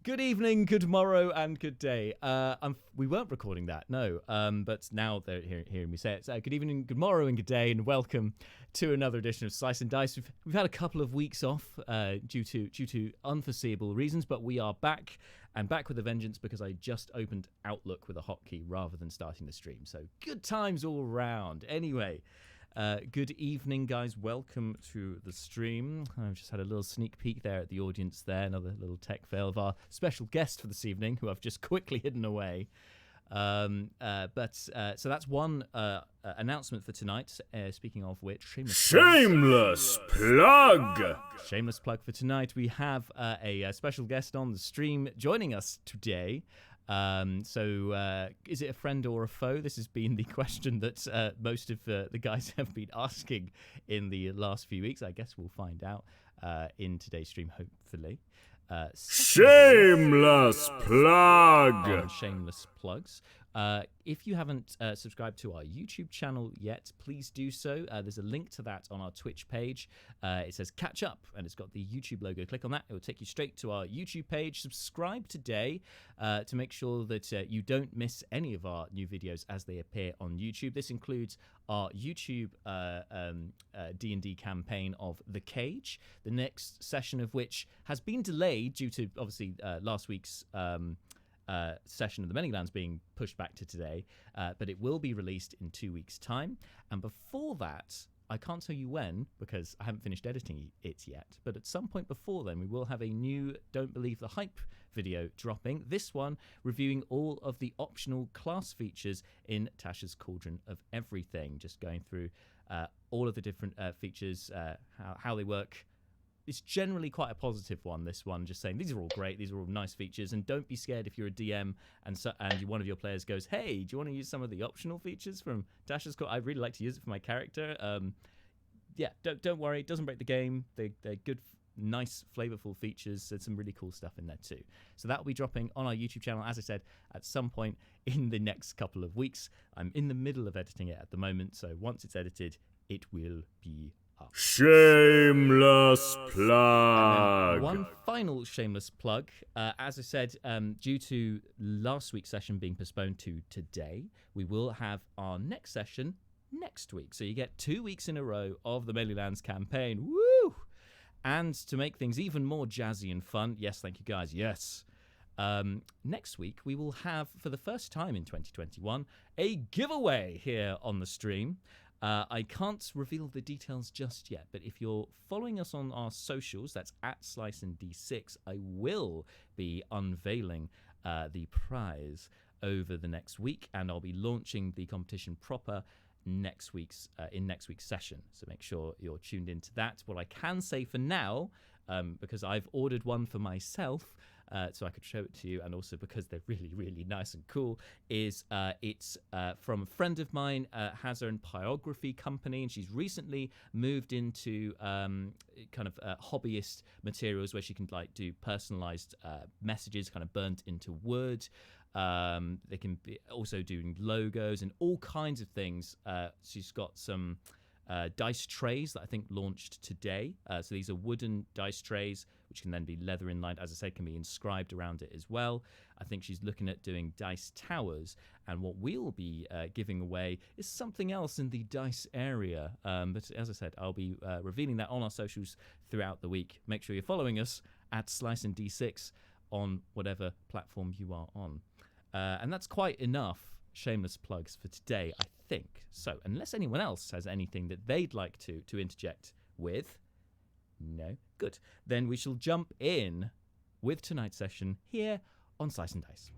Good evening, good morrow, and good day. We weren't recording that, no. But now they're hearing me say it. So good evening, good morrow, and good day, and welcome to another edition of Slice and Dice. We've had a couple of weeks off due to unforeseeable reasons, but we are back with a vengeance because I just opened Outlook with a hotkey rather than starting the stream. So good times all round. Anyway. Good evening, guys. Welcome to the stream. I've just had a little sneak peek there at the audience there. Another little tech fail of our special guest for this evening, who I've just quickly hidden away. So that's one announcement for tonight. Speaking of which, shameless plug. Shameless plug for tonight. We have a special guest on the stream joining us today. Is it a friend or a foe? This has been the question that most of the guys have been asking in the last few weeks. I guess we'll find out in today's stream, hopefully. Shameless plug! Shameless plugs. If you haven't subscribed to our YouTube channel yet, please do so. There's a link to that on our Twitch page. It says catch up, and it's got the YouTube logo. Click on that. It will take you straight to our YouTube page. Subscribe today to make sure that you don't miss any of our new videos as they appear on YouTube. This includes our YouTube D&D campaign of The Cage, the next session of which has been delayed due to, obviously, last week's session of the Manylands being pushed back to today, but it will be released in 2 weeks' time. And before that, I can't tell you when because I haven't finished editing it yet, but at some point before then, we will have a new Don't Believe the Hype video dropping. This one reviewing all of the optional class features in Tasha's Cauldron of Everything, just going through all of the different features, how they work. It's generally quite a positive one, this one, just saying these are all great, these are all nice features, and don't be scared if you're a DM and one of your players goes, hey, do you want to use some of the optional features from Tasha's Cauldron? I'd really like to use it for my character. Don't worry, it doesn't break the game. They're good, nice, flavorful features. There's some really cool stuff in there too. So that will be dropping on our YouTube channel, as I said, at some point in the next couple of weeks. I'm in the middle of editing it at the moment, so once it's edited, it will be up. Shameless plug. One final shameless plug. As I said, due to last week's session being postponed to today, we will have our next session next week. So you get 2 weeks in a row of the Manylands campaign. Woo! And to make things even more jazzy and fun, yes, thank you guys, yes. Next week, we will have, for the first time in 2021, a giveaway here on the stream. I can't reveal the details just yet, but if you're following us on our socials, that's at slice&d6, I will be unveiling the prize over the next week, and I'll be launching the competition proper next week's session. So make sure you're tuned into that. What I can say for now, because I've ordered one for myself, so I could show it to you, and also because they're really, really nice and cool, is it's from a friend of mine, has her own pyrography company, and she's recently moved into kind of hobbyist materials where she can like do personalized messages kind of burnt into wood. They can be also doing logos and all kinds of things. She's got some dice trays that I think launched today. So these are wooden dice trays, which can then be leather inlined. As I said, can be inscribed around it as well. I think she's looking at doing dice towers. And what we'll be giving away is something else in the dice area. But as I said, I'll be revealing that on our socials throughout the week. Make sure you're following us at slice&d6 on whatever platform you are on. And that's quite enough shameless plugs for today, I think. So, unless anyone else has anything that they'd like to interject with, no, good. Then we shall jump in with tonight's session here on Slice and Dice.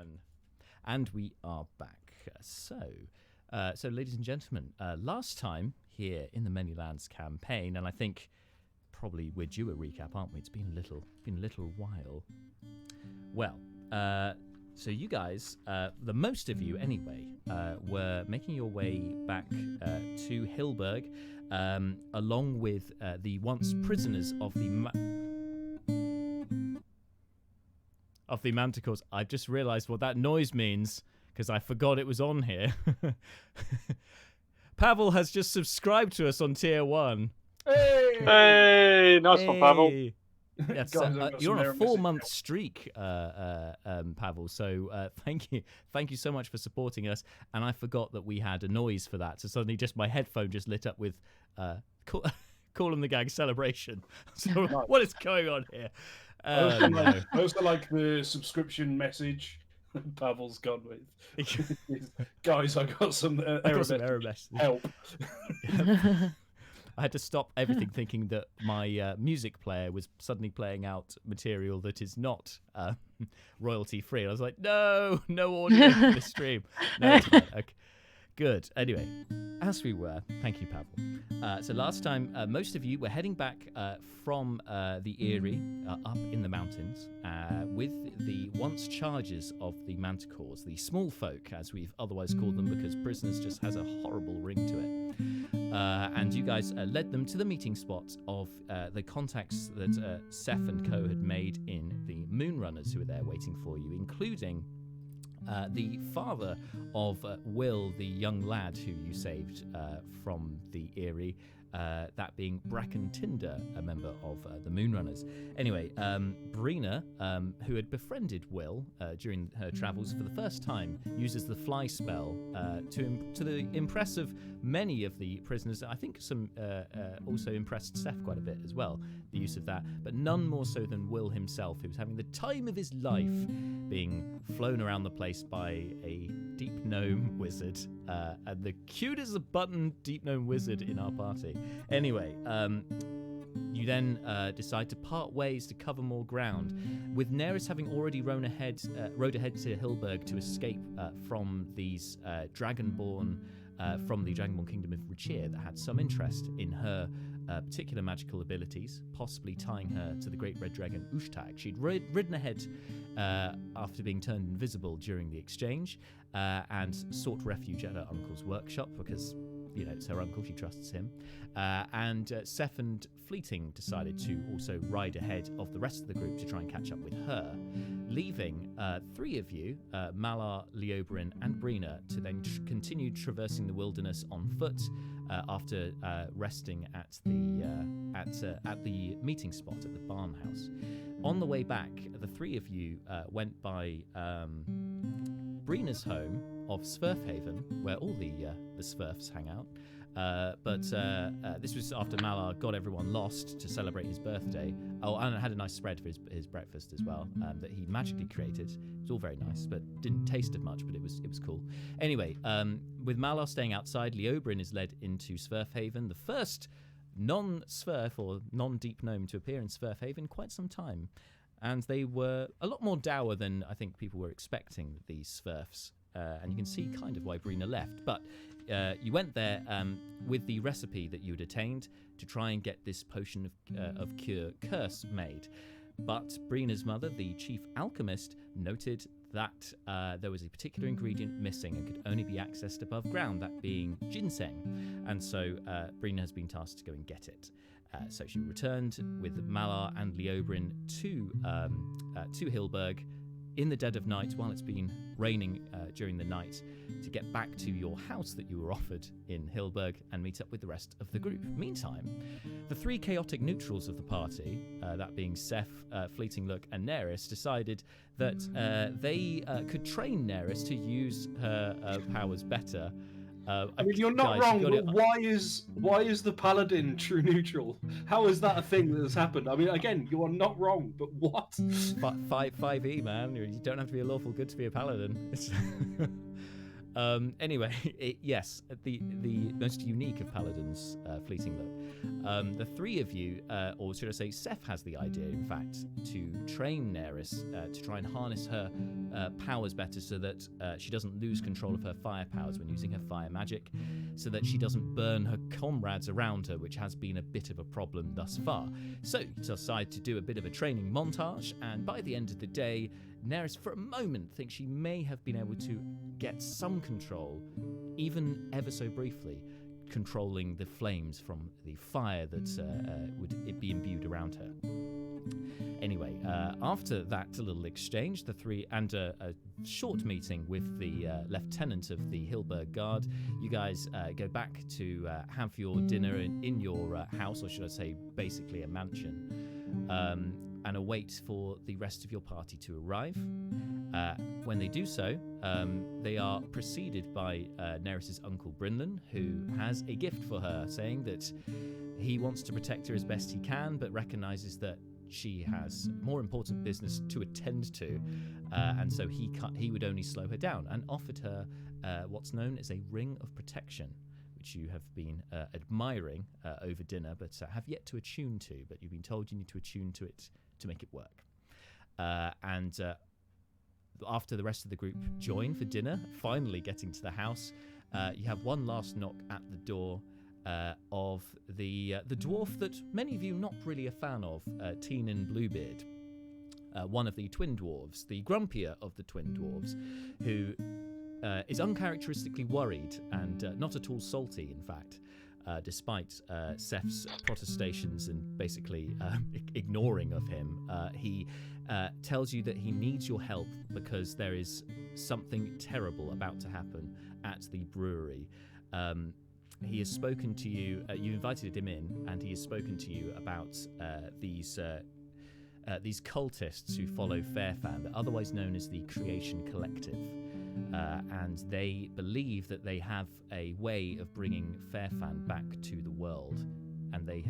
everyone. And we are back. So, ladies and gentlemen, last time here in the Manylands campaign, and I think probably we're due a recap, aren't we? It's been a little while. Well, so you guys, the most of you anyway, were making your way back to Hilberg, along with the once prisoners of the Manticores. I've just realised what that noise means, because I forgot it was on here. Pavel has just subscribed to us on tier 1. Hey, nice one, Pavel. Yes, you're on a 4-month streak, Pavel. So thank you so much for supporting us. And I forgot that we had a noise for that. So suddenly, just my headphone just lit up with Call 'em the Gang celebration. So what is going on here? I also like the subscription message Pavel's gone with. Guys, I got some error message. Help. I had to stop everything thinking that my music player was suddenly playing out material that is not royalty free. And I was like, no audio for the stream. No, it's fine. Okay. Good. Anyway, as we were, thank you, Pavel. So last time, most of you were heading back from the Eyrie up in the mountains with the once charges of the Manticores, the small folk, as we've otherwise called them, because prisoners just has a horrible ring to it. And you guys led them to the meeting spot of the contacts that Seth and Co had made in the Moonrunners who were there waiting for you, including the father of Will, the young lad who you saved from the Eyrie, that being Bracken Tinder, a member of the Moonrunners. Anyway, Brina, who had befriended Will during her travels for the first time, uses the fly spell to the impress of many of the prisoners. I think some also impressed Seth quite a bit as well, the use of that, but none more so than Will himself, who was having the time of his life being flown around the place by a deep gnome wizard, and the cute as a button deep gnome wizard in our party. Anyway, you then decide to part ways to cover more ground, with Neris having already rode ahead to Hilberg to escape from these Dragonborn from the Dragonborn Kingdom of Richir that had some interest in her particular magical abilities, possibly tying her to the great red dragon Ushtag. She'd ridden ahead after being turned invisible during the exchange and sought refuge at her uncle's workshop because, you know, it's her uncle, she trusts him. And Seth and Fleeting decided to also ride ahead of the rest of the group to try and catch up with her, leaving 3 of you, Malar, Leoberin, and Brina, to then continue traversing the wilderness on foot after resting at the meeting spot at the barn house. On the way back, the 3 of you went by Brina's home of Sverfhaven, where all the Sverfs hang out. But this was after Malar got everyone lost to celebrate his birthday. Oh, and had a nice spread for his breakfast as well that he magically created. It was all very nice, but didn't taste of much, but it was cool. Anyway, with Malar staying outside, Leoberin is led into Sverfhaven, the first non-Sverf or non-deep gnome to appear in Sverfhaven in quite some time. And they were a lot more dour than I think people were expecting, these Sverfs. And you can see kind of why Brina left. But you went there with the recipe that you'd attained to try and get this potion of cure curse made. But Brina's mother, the chief alchemist, noted that there was a particular ingredient missing and could only be accessed above ground, that being ginseng. And so Brina has been tasked to go and get it. So she returned with Malar and Leoberin to Hilberg in the dead of night, while it's been raining during the night, to get back to your house that you were offered in Hilberg and meet up with the rest of the group. Meantime, the 3 chaotic neutrals of the party, that being Seth, Fleeting Look, and Neris, decided that they could train Neris to use her powers better. I mean, you're not wrong, but why is the paladin true neutral? How is that a thing that has happened? I mean, again, you are not wrong, but what? 5e, man. You don't have to be a lawful good to be a paladin. Anyway, yes, the most unique of paladins, fleeting look. The three of you, or should I say, Seth has the idea, in fact, to train Neris to try and harness her powers better, so that she doesn't lose control of her fire powers when using her fire magic, so that she doesn't burn her comrades around her, which has been a bit of a problem thus far. So you decide to do a bit of a training montage, and by the end of the day, Neris, for a moment, thinks she may have been able to get some control, even ever so briefly, controlling the flames from the fire that would be imbued around her. Anyway, after that little exchange, the three, and a short meeting with the lieutenant of the Hillberg Guard, you guys go back to have your dinner in your house, or should I say, basically a mansion, and await for the rest of your party to arrive. When they do so, they are preceded by Neris's uncle Brynlin, who has a gift for her, saying that he wants to protect her as best he can, but recognizes that she has more important business to attend to, and so he would only slow her down, and offered her what's known as a ring of protection, which you have been admiring over dinner, but have yet to attune to. But you've been told you need to attune to it to make it work. And after the rest of the group join for dinner, finally getting to the house, you have one last knock at the door of the dwarf that many of you not really a fan of, Teenin Bluebeard, one of the twin dwarves, the grumpier of the twin dwarves, who is uncharacteristically worried and not at all salty, in fact. Despite Seth's protestations and basically ignoring of him, he tells you that he needs your help because there is something terrible about to happen at the brewery. He has spoken to you, you invited him in, and he has spoken to you about these cultists who follow Faerfan, otherwise known as the Creation Collective. And they believe that they have a way of bringing Faerfan back to the world, and they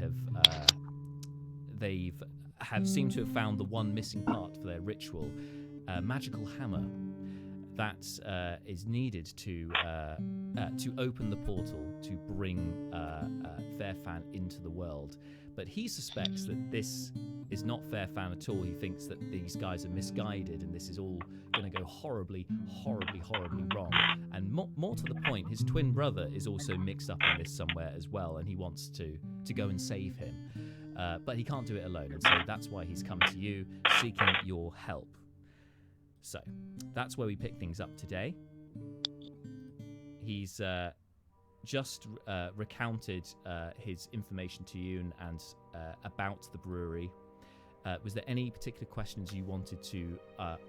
have seemed to have found the one missing part for their ritual, a magical hammer that is needed to open the portal to bring Faerfan into the world. But he suspects that this is not Faerfan at all. He thinks that these guys are misguided and this is all going to go horribly, horribly, horribly wrong. And more to the point, his twin brother is also mixed up in this somewhere as well, and he wants to go and save him. But he can't do it alone, and so that's why he's come to you, seeking your help. So, that's where we pick things up today. He's just recounted his information to you and about the brewery. Was there any particular questions you wanted to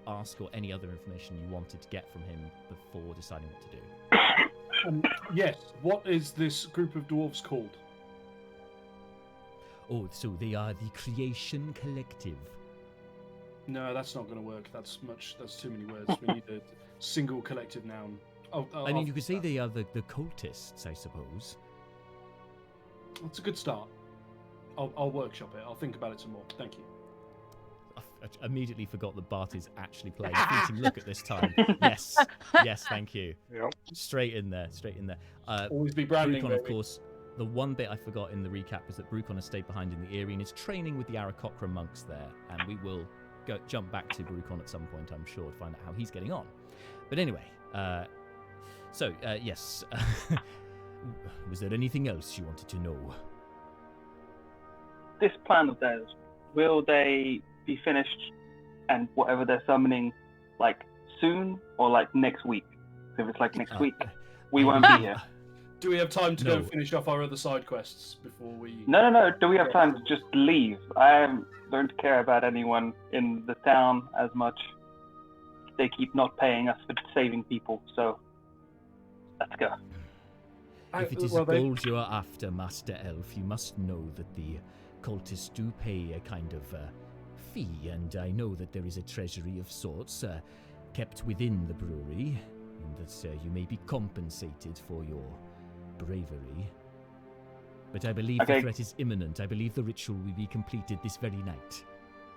ask, or any other information you wanted to get from him before deciding what to do? Yes. What is this group of dwarves called? Oh, so they are the Creation Collective. No, that's not going to work. That's too many words. We need a single collective noun. I mean, you could say they are the cultists, I suppose. That's a good start. I'll workshop it. I'll think about it some more. Thank you. I immediately forgot that Bart is actually playing Fleeting Look at this time. Yes, thank you. Yep. Straight in there. Always be branding, Brucon, baby. of course. The one bit I forgot in the recap was that Brucon has stayed behind in the Eyrie and is training with the Aarakocra monks there, and we will jump back to Brucon at some point, I'm sure, to find out how he's getting on. But anyway, yes. Was there anything else you wanted to know? This plan of theirs, will they be finished and whatever they're summoning, like, soon or, like, next week? So if it's, like, next week, we won't be here. Do we have time to go and finish off our other side quests before we... No. Do we have time to just leave? I don't care about anyone in the town as much. They keep not paying us for saving people, so let's go. If it is gold you are after, Master Elf, you must know that the cultists do pay a kind of fee, and I know that there is a treasury of sorts kept within the brewery, and that you may be compensated for your bravery. But I believe the threat is imminent. I believe the ritual will be completed this very night.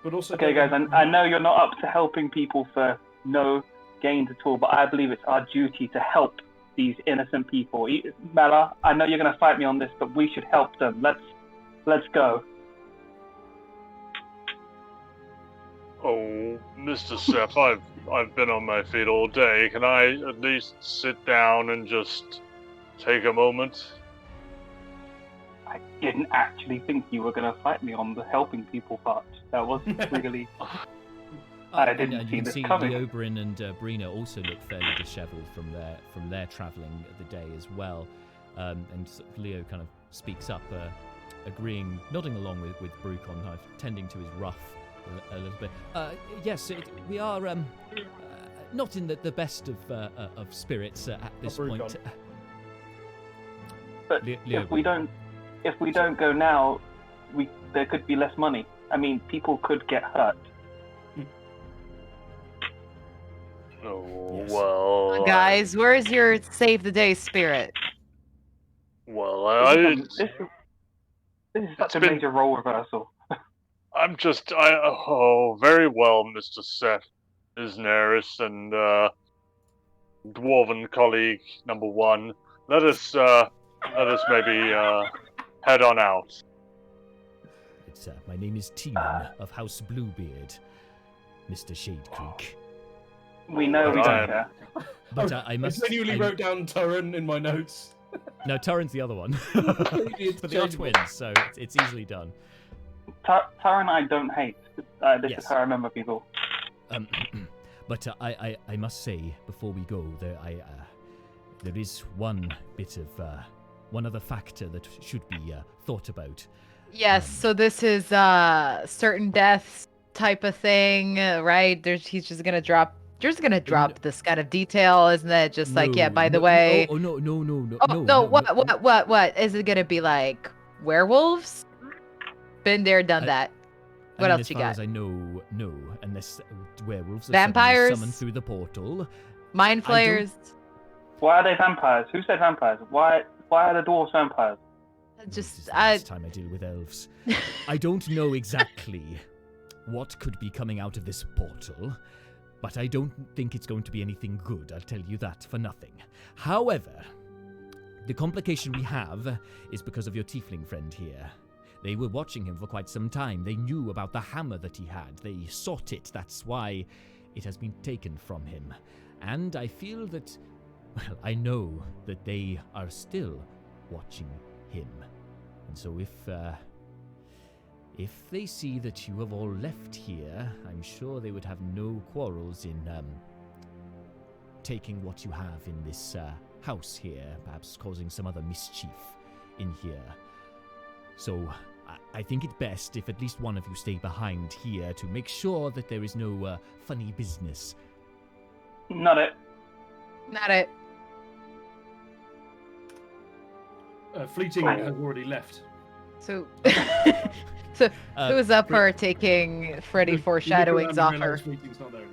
But also, okay, guys, I know you're not up to helping people for no gains at all, but I believe it's our duty to help these innocent people. Mela, I know you're going to fight me on this, but we should help them. Let's go. Oh, Mr. Seth, I've been on my feet all day. Can I at least sit down and just take a moment? I didn't actually think you were going to fight me on the helping people part. That wasn't really... I didn't see this coming. Leobrin and Brina also look fairly dishevelled from their travelling the day as well. And Leo kind of speaks up, agreeing, nodding along with Brucon, kind of tending to his ruff a little bit. Yes, we are not in the best of spirits at this point. But if we don't go now, there could be less money. I mean, people could get hurt. Oh, well... Guys, where's your save the day spirit? Well, This is such a major role reversal. I'm just... very well, Mr. Seth, Isneris, and Dwarven colleague number 1. Let us maybe head on out. It's, my name is Teenin of House Bluebeard, Mr. Shadecreek. We know we don't care. But I must... I genuinely wrote down Turin in my notes. No, Turin's the other one. But they are twins, so it's easily done. Turin I don't hate. This is how I remember people. But I must say, before we go, there is one bit of... one other factor that should be thought about. Yes, so this is certain deaths type of thing, right? He's just gonna drop this kind of detail, isn't it? Just like, yeah, by the way. No, what? Is it gonna be like werewolves? Been there, done that. What else you got? As far as I know, no, unless werewolves are vampires summoned through the portal. Mind flayers. Why are they vampires? Who said vampires? Why are the dwarves vampires? This is the last time I deal with elves. I don't know exactly what could be coming out of this portal, but I don't think it's going to be anything good, I'll tell you that for nothing. However, the complication we have is because of your tiefling friend here. They were watching him for quite some time. They knew about the hammer that he had. They sought it. That's why it has been taken from him. And I feel that, well, I know that they are still watching him. And so if they see that you have all left here, I'm sure they would have no quarrels in taking what you have in this house here, perhaps causing some other mischief in here. So I think it best if at least one of you stay behind here to make sure that there is no funny business. Not it. Fleeting has already left. So who is up for taking Freddy foreshadowings off her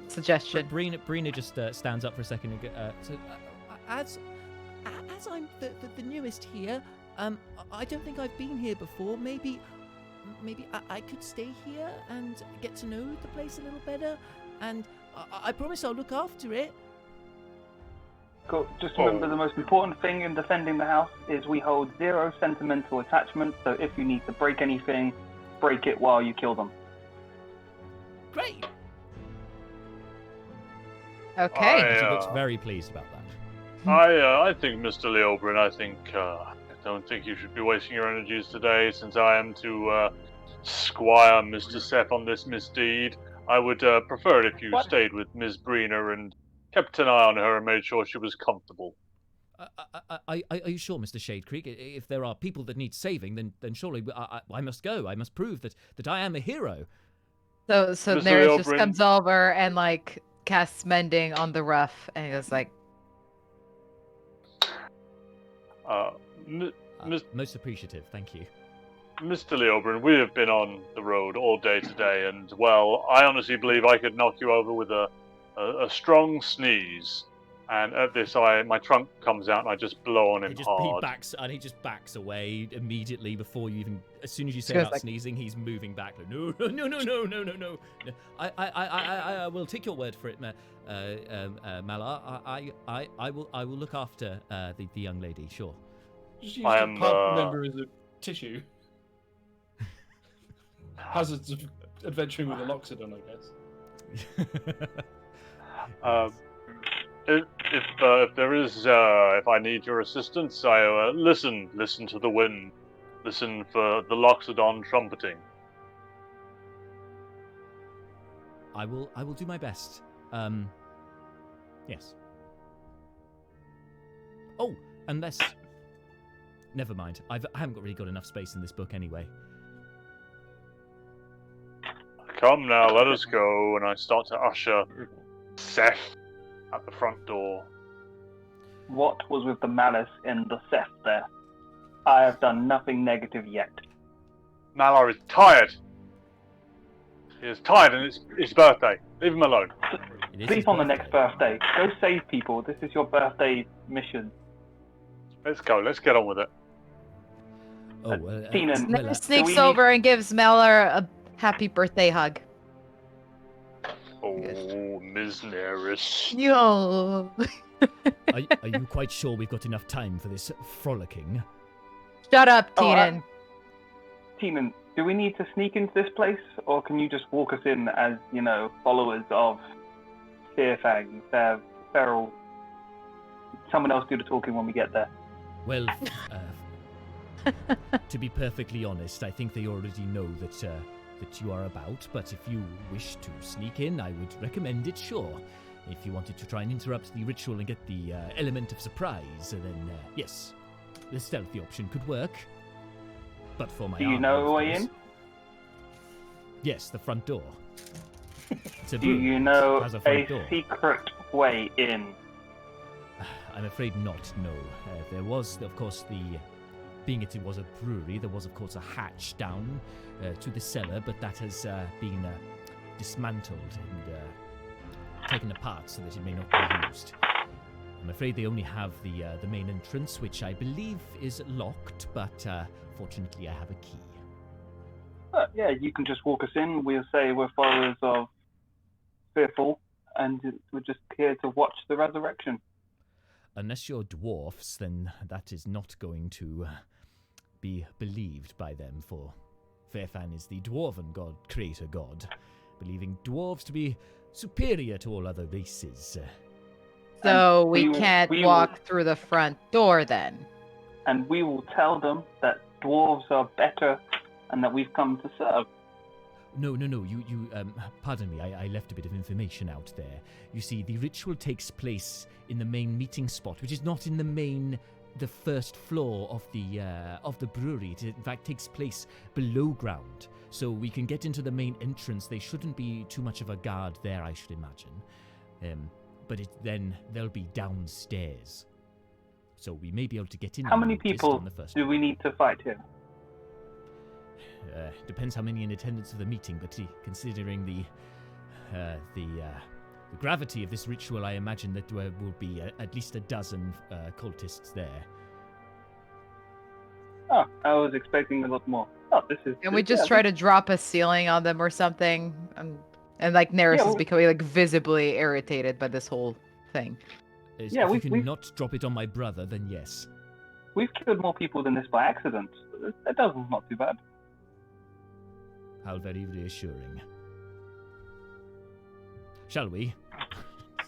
suggestion? Brina just stands up for a second and as I'm the newest here, I don't think I've been here before. Maybe I could stay here and get to know the place a little better, and I promise I'll look after it. Cool. Just remember the most important thing in defending the house is we hold 0 sentimental attachment, so if you need to break anything, break it while you kill them. Great! Okay. She looks very pleased about that. I think, Mr. Leobrin, I don't think you should be wasting your energies today, since I am to squire Mr. Seth on this misdeed. I would prefer it if you stayed with Ms. Brina and kept an eye on her and made sure she was comfortable. Are you sure, Mr. Shadecreek? If there are people that need saving, then surely I must go. I must prove that I am a hero. So Neris just comes over and like casts mending on the rough, and he goes like, most appreciative, thank you. Mr. Leobrin, we have been on the road all day today, and, well, I honestly believe I could knock you over with a strong sneeze. And at this, my trunk comes out and I just blow on him hard. He just backs away immediately before you even. As soon as you say about sneezing, he's moving back. Like, no. I will take your word for it, Malar. I will look after the young lady. Sure. Just use the pub member as a tissue. Hazards of adventuring with a Loxodon, I guess. If there is, if I need your assistance, I listen to the wind, listen for the Loxodon trumpeting. I will do my best. Yes. Oh, unless. Never mind. I haven't really got enough space in this book anyway. Come now, let us go. And I start to usher Seth at the front door. What was with the malice in the Seth there? I have done nothing negative yet. Malar is tired. He is tired and it's his birthday. Leave him alone. Sleep on the next birthday. Go save people. This is your birthday mission. Let's go. Let's get on with it. Teenin, sneaks over and gives Mellor a happy birthday hug. Oh, Ms. Neris. Yo. Are you quite sure we've got enough time for this frolicking? Shut up, Teenin. Teenin, do we need to sneak into this place, or can you just walk us in as, followers of Faerfan, Feral? Someone else do the talking when we get there. Well, to be perfectly honest, I think they already know that you are about, but if you wish to sneak in, I would recommend it, sure. If you wanted to try and interrupt the ritual and get the element of surprise, then yes, the stealthy option could work. But for my Do you know a way in? Yes, the front door. Do you know a secret way in? I'm afraid not, no. There was, of course, being it was a brewery, there was, of course, a hatch down to the cellar, but that has been dismantled and taken apart so that it may not be used. I'm afraid they only have the main entrance, which I believe is locked, but fortunately I have a key. Yeah, you can just walk us in. We'll say we're followers of Fearful, and we're just here to watch the resurrection. Unless you're dwarfs, then that is not going to be believed by them, for Faerfan is the Dwarven Creator God, believing dwarves to be superior to all other races. So we can't walk through the front door then? And we will tell them that dwarves are better and that we've come to serve. No, you pardon me, I left a bit of information out there. You see, the ritual takes place in the main meeting spot, which is not in the first floor of the brewery. It, in fact, takes place below ground. So we can get into the main entrance. There shouldn't be too much of a guard there, I should imagine. But then they'll be downstairs. So we may be able to get in. How many people do we need to fight here? Depends how many in attendance of the meeting, but considering the gravity of this ritual, I imagine that there will be at least a dozen cultists there. Oh, I was expecting a lot more. Oh, this is. Can we just try to drop a ceiling on them or something? And like Neris is becoming like visibly irritated by this whole thing. If you can not drop it on my brother, then yes. We've killed more people than this by accident. That doesn't not too bad. How very reassuring. Shall we?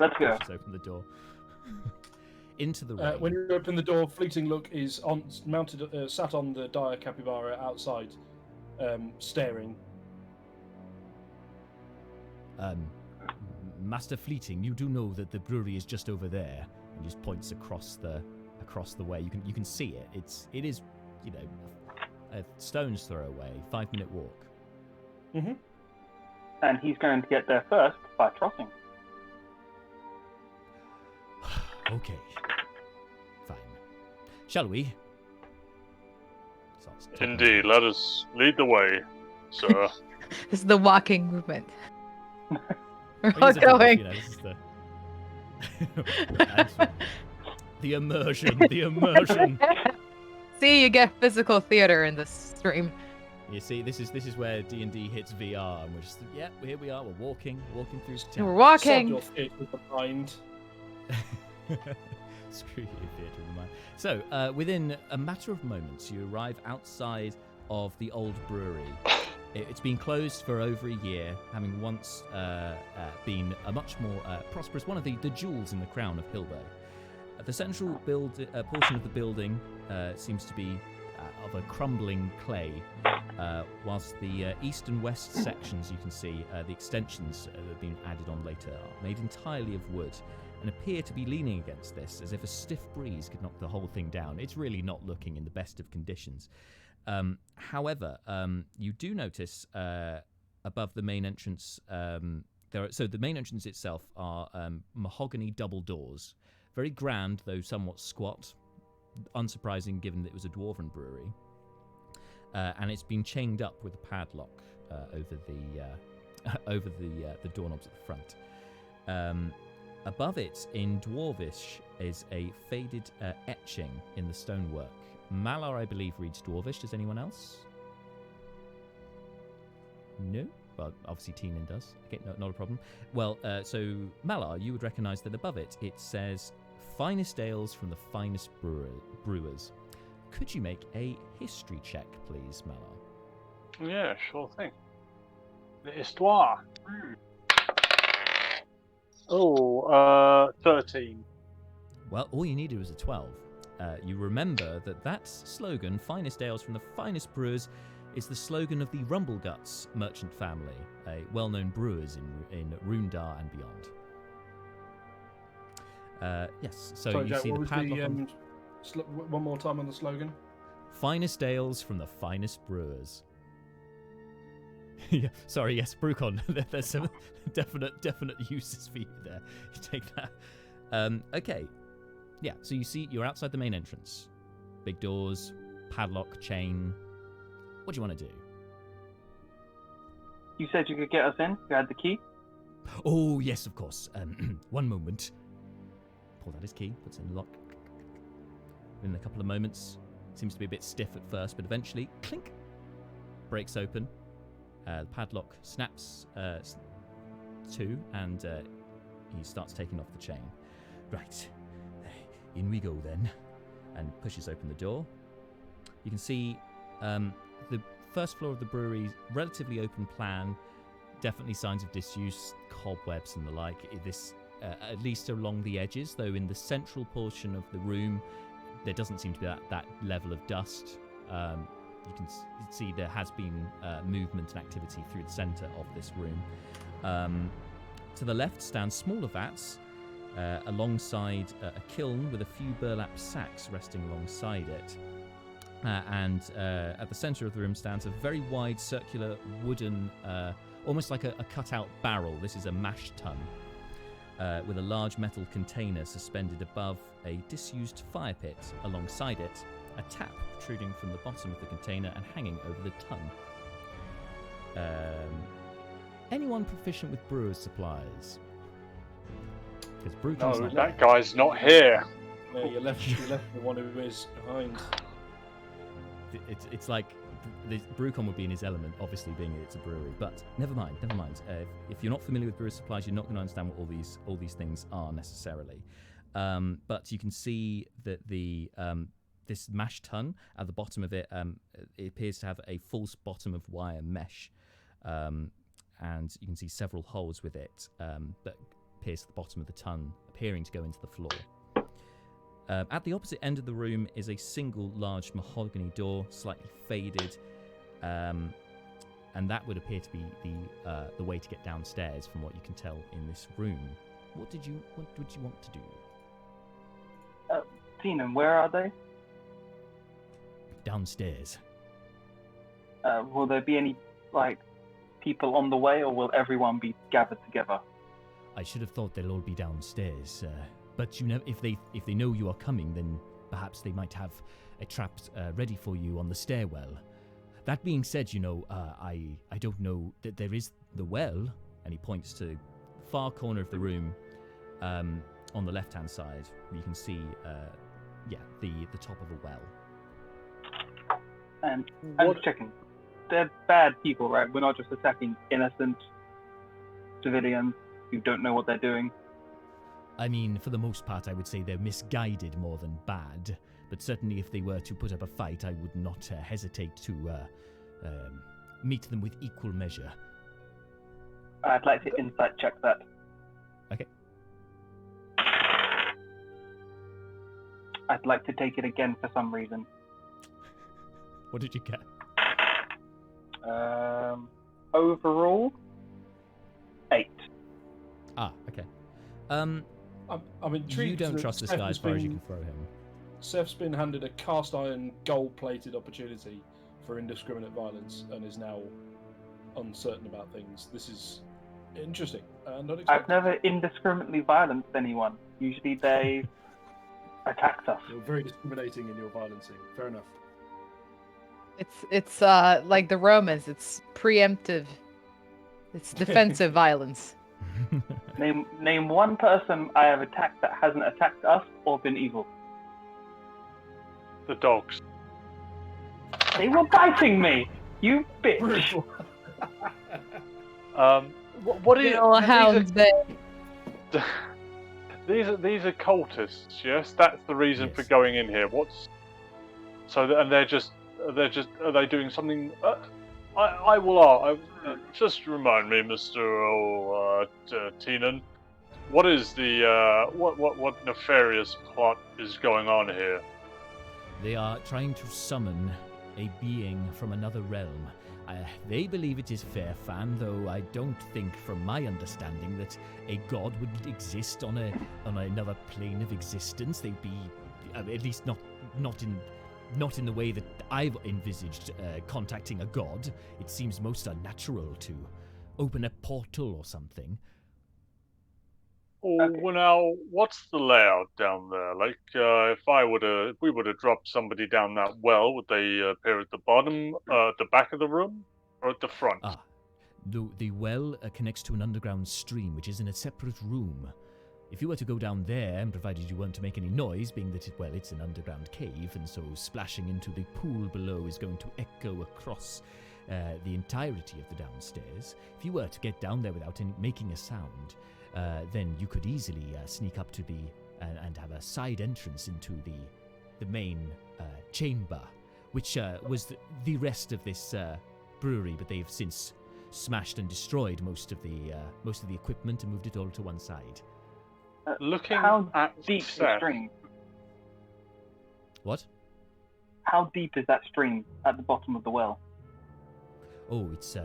Let's go. Just open the door. Into the rain. When you open the door, Fleeting Look is sat on the dire capybara outside, staring. Master Fleeting, you do know that the brewery is just over there. And just points across the way. You can see it. It is, a stone's throw away. 5-minute walk. Mm-hmm. And he's going to get there first by crossing. Okay. Fine. Shall we? Indeed, let us lead the way, sir. This is the walking movement. We're all going. The immersion. See, you get physical theater in this stream. You see, this is where D&D hits VR, and we're just, here we are. We're walking through town. We're walking. Sod your theatre of the mind. Screw you, theatre of the mind. So, within a matter of moments, you arrive outside of the old brewery. It's been closed for over a year, having once been a much more prosperous, one of the jewels in the crown of Hilbert. The central portion of the building seems to be of a crumbling clay, whilst the east and west sections, you can see the extensions that have been added on later, are made entirely of wood and appear to be leaning against this, as if a stiff breeze could knock the whole thing down. It's really not looking in the best of conditions. However, you do notice above the main entrance, so the main entrance itself are mahogany double doors, very grand though somewhat squat, unsurprising given that it was a dwarven brewery, and it's been chained up with a padlock over the doorknobs at the front. Above it, in Dwarvish, is a faded etching in the stonework. Malar, I believe, reads Dwarvish. Does anyone else? No? Well, obviously Teenin does. Okay, no, not a problem. Well, so Malar, you would recognise that above it, it says, finest ales from the finest brewers. Could you make a history check, please, Malar? Yeah, sure thing. The histoire. 13. Well, all you needed was a 12. You remember that slogan, finest ales from the finest brewers, is the slogan of the Rumbleguts merchant family, a well-known brewers in Rundar and beyond. Yes, so Sorry, you Jack, see what the was padlock. One more time on the slogan. Finest ales from the finest brewers. Yeah, sorry, yes, Brucon. There's some definite uses for you there. You take that. Okay. Yeah, so you see, you're outside the main entrance. Big doors, padlock, chain. What do you want to do? You said you could get us in? You had the key? Oh, yes, of course. One moment. Pulls out his key, puts it in the lock. In a couple of moments, seems to be a bit stiff at first, but eventually, clink, breaks open. The padlock snaps to, and he starts taking off the chain. Right. In we go then, and pushes open the door. You can see the first floor of the brewery, relatively open plan, definitely signs of disuse, cobwebs and the like. This, at least along the edges, though in the central portion of the room, there doesn't seem to be that level of dust. You can see there has been movement and activity through the centre of this room. To the left stand smaller vats, alongside a kiln with a few burlap sacks resting alongside it. And at the centre of the room stands a very wide circular wooden, almost like a cut-out barrel. This is a mash tun, with a large metal container suspended above a disused fire pit. Alongside it, a tap protruding from the bottom of the container and hanging over the tun. Anyone proficient with brewer's supplies? No, that guy's not here. Yeah, you left the one who is behind. It's like Brucon would be in his element, obviously being it's a brewery. But never mind. If you're not familiar with brewer's supplies, you're not going to understand what all these things are necessarily. But you can see that the this mash tun at the bottom of it, it appears to have a false bottom of wire mesh, and you can see several holes with it that pierce the bottom of the tun, appearing to go into the floor. At the opposite end of the room is a single large mahogany door, slightly faded, and that would appear to be the way to get downstairs, from what you can tell in this room. What would you want to do? Teenin, where are they? Downstairs. Will there be any people on the way, or will everyone be gathered together? I should have thought they'll all be downstairs, but you know, if they know you are coming, then perhaps they might have a trap ready for you on the stairwell. That being said, you know, I don't know that there is the well, and he points to the far corner of the room. on the left-hand side, you can see, the top of a well. And I'm just checking. They're bad people, right? We're not just attacking innocent civilians who don't know what they're doing. I mean, for the most part, I would say they're misguided more than bad. But certainly if they were to put up a fight, I would not hesitate to meet them with equal measure. I'd like to insight check that. Okay. I'd like to take it again for some reason. What did you get? Overall, 8. Ah, okay. I'm intrigued. You don't trust this guy as far as you can throw him. Seth's been handed a cast iron, gold-plated opportunity for indiscriminate violence and is now uncertain about things. This is interesting and unexpected. I've never indiscriminately violenced anyone. Usually they attacked us. You're very discriminating in your violencing. Fair enough. It's like the Romans. It's preemptive. It's defensive violence. Name one person I have attacked that hasn't attacked us or been evil. The dogs. They were biting me. You bitch. What are you? Little hounds, These are cultists. Yes, that's the reason for going in here. And are they doing something? I will. Just remind me, Mr. Teenin, what is the what nefarious plot is going on here? They are trying to summon a being from another realm. They believe it is Faerfan, though I don't think, from my understanding, that a god would exist on another plane of existence. They'd be, at least not in the way that I've envisaged contacting a god. It seems most unnatural to open a portal or something. Oh, well now, what's the layout down there? Like, if we were to drop somebody down that well, would they appear at the bottom, the back of the room, or at the front? The well connects to an underground stream, which is in a separate room. If you were to go down there, and provided you weren't to make any noise, being that it's an underground cave, and so splashing into the pool below is going to echo across the entirety of the downstairs. If you were to get down there without making a sound, then you could easily sneak up to and have a side entrance into the main chamber, which was the rest of this brewery, but they've since smashed and destroyed most of the equipment and moved it all to one side. Looking how at deep is the stream? What? How deep is that stream at the bottom of the well? Oh, it's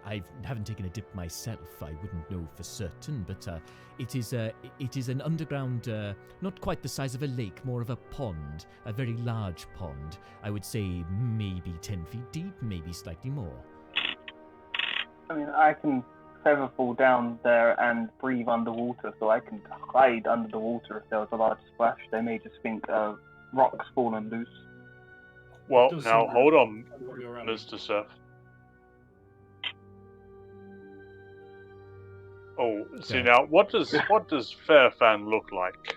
I haven't taken a dip myself. I wouldn't know for certain, but it is an underground, not quite the size of a lake, more of a pond, a very large pond. I would say maybe 10 feet deep, maybe slightly more. I mean, I can feather fall down there and breathe underwater, so I can hide under the water if there was a large splash. They may just think rocks fallen loose. Well, now hold on, Mr. Seth. Oh, see now, what does Faerfan look like?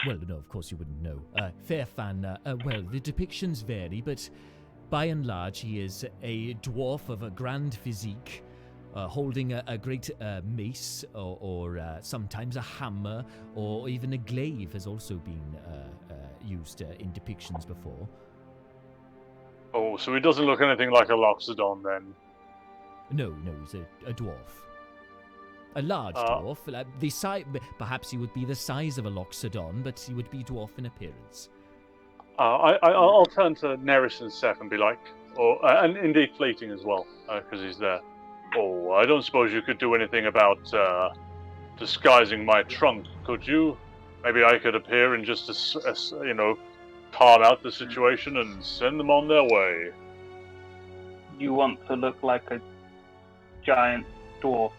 Well, no, of course you wouldn't know. Faerfan, well, the depictions vary, but by and large, he is a dwarf of a grand physique, holding a great mace, or sometimes a hammer, or even a glaive has also been used in depictions before. Oh, so he doesn't look anything like a Loxodon, then? No, he's a dwarf. A large dwarf. The size, perhaps he would be the size of a Loxodon, but he would be dwarf in appearance. I'll turn to Neris and Seth and be like, and indeed Fleeting as well, because he's there. Oh, I don't suppose you could do anything about disguising my trunk, could you? Maybe I could appear and just, calm out the situation and send them on their way. You want to look like a giant dwarf?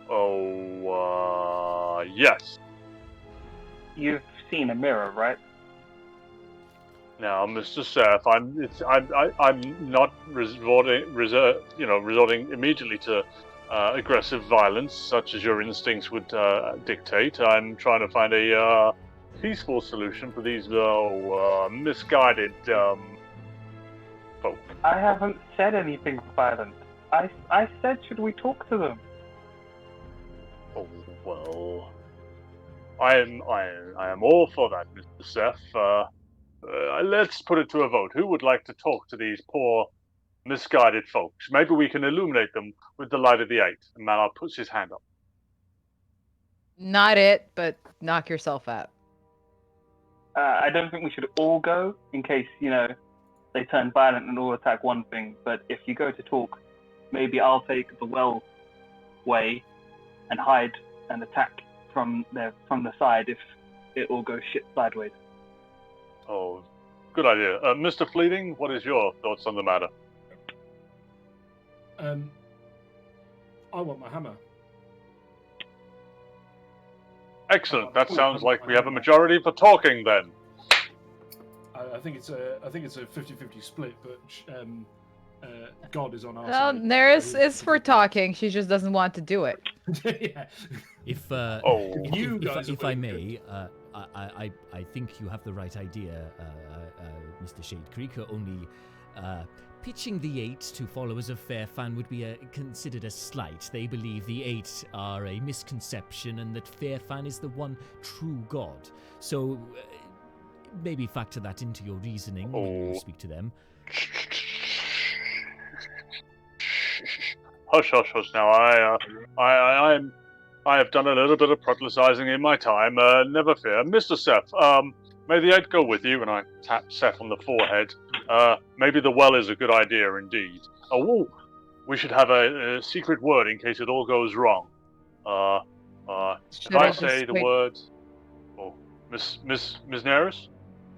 Oh, yes. You've seen a mirror, right? Now, Mr. Seth, I'm not resorting immediately to aggressive violence, such as your instincts would dictate. I'm trying to find a peaceful solution for these misguided folk. I haven't said anything violent. I said, should we talk to them? Oh well, I am all for that, Mr. Seth. Let's put it to a vote. Who would like to talk to these poor, misguided folks? Maybe we can illuminate them with the light of the eight. And Malar puts his hand up. Not it, but knock yourself out. I don't think we should all go in case, they turn violent and all attack one thing. But if you go to talk, maybe I'll take the well way and hide and attack from the side if it all goes shit sideways. Oh, good idea. Mr. Fleeting, what is your thoughts on the matter? I want my hammer. Excellent. That sounds like we have a majority for talking then. I think it's a 50-50 split, but God is on our Well, side. Neris is for talking. She just doesn't want to do it. Yeah. If If I may, I think you have the right idea, Mr. Shade Creeker. Only pitching the eight to followers of Faerfan would be considered a slight. They believe the eight are a misconception and that Faerfan is the one true god. So maybe factor that into your reasoning when you speak to them. Hush, hush, hush! Now, I have done a little bit of proselytizing in my time. Never fear, Mr. Seth. May the eight go with you. And I tap Seth on the forehead. Maybe the well is a good idea indeed. We should have a secret word in case it all goes wrong. If I say the words, Miss Neris.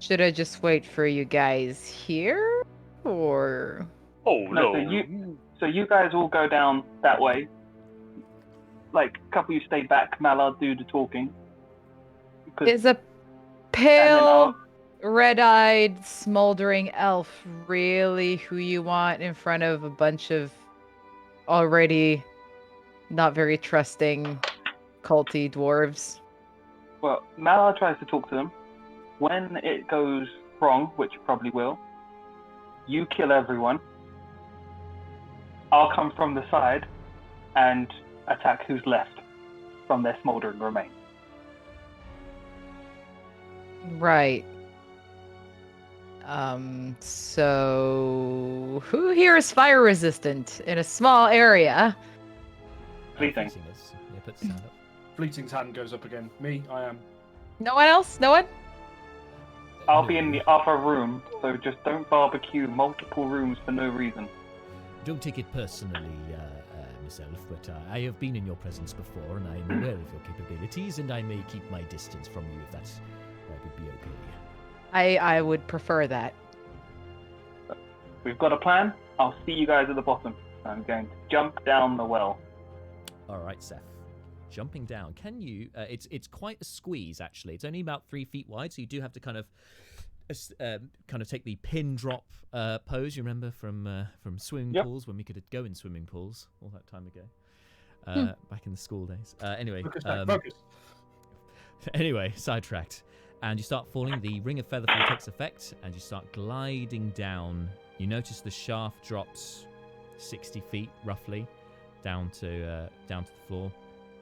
Should I just wait for you guys here, or? Oh no. So you guys all go down that way. Like, a couple of you stay back. Mallard do the talking. Is a pale, red-eyed, smoldering elf really who you want in front of a bunch of already not very trusting culty dwarves? Well, Mallard tries to talk to them. When it goes wrong, which it probably will, you kill everyone. I'll come from the side and attack who's left from their smoldering remains. Right. So who here is fire resistant in a small area? Fleeting. Yeah, put the hand up. Fleeting's hand goes up again. Me, I am. No one else? No one? I'll be in the other room, so just don't barbecue multiple rooms for no reason. Don't take it personally, Miss Elf, but I have been in your presence before, and I am aware of your capabilities, and I may keep my distance from you if that would be okay. I would prefer that. We've got a plan. I'll see you guys at the bottom. I'm going to jump down the well. All right, Seth. Jumping down. Can you? It's quite a squeeze, actually. It's only about 3 feet wide, so you do have to kind of take the pin drop pose. You remember from swimming pools when we could go in swimming pools all that time ago, back in the school days. Focus. Anyway, sidetracked, and you start falling. The ring of featherfall takes effect, and you start gliding down. You notice the shaft drops 60 feet roughly down to the floor.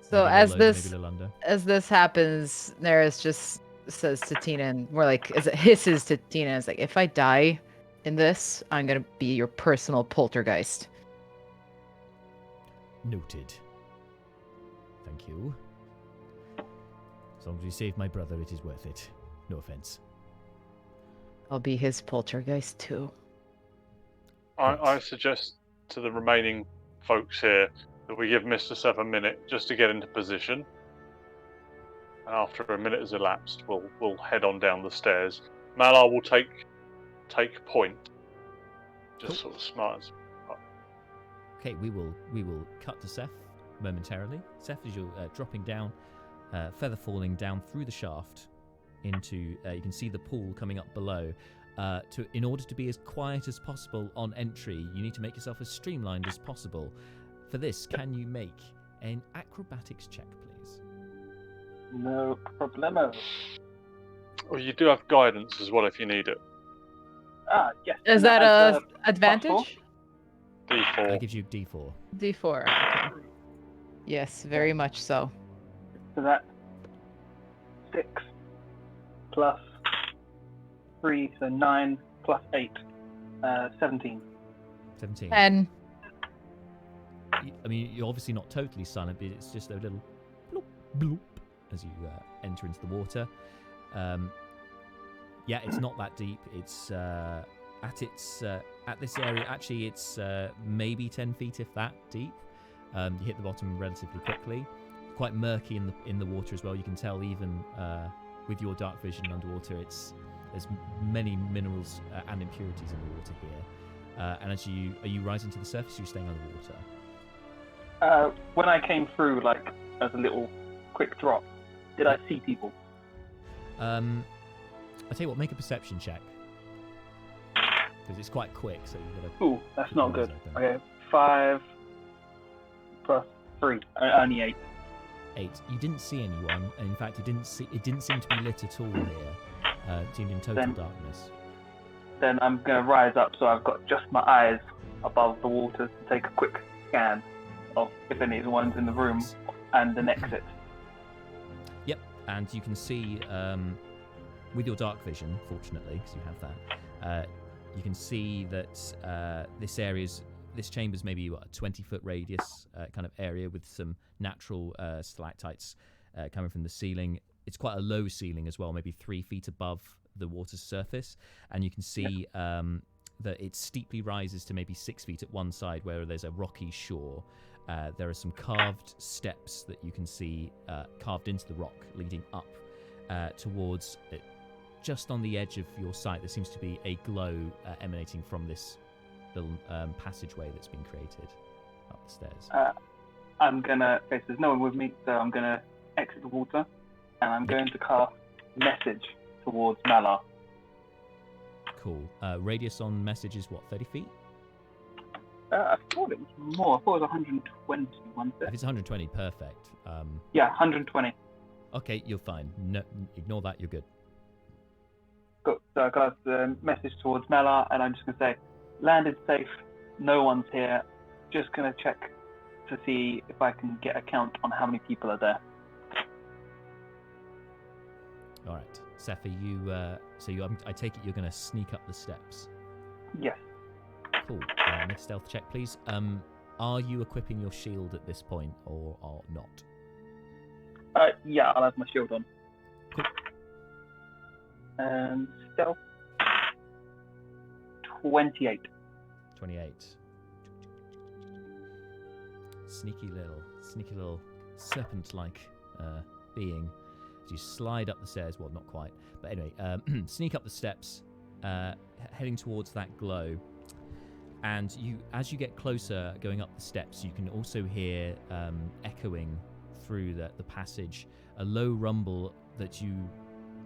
So maybe as this happens, Neris just says to Teenin, more like as it hisses to Teenin, it's like, if I die in this, I'm gonna be your personal poltergeist. Noted. Thank you. As long as you save my brother, it is worth it. No offense. I'll be his poltergeist too. I suggest to the remaining folks here that we give Mr. Seth a minute just to get into position. And after a minute has elapsed, we'll head on down the stairs. Malar will take point. Just sort of smart as. Okay, we will cut to Seth momentarily. Seth, as you're dropping down, feather falling down through the shaft into, you can see the pool coming up below. In order to be as quiet as possible on entry, you need to make yourself as streamlined as possible. For this, can you make an acrobatics check, please? No problemo. Well, you do have guidance as well if you need it. Ah, yes. Is and that adds, a advantage? That D4. gives you D4. D4. Okay. Yes, very much so. So that's 6 plus 3, so 9 plus 8, 17. 17. And I mean, you're obviously not totally silent, but it's just a little bloop, bloop as you enter into the water. Yeah, it's not that deep. It's at this area. Actually, it's maybe 10 feet, if that, deep. You hit the bottom relatively quickly. Quite murky in the water as well. You can tell even with your dark vision underwater, there's many minerals and impurities in the water here. And are you rising to the surface? Or are you staying underwater? When I came through, like as a little quick drop, did I see people? I'll tell you what, make a perception check. Because it's quite quick, so you've got to... Ooh, that's not good. Open. Okay, 5 plus 3, only 8. 8. You didn't see anyone, and in fact, it didn't seem to be lit at all here. It seemed in total darkness. Then I'm going to rise up, so I've got just my eyes above the water to take a quick scan of if any of the ones in the room and an exit. Yep, and you can see, with your dark vision, fortunately, because you have that, you can see that this chamber's maybe a 20-foot radius kind of area with some natural stalactites coming from the ceiling. It's quite a low ceiling as well, maybe 3 feet above the water's surface, and you can see that it steeply rises to maybe 6 feet at one side where there's a rocky shore. There are some carved steps that you can see carved into the rock leading up towards it. Just on the edge of your sight, there seems to be a glow emanating from this little passageway that's been created up the stairs. I'm gonna. Okay, so there's no one with me, so I'm gonna exit the water, and I'm going to cast message towards Malar. Cool. Radius on message is what, 30 feet? I thought it was more. I thought it was 120. If it's 120, perfect. Yeah, 120. Okay, you're fine. No, ignore that. You're good. Good. So I cast the message towards Malar, and I'm just gonna say, landed safe. No one's here. Just gonna check to see if I can get a count on how many people are there. All right, Seth, are you? I take it you're going to sneak up the steps. Yes. Cool. Make a stealth check, please. Are you equipping your shield at this point, or not? Yeah, I'll have my shield on. Cool. Stealth. 28. 28. Sneaky little serpent-like being. As you slide up the stairs, well, not quite, but anyway, sneak up the steps, heading towards that glow. And as you get closer, going up the steps, you can also hear echoing through the passage a low rumble that you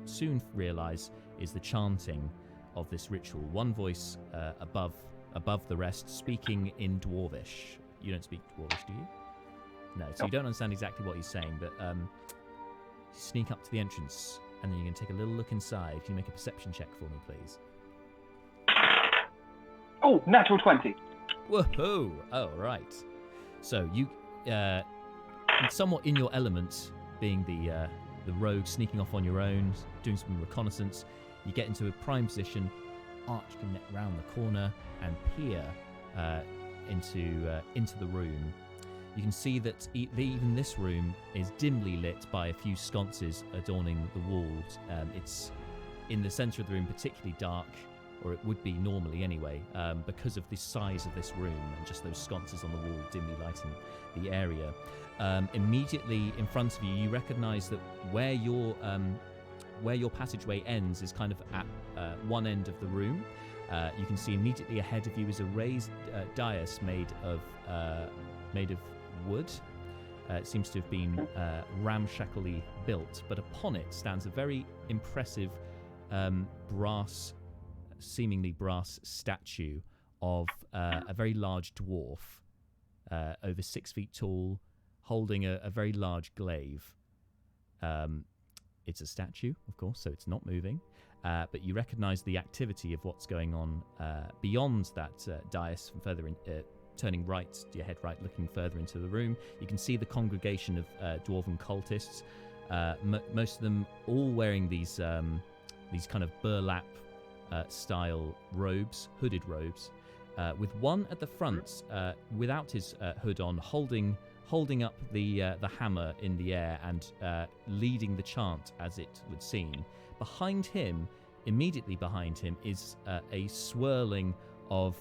soon realize is the chanting of this ritual. One voice above the rest, speaking in Dwarvish. You don't speak Dwarvish, do you? No, so you don't understand exactly what he's saying, but sneak up to the entrance, and then you can take a little look inside. Can you make a perception check for me, please? Oh, natural 20. Whoa! Oh, right. So you, somewhat in your element, being the rogue sneaking off on your own, doing some reconnaissance, you get into a prime position, arch your neck round the corner, and peer into the room. You can see that even this room is dimly lit by a few sconces adorning the walls. It's in the centre of the room particularly dark, or it would be normally anyway, because of the size of this room and just those sconces on the wall dimly lighting the area. Immediately in front of you, you recognise that where your passageway ends is kind of at one end of the room. You can see immediately ahead of you is a raised dais made of wood. It seems to have been ramshackly built, but upon it stands a very impressive seemingly brass statue of a very large dwarf. over 6 feet tall, holding a very large glaive. It's a statue, of course, so it's not moving. But you recognise the activity of what's going on beyond that dais, further in, turning right, your head right, looking further into the room. You can see the congregation of Dwarven cultists, most of them all wearing these kind of burlap style robes, hooded robes, with one at the front without his hood on, holding up the hammer in the air and leading the chant, as it would seem. Behind him, immediately behind him, is a swirling of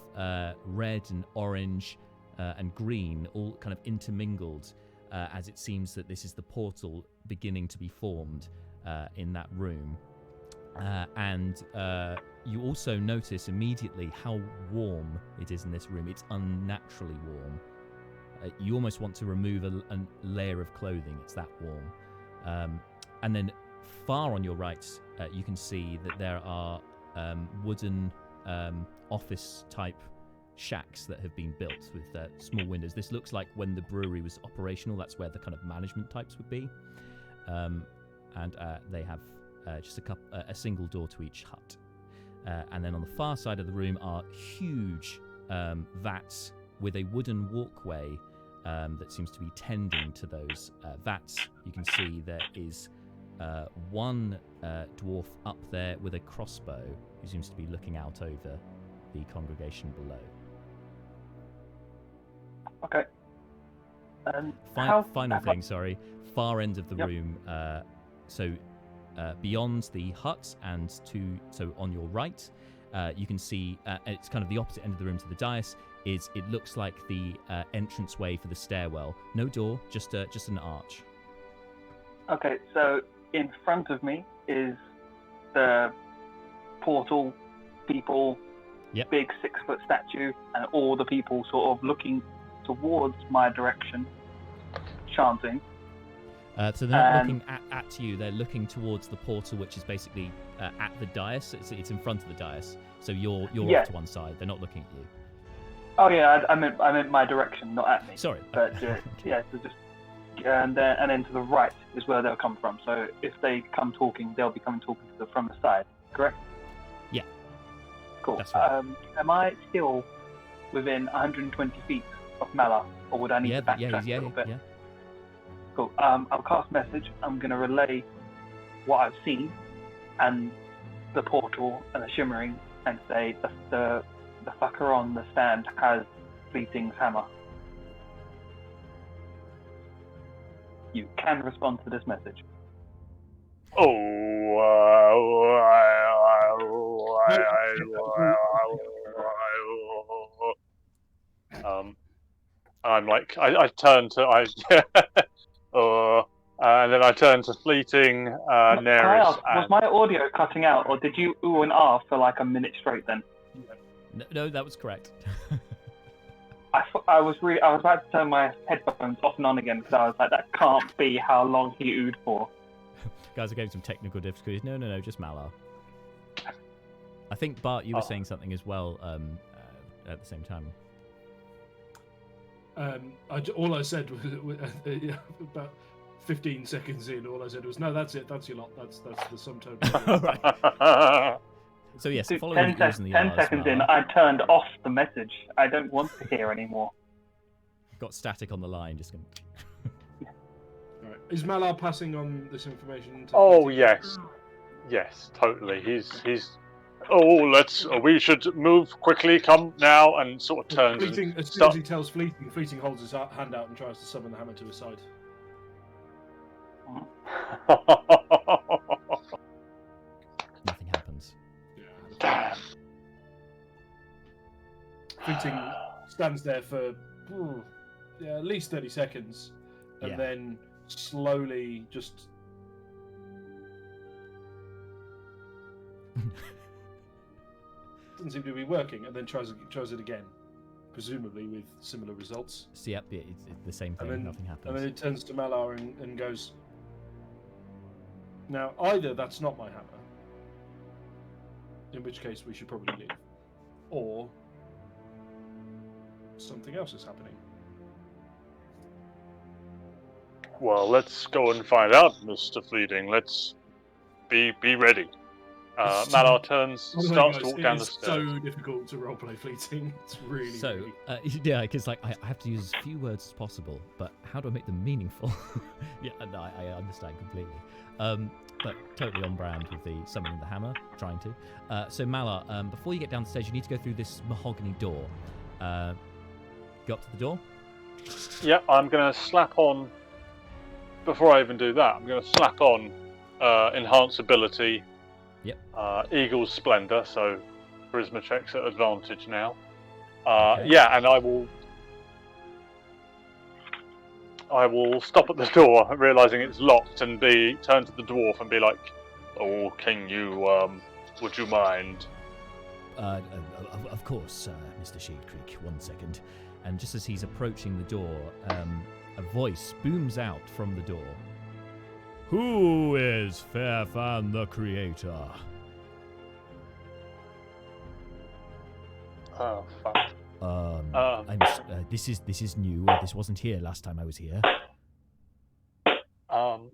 red and orange and green, all kind of intermingled, as it seems that this is the portal beginning to be formed in that room. And you also notice immediately how warm it is in this room. It's unnaturally warm. You almost want to remove a layer of clothing. It's that warm. And then far on your right, you can see that there are wooden office-type shacks that have been built with small windows. This looks like when the brewery was operational. That's where the kind of management types would be. And they have just a single door to each hut. And then on the far side of the room are huge vats with a wooden walkway that seems to be tending to those vats. You can see there is one dwarf up there with a crossbow who seems to be looking out over the congregation below. Okay. Final thing, sorry. Far end of the room. So beyond the hut and so on your right, you can see it's kind of the opposite end of the room to the dais. It looks like the entranceway for the stairwell. No door, just an arch. Okay, so in front of me is the portal, people, big 6-foot statue, and all the people sort of looking towards my direction, chanting. So they're not looking at you, they're looking towards the portal, which is basically at the dais. It's in front of the dais, so you're off to one side. They're not looking at you. Oh yeah, I meant my direction, not at me. Sorry. But yeah, so just and then to the right is where they'll come from. So if they come talking, they'll be coming talking from the side, correct? Yeah. Cool. That's right. Am I still within 120 feet of Mala, or would I need to backtrack a little bit? Yeah. Cool. I'll cast message. I'm going to relay what I've seen and the portal and the shimmering, and say the fucker on the stand has Fleeting's hammer. You can respond to this message. I'm like, I turn to, and then I turn to Fleeting, Neris. Was my audio cutting out, or did you ooh and ah for like a minute straight then? No, that was correct. I was about to turn my headphones off and on again, because I was like, that can't be how long he oohed for. Guys are getting some technical difficulties. No, just Malar. I think, Bart, you were saying something as well at the same time. All I said was about 15 seconds in. All I said was, "No, that's it. That's your lot. That's the sum total." Right. So yes, Dude, following 10 seconds in, I turned off the message. I don't want to hear anymore. Got static on the line. Just going. All right. Is Malar passing on this information? Yes, totally. He's. We should move quickly. Come now, and sort of turns. Fleeting, as soon as he tells Fleeting holds his hand out and tries to summon the hammer to his side. Nothing happens. Damn. Fleeting stands there for at least 30 seconds, and then slowly just. Doesn't seem to be working, and then tries it again, presumably with similar results. So it's the same thing. Then, nothing happens. And then it turns to Malar and goes, "Now, either that's not my hammer, in which case we should probably leave, or something else is happening." Well, let's go and find out, Mr. Fleeting. Let's be ready. Malar starts to walk down the stairs. It's so difficult to roleplay Fleeting. It's really. So, yeah, because like I have to use as few words as possible, but how do I make them meaningful? Yeah, no, I understand completely. But totally on brand with the summoning the hammer, trying to. So Malar, before you get down the stairs, you need to go through this mahogany door. Go up to the door. Yeah, I'm going to slap on. Before I even do that, I'm going to slap on enhance ability. Yep. Eagle's Splendor, so charisma checks at advantage now. Okay. Yeah, and I will stop at the door, realizing it's locked, and turn to the dwarf and be like, "Oh, King, would you mind?" Of course, Mr. Shadecreek. 1 second. And just as he's approaching the door, a voice booms out from the door. Who is Faerfan the Creator? Oh, fuck. This is new. This wasn't here last time I was here. Can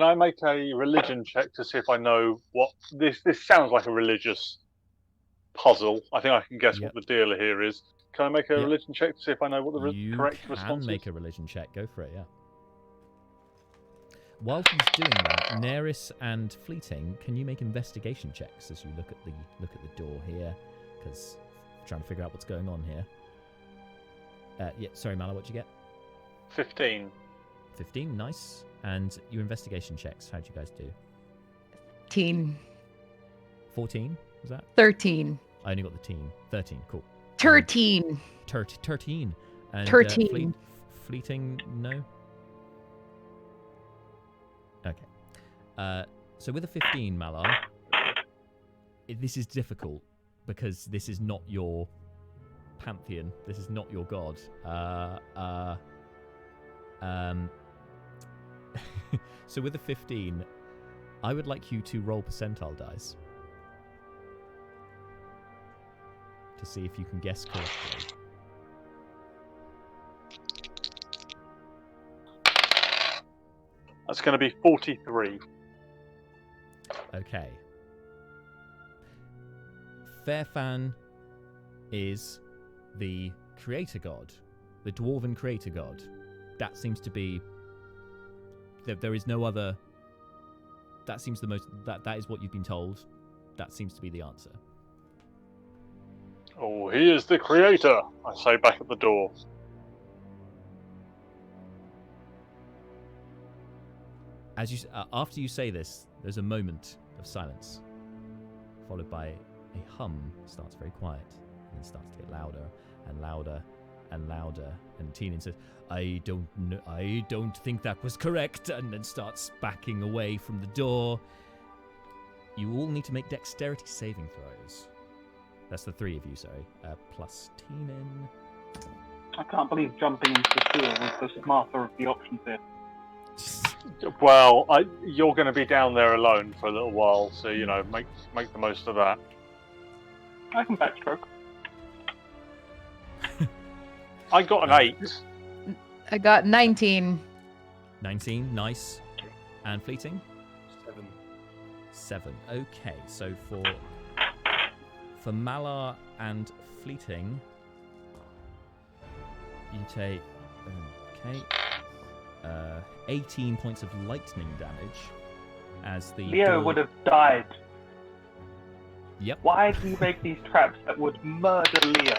I make a religion check to see if I know what this sounds like a religious puzzle? I think I can guess what the deal here is. Can I make a religion check to see if I know what the correct response is? You can make a religion check. Go for it, yeah. While he's doing that, Neris and Fleeting, can you make investigation checks as you look at the door here? Because I'm trying to figure out what's going on here. Yeah, sorry, Malar, what'd you get? 15. 15, nice. And your investigation checks, how'd you guys do? 13. 14, was that? 13. I only got the teen. 13, cool. 13. 13. And 13. Fleeting, no? Okay. So with a 15, Malar, this is difficult because this is not your pantheon. This is not your god. So with a 15, I would like you to roll percentile dice to see if you can guess correctly. That's going to be 43. Okay. Faerfan is the creator god, the Dwarven Creator God. That seems to be... There is no other... That seems the most... That is what you've been told. That seems to be the answer. Oh, he is the creator, I say back at the door. As you, after you say this, there's a moment of silence, followed by a hum. Starts very quiet, and then starts to get louder and louder and louder. And Teenin says, "I don't think that was correct," and then starts backing away from the door. You all need to make dexterity saving throws. That's the three of you, sorry. Plus Teenin. I can't believe jumping into the sewer was the smarter of the options here. Well, you're going to be down there alone for a little while, so make the most of that. I can backstroke. I got an 8. I got 19. 19, nice. And Fleeting? 7. 7. Okay, so for Malar and Fleeting, you take 18 points of lightning damage as the Leo door... would have died. Yep. Why do you make these traps that would murder Leo?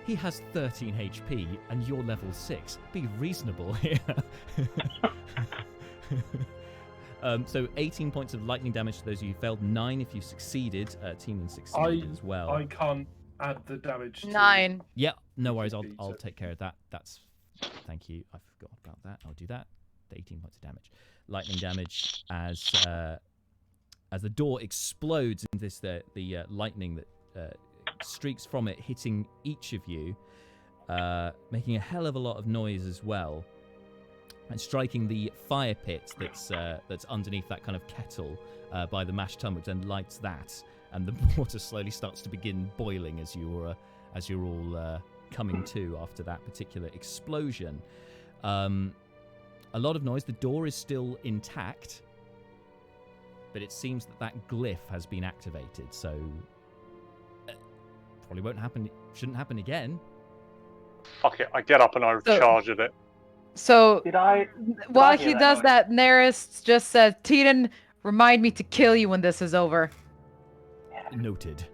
He has 13 HP and you're level 6. Be reasonable here. So 18 points of lightning damage to those of you who failed. 9 if you succeeded. Teenin succeeded as well. I can't add the damage. 9. Yeah, no worries. I'll take care of that. Thank you. I forgot about that. I'll do that. The 18 points of damage. Lightning damage as the door explodes into this the lightning that streaks from it, hitting each of you, making a hell of a lot of noise as well, and striking the fire pit that's underneath that kind of kettle by the mashed tun, which then lights that, and the water slowly starts to begin boiling as you're all coming to after that particular explosion. A lot of noise. The door is still intact, but it seems that glyph has been activated, so probably won't happen. Shouldn't happen again. Fuck it, I get up and I charge at it. So while hear he that does noise? that, Neris just says, "Teenin, remind me to kill you when this is over." Noted.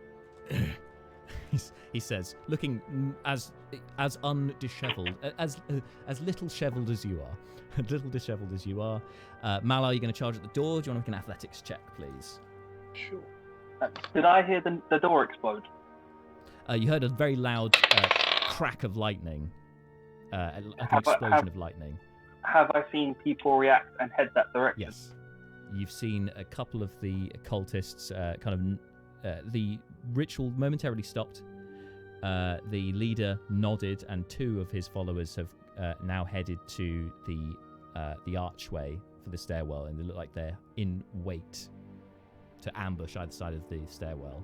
He says, looking as undisheveled, as little sheveled as you are, little disheveled as you are. Malar, you're going to charge at the door. Do you want to make an athletics check, please? Sure. Did I hear the door explode? You heard a very loud crack of lightning, like an explosion of lightning. Have I seen people react and head that direction? Yes. You've seen a couple of the cultists the ritual momentarily stopped. The leader nodded, and 2 of his followers have now headed to the archway for the stairwell, and they look like they're in wait to ambush either side of the stairwell.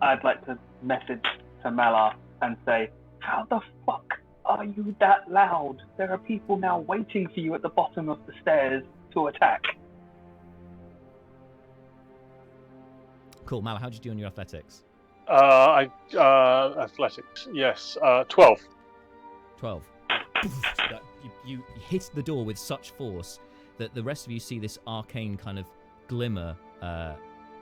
I'd like to message to Malar and say, "How the fuck are you that loud? There are people now waiting for you at the bottom of the stairs to attack." Cool. Malar, how'd you do on your athletics? Athletics, yes. 12. 12. You hit the door with such force that the rest of you see this arcane kind of glimmer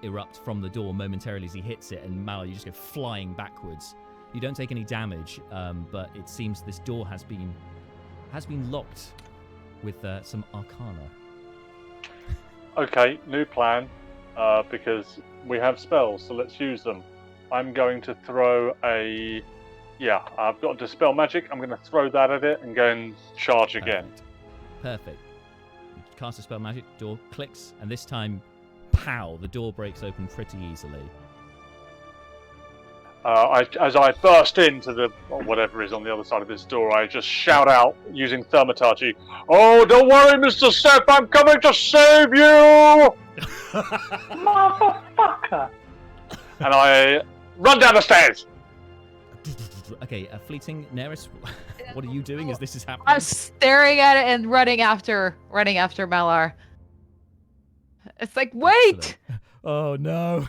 erupt from the door momentarily as he hits it, and Malar, you just go flying backwards. You don't take any damage, but it seems this door has been locked with some arcana. Okay, new plan, because we have spells, so let's use them. I'm going to throw I've got Dispel Magic. I'm going to throw that at it and go and charge again. Perfect. You cast a spell magic, door clicks, and this time, pow, the door breaks open pretty easily. As I burst into whatever is on the other side of this door, I just shout out using Thaumaturgy, "Oh, don't worry, Mr. Seth, I'm coming to save you!" Motherfucker! And I run down the stairs. Okay, Fleeting, Neris, what are you doing as this is happening? I'm staring at it and running after Malar. It's like, wait! Excellent. Oh no!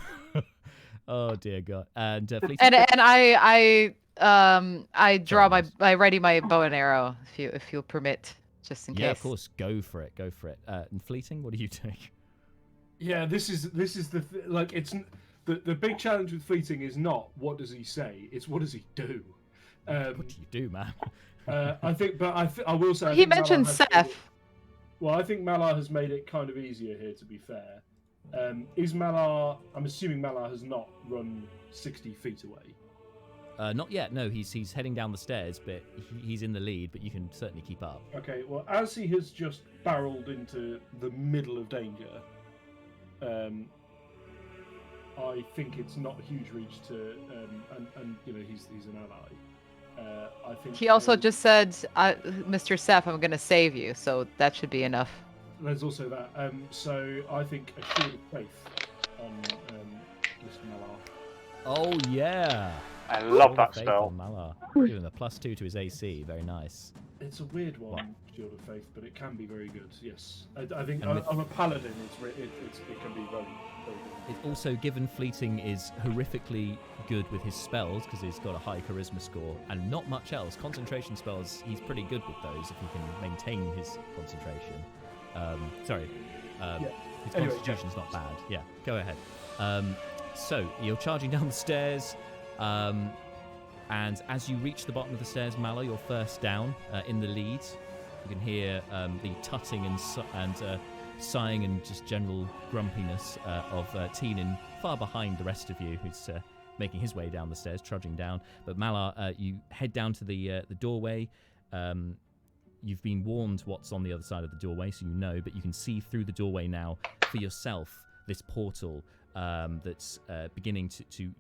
Oh dear God! And Fleeting, And I draw I ready my bow and arrow if you'll permit, just in case. Yeah, of course. Go for it. And Fleeting, what are you doing? Yeah, this is it's the big challenge with Fleeting is not what does he say, it's what does he do. What do you do, man? I will say He mentioned Seth. Well, I think Malar has made it kind of easier here, to be fair. Is Malar? I'm assuming Malar has not run 60 feet away. Not yet. No, he's heading down the stairs, but he's in the lead. But you can certainly keep up. Okay. Well, as he has just barreled into the middle of danger, I think it's not a huge reach to, and he's an ally. I think He also just said, "Mr. Seth, I'm going to save you," so that should be enough. There's also that. So I think a shield of faith on Mr. Malar. Oh yeah! I love that Faith spell. on Malar. Giving him a +2 to his AC. Very nice. It's a weird one, Shield of Faith, but it can be very good. Yes, I think I'm a paladin. It can be very, very good. It's also, given Fleeting is horrifically good with his spells because he's got a high charisma score and not much else. Concentration spells, he's pretty good with those if he can maintain his concentration. His constitution's not bad. Yeah, go ahead. So you're charging down the stairs, and as you reach the bottom of the stairs, Malar, you're first down in the lead. You can hear the tutting and sighing and just general grumpiness of Teenin far behind the rest of you, who's making his way down the stairs, trudging down. But Malar, you head down to the doorway. You've been warned what's on the other side of the doorway, so you know, but you can see through the doorway now for yourself this portal that's beginning to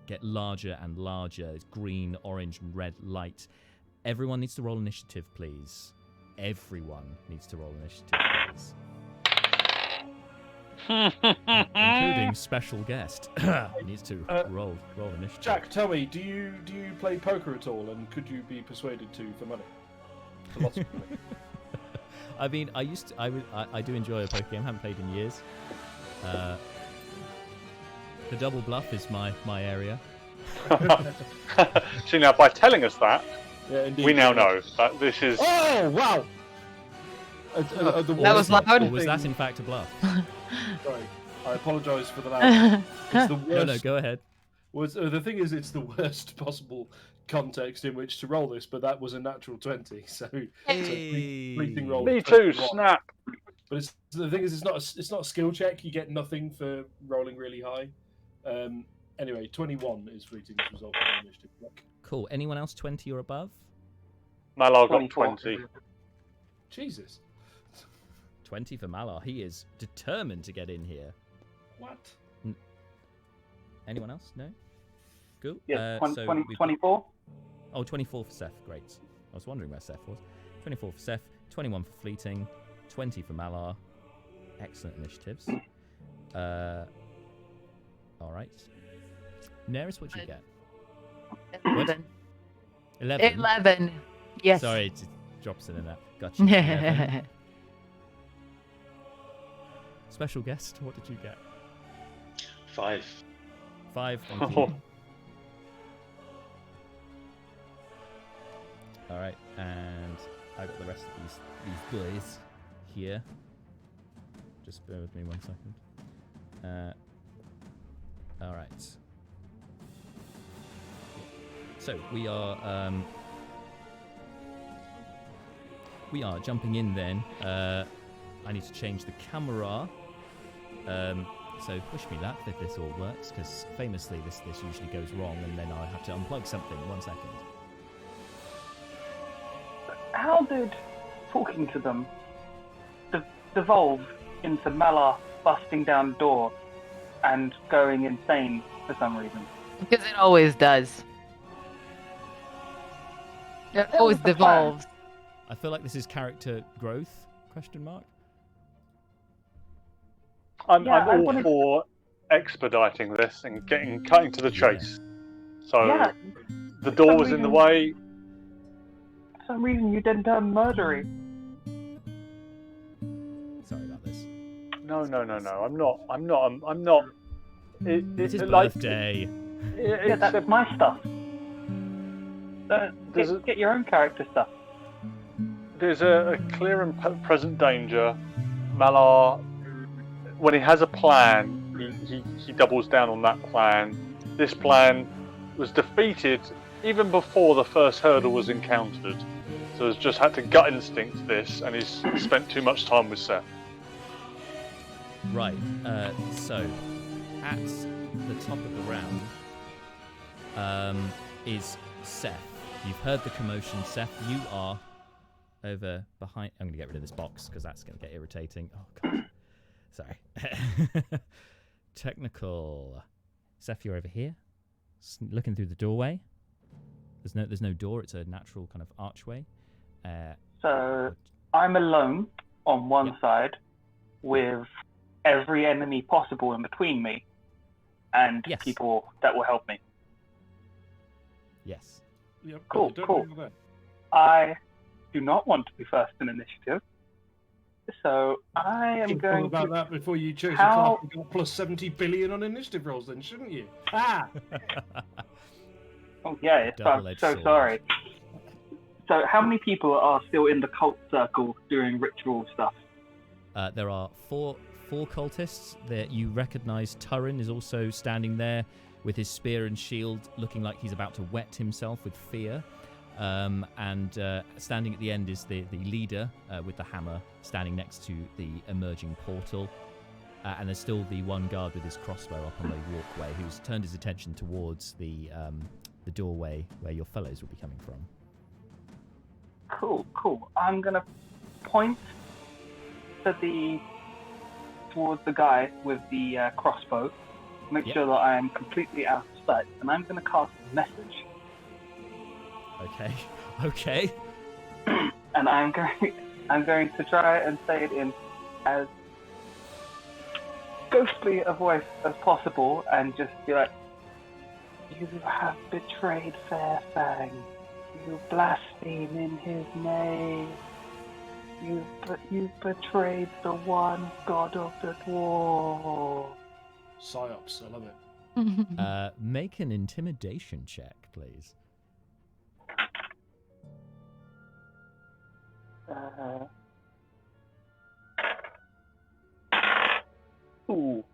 get larger and larger. It's green, orange, and red light. Everyone needs to roll initiative, please. Everyone needs to roll initiative, please. Including special guest. Needs to roll initiative. Jack, tell me, do you play poker at all, and could you be persuaded to for money? philosophically. I mean, I do enjoy a poker game. Haven't played in years. The double bluff is my area. See, now by telling us that, Yeah, we now know that this is. Oh wow! That was loud. Or was that in fact a bluff? Sorry, I apologise for the loud. It's the worst. No, go ahead. The thing is, it's the worst possible context in which to roll this, but that was a natural 20, so fleeting roll. Me too. 21. Snap. But the thing is, it's not a skill check. You get nothing for rolling really high. Anyway, 21 is fleeting's result of the initiative check. Cool. Anyone else 20 or above? Malar got 24. 20. Jesus. 20 for Malar. He is determined to get in here. What? Anyone else? No? Cool. Yeah, So 20, we've- 24. Oh, 24 for Seth. Great. I was wondering where Seth was. 24 for Seth, 21 for Fleeting, 20 for Malar. Excellent initiatives. All right. Neris, what'd you get? 11. 11? 11. Yes. Sorry, it drops in and out. Gotcha. 11. Special guest, what did you get? 5. 5, thank you. All right, and I got the rest of these boys here. Just bear with me 1 second. All right. So we are jumping in then. I need to change the camera. So push me that if this all works, because famously this usually goes wrong, and then I have to unplug something. 1 second. How did talking to them devolve into Malar busting down a door and going insane for some reason? Because it always does. It always was the plan. devolves. I feel like this is character growth? Question mark. I'm Yeah, I all wanted- for expediting this and cutting to the chase. So Yeah. the door was in the way. For some reason you didn't turn murdery. Sorry about this. No. I'm not. It's his like, birthday. Yeah, that's my stuff. Get your own character stuff. There's a clear and present danger. Malar, when he has a plan, he doubles down on that plan. This plan was defeated even before the first hurdle was encountered. So he's just had to gut instinct this, and he's spent too much time with Seth. Right. So at the top of the round is Seth. You've heard the commotion, Seth. You are over behind. I'm going to get rid of this box because that's going to get irritating. Oh god. Sorry. Technical. Seth, you're over here, looking through the doorway. There's no door. It's a natural kind of archway. So I'm alone on one side with every enemy possible in between me and Yes. people that will help me. Yes. Yep, Cool, don't cool. over there. I do not want to be first in initiative. So I am Think going about to... that before you chose How- a class that got plus 70 billion on initiative rolls, then, shouldn't you? Ah! Oh, yeah, I'm Double-edged so sword. sorry. So how many people are still in the cult circle doing ritual stuff? There are four cultists. There, you recognise Turin is also standing there with his spear and shield, looking like he's about to wet himself with fear. And standing at the end is the leader with the hammer, standing next to the emerging portal. And there's still the one guard with his crossbow up on the walkway, who's turned his attention towards the doorway where your fellows will be coming from. Cool. I'm gonna point towards the guy with the crossbow. Make Yep. sure that I am completely out of sight, and I'm gonna cast a message. Okay. And I'm going to try and say it in as ghostly a voice as possible, and just be like, "You have betrayed Faerfan. You blaspheme in his name. You betrayed the one god of the dwarf. Psyops, I love it. Make an intimidation check, please. Ooh.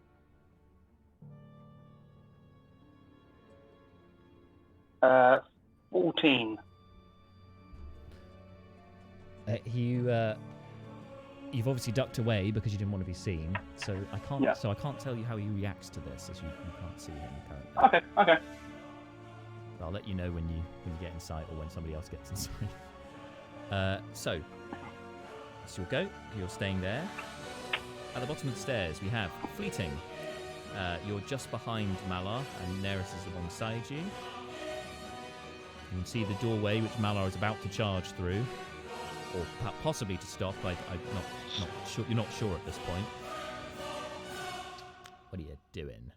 Uh, 14. You've obviously ducked away because you didn't want to be seen. So I can't. Yeah. So I can't tell you how he reacts to this, as you can't see him currently. Okay. But I'll let you know when you get inside or when somebody else gets inside. So you'll go. You're staying there. At the bottom of the stairs, we have Fleeting. You're just behind Malar, and Neris is alongside you. You can see the doorway which Malar is about to charge through, or possibly to stop. I'm not sure. You're not sure at this point. What are you doing?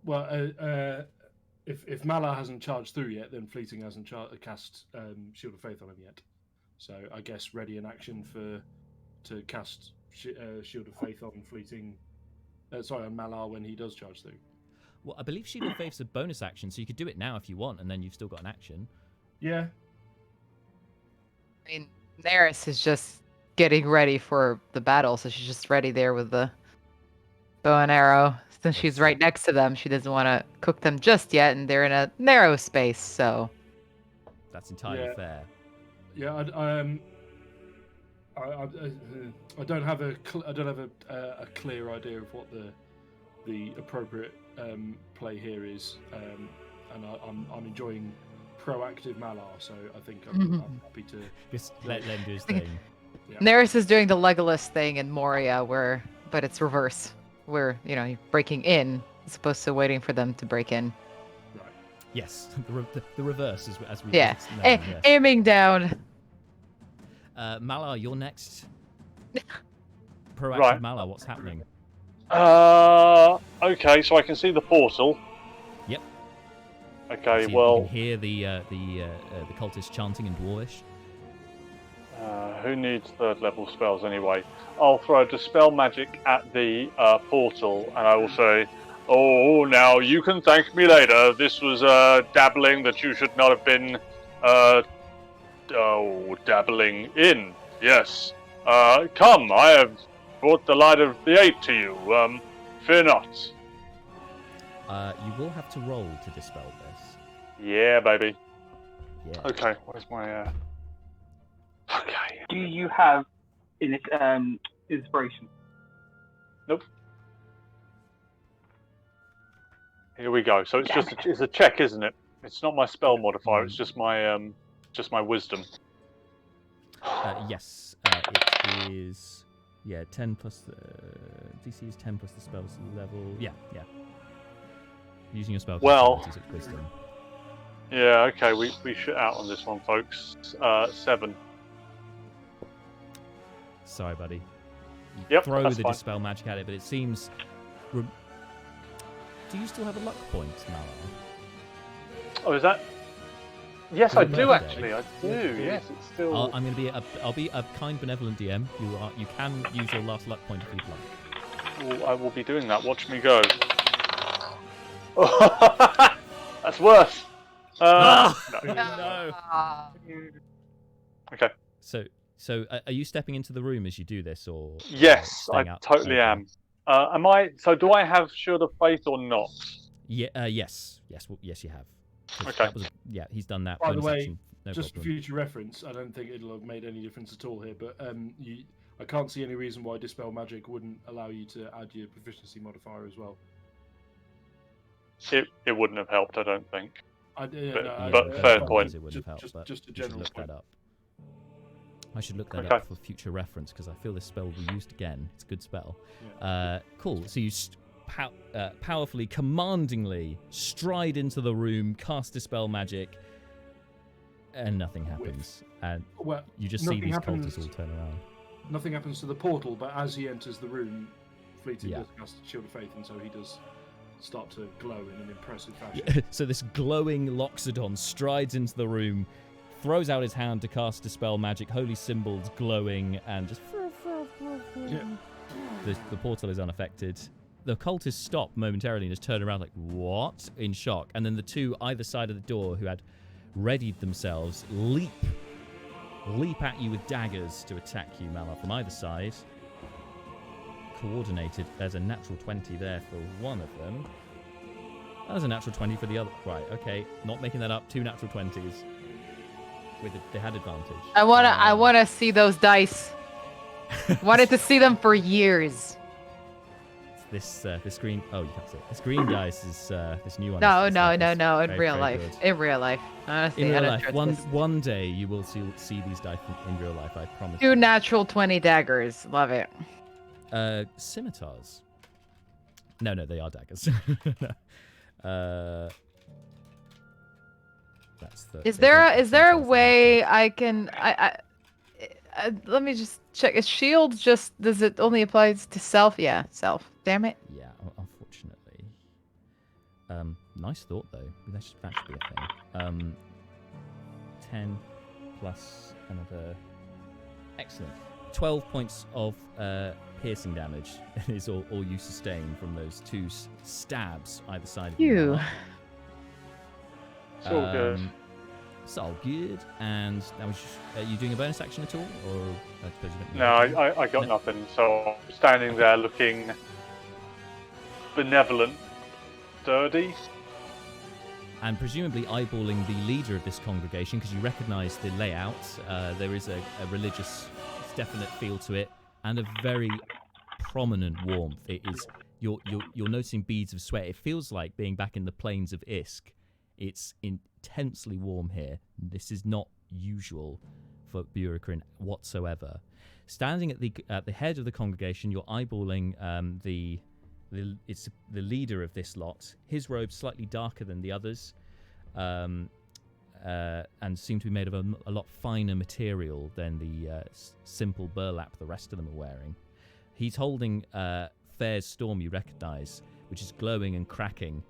Well, if Malar hasn't charged through yet, then Fleeting hasn't cast Shield of Faith on him yet. So I guess ready in action to cast Shield of Faith on Fleeting. On Malar when he does charge through. Well, I believe Shield of Faith's a bonus action, so you could do it now if you want, and then you've still got an action. Yeah. I mean, Neris is just getting ready for the battle, so she's just ready there with the bow and arrow. Since she's right next to them, she doesn't want to cook them just yet, and they're in a narrow space, so... That's entirely fair. Yeah, I don't have a clear idea of what the appropriate play here is, and I'm enjoying proactive Malar, so I think I'm happy to just let him do his thing. Yeah. Neris is doing the Legolas thing in Moria, but it's reverse, where you're breaking in as opposed to waiting for them to break in. Right. Yes, the reverse is as we yes. Yes. Aiming down. Malar, you're next. Proactive Right. Malar, what's happening? Okay, so I can see the portal. Yep. Okay, So you well, can hear the cultists chanting in Dwarvish. who needs third level spells anyway? I'll throw Dispel Magic at the portal, and I will say, "Oh, now you can thank me later. This was dabbling that you should not have been dabbling in. Yes. Come, I have brought the light of the 8 to you. Fear not." You will have to roll to dispel this. Yeah, baby. Yeah. Okay, where's my Okay. Do you have inspiration? Nope. Here we go. So it's it's a check, isn't it? It's not my spell modifier. It's just my wisdom. Yes, it is. Yeah, 10 plus the DC is 10 plus the spell's level. Yeah. Using your spell. Well. It's wisdom. Yeah. Okay. We shit out on this one, folks. 7. Sorry, buddy. You Yep, throw that's the fine. dispel magic at it, but it seems. Do you still have a luck point, Malar? Oh, is that? Yes, Is I it do birthday? actually. I do. Yes, it's still. I'm going to be I'll be a kind, benevolent DM. You can use your last luck point if you'd like. I will be doing that. Watch me go. That's worse. No. No. Okay. So are you stepping into the room as you do this, or Yes, I staying out? totally Okay. am. Am I? So do I have Shield of Faith or not? Yeah. Yes. Yes, you have. 'Cause Okay. that was he's done that. By the bonus way, action, no just for problem. future reference, I don't think it'll have made any difference at all here, but I can't see any reason why Dispel Magic wouldn't allow you to add your proficiency modifier as well. It wouldn't have helped, I don't think. But fair point. It would have helped, but just a we should general look point. that up. I should look that Okay. up for future reference because I feel this spell will be used again. It's a good spell. Yeah. Cool. So you powerfully, commandingly stride into the room, cast Dispel Magic, and nothing happens. And Well, you just see nothing these happens. cultists all turn around. Nothing happens to the portal, but as he enters the room, Fleeting Yeah. does cast Shield of Faith, and so he does start to glow in an impressive fashion. So this glowing Loxodon strides into the room, throws out his hand to cast Dispel Magic, holy symbols glowing, and just... Yeah. The portal is unaffected. The cultists stop momentarily and just turn around like, what? In shock. And then the two either side of the door who had readied themselves leap at you with daggers to attack you, Malar, from either side. Coordinated. There's a natural 20 there for one of them. There's a natural 20 for the other. Right, okay. Not making that up. 2 natural 20s. They had advantage. I wanna see those dice. Wanted to see them for years. This green. Oh, you can't see it. This green dice is this new one. No. is In very, real very life. good. In real life. Honestly, In I real don't life, trust this. one day you will see these dice in real life. I promise. 2 natural 20 daggers. Love it. Scimitars. No, they are daggers. That's the. Is there a way I can let me just check. Is shield just, does it only apply to self? Yeah, self. Damn it. Yeah, unfortunately. Nice thought though. That should be a thing. 10 plus another. Excellent. 12 points of piercing damage is all you sustain from those 2 stabs either side of you. It's all good. It's all good. And that was are you doing a bonus action at all, or I suppose you don't? No, I got nothing. So I'm standing there looking benevolent, sturdy. And presumably eyeballing the leader of this congregation, because you recognise the layout. There is a religious, definite feel to it, and a very prominent warmth. It is you're noticing beads of sweat. It feels like being back in the plains of Isk. It's intensely warm here. This is not usual for Burikrin whatsoever. Standing at the head of the congregation, you're eyeballing it's the leader of this lot. His robe's slightly darker than the others, and seem to be made of a lot finer material than the simple burlap the rest of them are wearing. He's holding Fair's Storm, you recognise, which is glowing and cracking.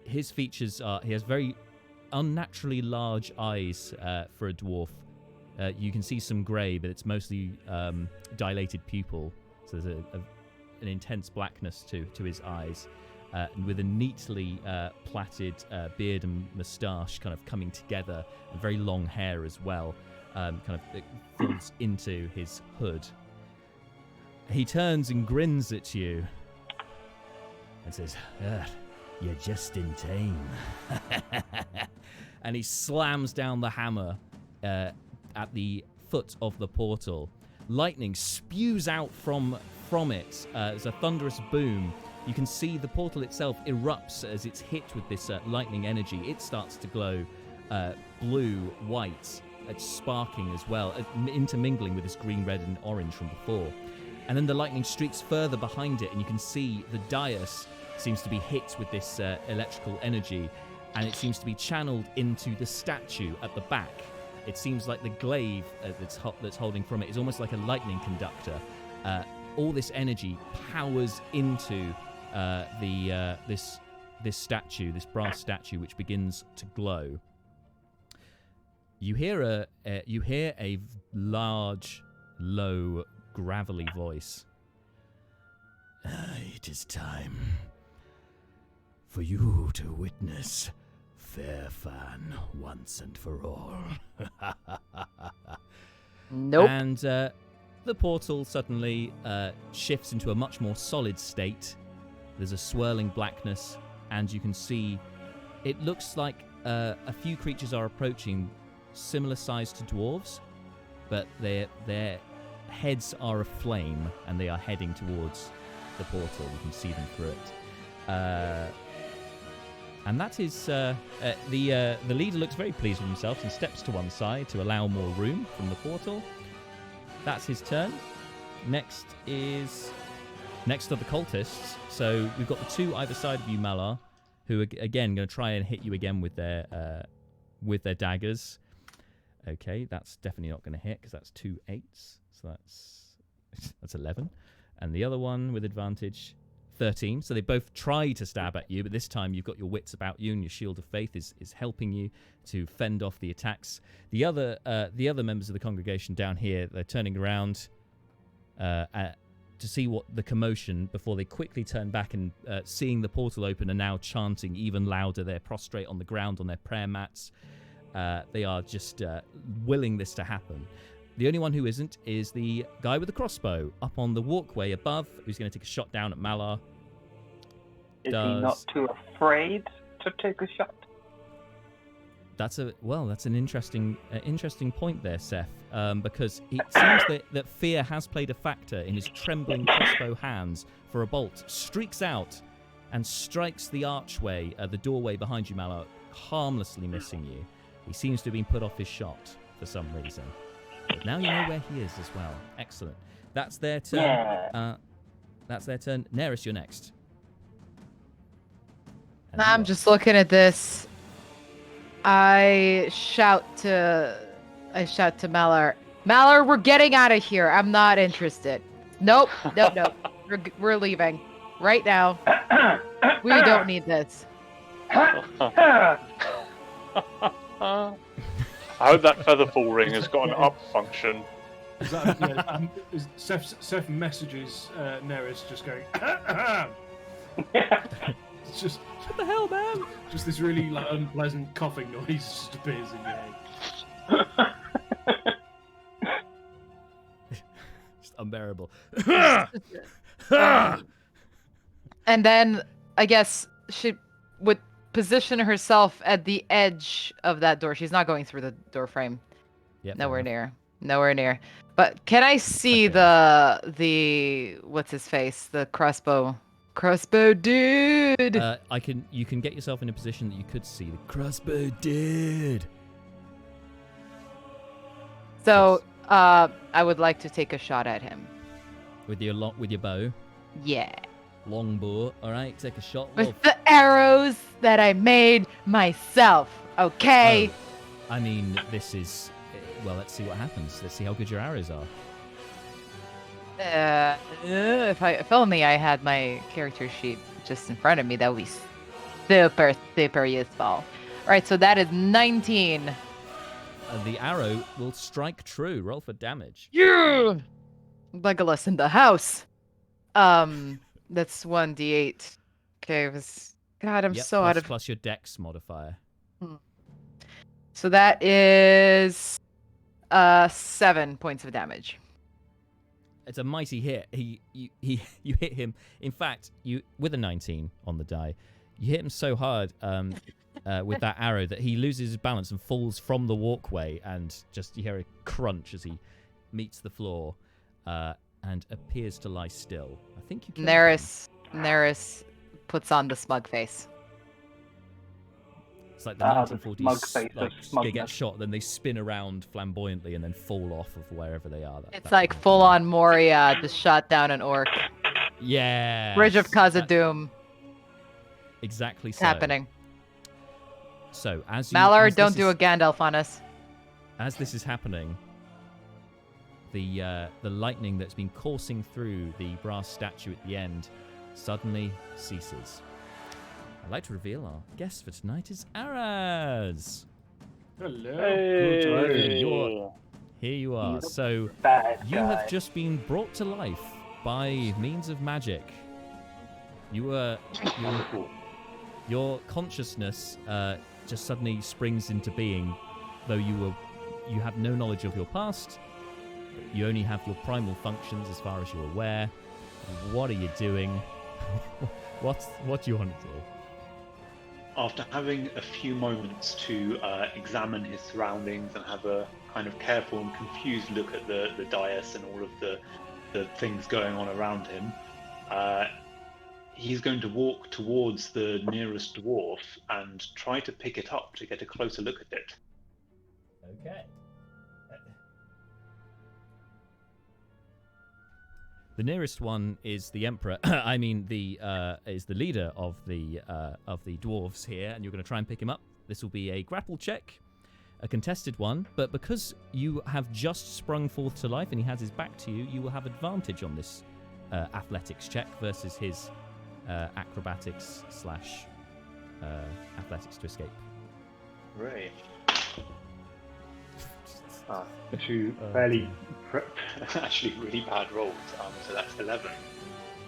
His features are... He has very unnaturally large eyes for a dwarf. You can see some grey, but it's mostly dilated pupil. So there's an intense blackness to his eyes. And with a neatly plaited beard and moustache kind of coming together, and very long hair as well, it falls into his hood. He turns and grins at you and says, "You're just in time." And he slams down the hammer at the foot of the portal. Lightning spews out from it. There's a thunderous boom. You can see the portal itself erupts as it's hit with this lightning energy. It starts to glow blue, white, it's sparking as well, intermingling with this green, red, and orange from before. And then the lightning streaks further behind it, and you can see the dais seems to be hit with this electrical energy, and it seems to be channeled into the statue at the back. It seems like the glaive that's holding from it is almost like a lightning conductor. All this energy powers into this statue, this brass statue, which begins to glow. You hear a large, low, gravelly voice. It is time for you to witness Faerfan once and for all. Nope. And the portal suddenly shifts into a much more solid state. There's a swirling blackness, and you can see it looks like a few creatures are approaching, similar size to dwarves, but their heads are aflame, and they are heading towards the portal. You can see them through it. And that is the leader looks very pleased with himself and steps to one side to allow more room from the portal. That's his turn. Next are the cultists. So we've got the two either side of you, Malar, who are again going to try and hit you again with their daggers. Okay, that's definitely not going to hit because that's 2 8s. So that's 11. And the other one with advantage, 13. So they both try to stab at you, but this time you've got your wits about you, and your shield of faith is helping you to fend off the attacks. The other members of the congregation down here, they're turning around to see what the commotion before they quickly turn back and seeing the portal open are now chanting even louder. They're prostrate on the ground on their prayer mats. They are just willing this to happen. The only one who isn't is the guy with the crossbow up on the walkway above, who's going to take a shot down at Malar. Is he not too afraid to take a shot? That's an interesting point there, Seth, because it seems that fear has played a factor in his trembling crossbow hands for a bolt. Streaks out and strikes the archway, the doorway behind you, Malar, harmlessly missing you. He seems to have been put off his shot for some reason. But now you know where he is as well. Excellent. That's their turn. Yeah. That's their turn. Neris, you're next. I'm just looking at this. I shout to Malar. Malar, we're getting out of here. I'm not interested. Nope. We're leaving right now. We don't need this. I hope that featherfall ring has got an up function. Seth messages Neris just going. It's just what the hell, man? Just this really unpleasant coughing noise just appears in your head. Just unbearable. And then I guess she would position herself at the edge of that door. She's not going through the door frame. Yep, Nowhere near. But can I see the what's his face? The crossbow dude. You can get yourself in a position that you could see the crossbow dude. So I would like to take a shot at him. With your bow. Yeah. Long bow. All right, take a shot. With the arrows that I made myself. Okay. Oh, I mean, this is. Well, let's see what happens. Let's see how good your arrows are. If only I had my character sheet just in front of me, that would be super, super useful. All right, so that is 19. The arrow will strike true. Roll for damage. Yeah! Legolas in the house. That's 1d8. Okay, God, I'm so out of... Plus your dex modifier. So that is 7 points of damage. It's a mighty hit. You hit him. In fact, you with a 19 on the die, you hit him so hard with that arrow that he loses his balance and falls from the walkway, and just you hear a crunch as he meets the floor and appears to lie still. I think you. Neris puts on the smug face. It's like the 1940s, they get shot, then they spin around flamboyantly and then fall off of wherever they are. It's like full-on Moria, just shot down an orc. Yeah. Bridge of Khazad-dûm. Exactly It's so. happening. So, Malar, don't do a Gandalf on us. As this is happening, the lightning that's been coursing through the brass statue at the end suddenly ceases. I'd like to reveal our guest for tonight is Araz. Hello. Hey. Here you are. So you have just been brought to life by means of magic. Your consciousness just suddenly springs into being, though you have no knowledge of your past. You only have your primal functions as far as you're aware. What are you doing? What do you want to do? After having a few moments to examine his surroundings and have a kind of careful and confused look at the dais and all of the things going on around him, he's going to walk towards the nearest dwarf and try to pick it up to get a closer look at it. Okay. The nearest one is the emperor. I mean, is the leader of the dwarves here, and you're going to try and pick him up. This will be a grapple check, a contested one. But because you have just sprung forth to life, and he has his back to you, you will have advantage on this athletics check versus his acrobatics / athletics to escape. Right. Two fairly, actually really bad rolls. So that's 11.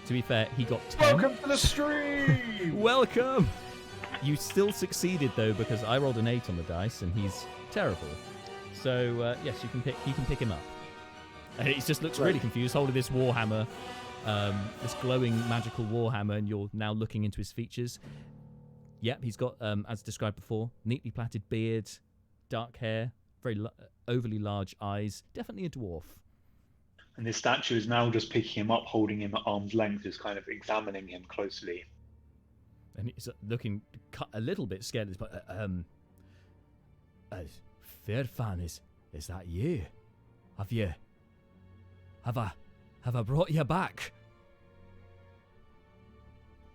To be fair, he got 10. Welcome to the stream! Welcome! You still succeeded though, because I rolled an 8 on the dice and he's terrible. So yes, you can pick him up. And he just looks really confused, holding this warhammer, this glowing magical warhammer, and you're now looking into his features. Yep, he's got, as described before, neatly plaited beard, dark hair, very overly large eyes. Definitely a dwarf. And this statue is now just picking him up, holding him at arm's length, just kind of examining him closely. And he's looking a little bit scared. But Faerfan, is that you? Have I brought you back?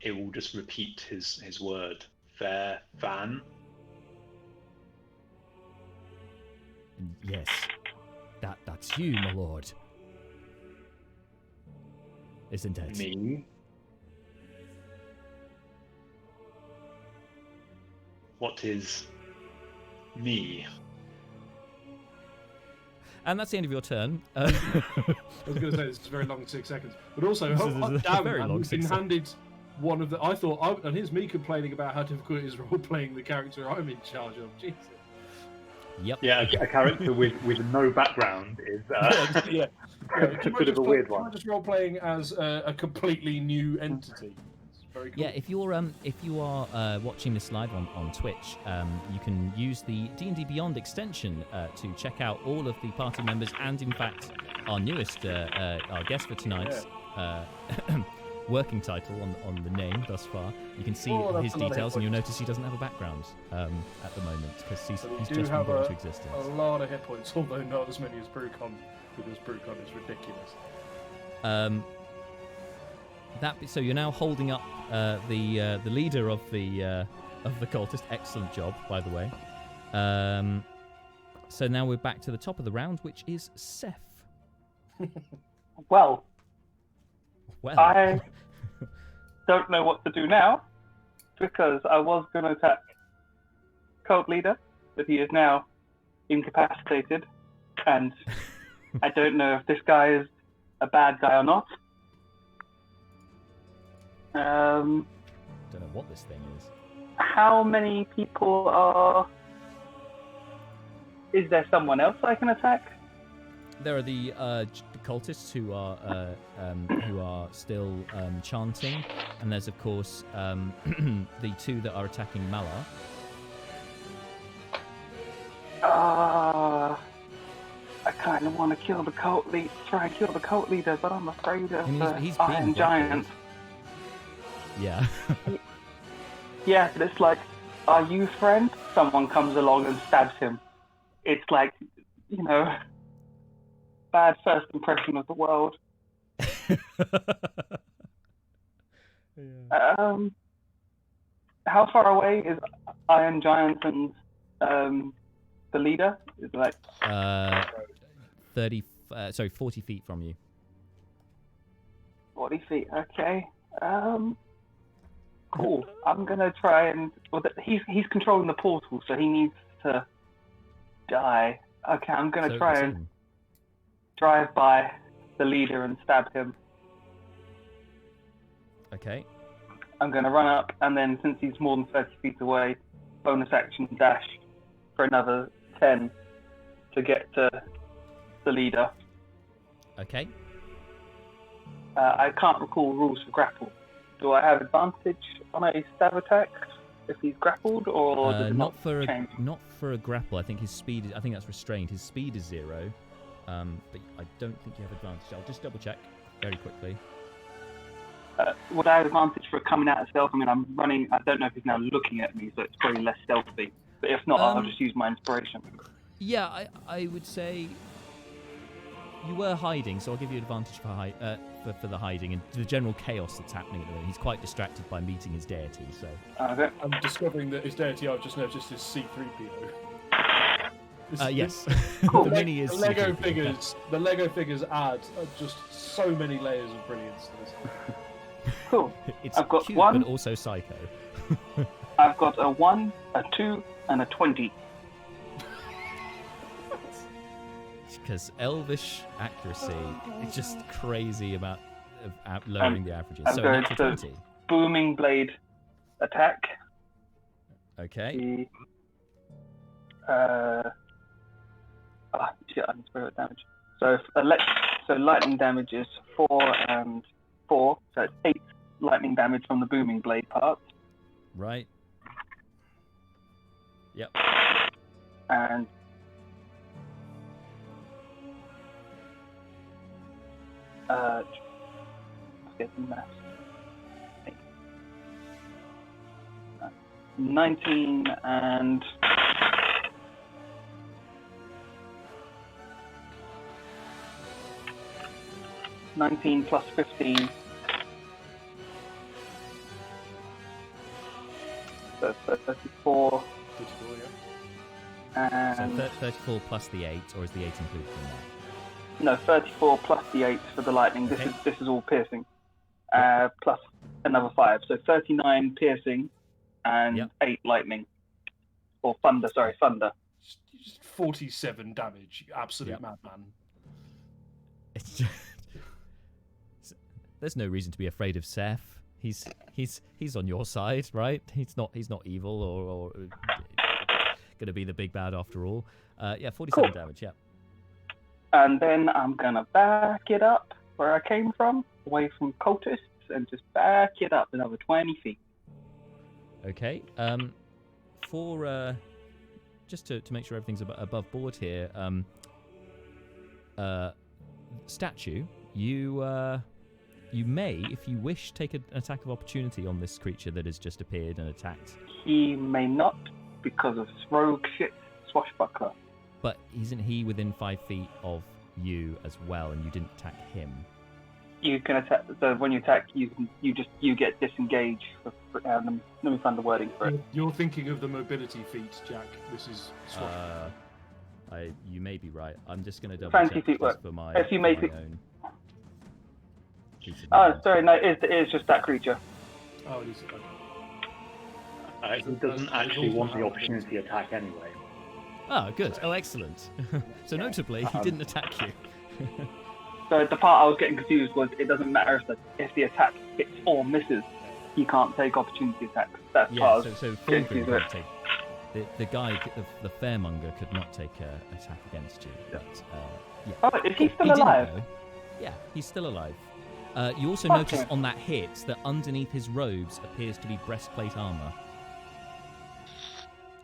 It will just repeat his word. Faerfan. Yes, that's you, my lord. Isn't it? Me? What is me? And that's the end of your turn. I was going to say this is a very long 6 seconds, but also, damn, very long we've been handed one of the. I thought, and here's me complaining about how difficult it is role playing the character I'm in charge of. Jesus. Yep. Yeah, a character with no background is yeah. a bit of a weird one. Just role playing as a completely new entity. It's very cool. Yeah, if you are watching this live on Twitch, you can use the D&D Beyond extension to check out all of the party members, and in fact our newest our guest for tonight's working title on the name thus far. You can see his details, and you'll notice he doesn't have a background at the moment because he's just been brought into existence. A lot of hit points, although not as many as Brucon, because Brucon is ridiculous. So you're now holding up the leader of the cultist. Excellent job, by the way. So now we're back to the top of the round, which is Seth. Well, Well, I don't know what to do now, because I was going to attack cult leader, but he is now incapacitated, and I don't know if this guy is a bad guy or not. don't know what this thing is. How many people are... Is there someone else I can attack? There are the cultists who are still chanting, and there's of course the two that are attacking Mala. I kind of want to kill the cult leader, try and kill the cult leader, but I'm afraid of he's Iron being Giant. Yeah. Yeah, but it's like, are you friend? Someone comes along and stabs him. It's like, you know, bad first impression of the world. Yeah. How far away is Iron Giant and the leader? Is it like 40 feet from you. 40 feet? Okay. Cool. I'm gonna try and. Well, he's controlling the portal, so he needs to die. Okay, I'm gonna try and drive by the leader and stab him. Okay. I'm gonna run up, and then since he's more than 30 feet away, bonus action dash for another 10 to get to the leader. Okay. I can't recall rules for grapple. Do I have advantage on a stab attack if he's grappled, or does it not change? Not for a grapple. I think his speed. I think that's restrained. His speed is 0, but I don't think you have advantage. I'll just double check very quickly. Would I have advantage for coming out of stealth? I mean, I'm running. I don't know if he's now looking at me, so it's probably less stealthy. But if not, I'll just use my inspiration. Yeah, I would say you were hiding, so I'll give you advantage for the hiding and the general chaos that's happening at the moment. He's quite distracted by meeting his deity, so. Okay. I'm discovering that his deity I've just noticed is C-3PO. Yes. Cool. The mini is the Lego C-3PO. figures. The Lego figures add just so many layers of brilliance to this. Cool. It's I've got cute, one. but also psycho. I've got a 1, a 2, and a 20. Because elvish accuracy is just crazy about lowering the averages. So going natural to 20. Booming blade attack. Okay. Shit, I need to roll damage. So lightning damage is 4 and 4, so it's 8 lightning damage from the booming blade part. Right. Yep. And let's get the math. 19 and 19 plus 15. So 34. 34, yeah. And So 34 plus the 8, or is the 8 included in that? no, 34 plus the 8 for the lightning. Okay. This is all piercing. Plus another 5. So 39 piercing and 8 lightning. Or thunder, thunder. Just 47 damage, you absolute madman. It's just... There's no reason to be afraid of Seth. He's on your side, right? He's not evil or going to be the big bad after all. 47 damage, yeah. And then I'm going to back it up where I came from, away from cultists, and just back it up another 20 feet. Okay. For just to make sure everything's above board here, statue, you may, if you wish, take an attack of opportunity on this creature that has just appeared and attacked. He may not, because of rogue shit swashbuckler. But isn't he within 5 feet of you as well, and you didn't attack him? You can attack. So when you attack, you get disengaged. Let me find the wording for it. You're thinking of the mobility feat, Jack. This is you may be right. I'm just going to double Fancy check feet work. for my, If you make my it. own. Oh, sorry, no, it is just that creature. Oh, it is. He doesn't actually want the opportunity attack anyway. Oh, good. Oh, excellent. So notably, he didn't attack you. So the part I was getting confused was it doesn't matter if the attack hits or misses. He can't take opportunity attacks. That's Yeah, part so Fulgrim couldn't take... The guy, the Fairmonger, could not take an attack against you. But, Oh, is he still alive? Didn't, yeah, he's still alive. You also Fuck notice him. on that hit that underneath his robes appears to be breastplate armor.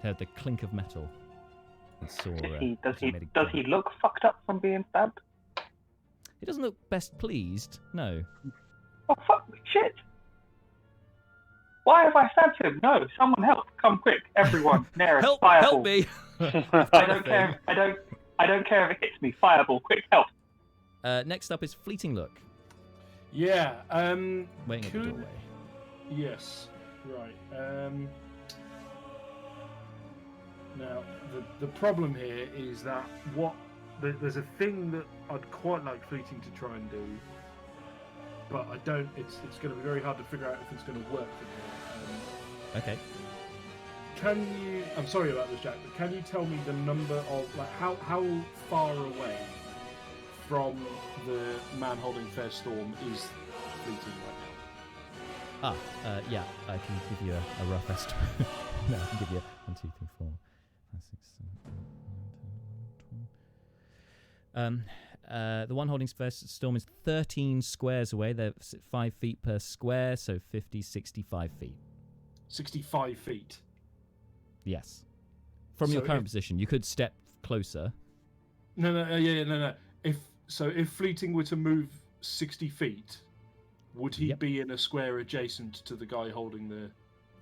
Heard the clink of metal. And saw, Does he look fucked up from being stabbed? He doesn't look best pleased. No. Oh fuck! Shit! Why have I stabbed him? No, someone help! Come quick, everyone! Nearest Help! fireball. Help me! I don't care. I don't care if it hits me. Fireball! Quick help! Next up is Fleeting Look. Yeah. Waiting at the doorway. Yes. Right. Now, the problem here is that there's a thing that I'd quite like Fleeting to try and do, but I don't. It's going to be very hard to figure out if it's going to work for me. Okay. Can you? I'm sorry about this, Jack, but can you tell me the number of how far away from the man holding Faerstorm is Fleeting right now? Yeah, I can give you a rough estimate. No, I can give you 1, 2, 3, 4, 5, 6, 7, 8, 9, 10, 11, 12. The one holding Faerstorm is 13 squares away. They're 5 feet per square, so 50, 65 feet. 65 feet. Yes. From your current position, you could step closer. No. If Fleeting were to move 60 feet, would he be in a square adjacent to the guy holding the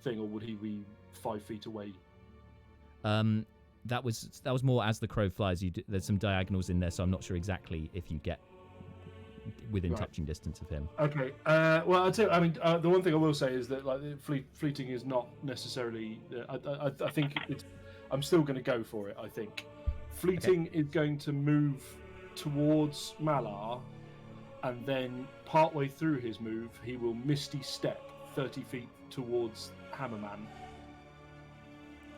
thing, or would he be 5 feet away? That was more as the crow flies. There's some diagonals in there, so I'm not sure exactly if you get within touching distance of him. Okay. Well, I'd say. I mean, the one thing I will say is that Fleeting is not necessarily. I think it's. I'm still going to go for it. I think Fleeting is going to move towards Malar, and then partway through his move, he will Misty Step 30 feet towards Hammerman.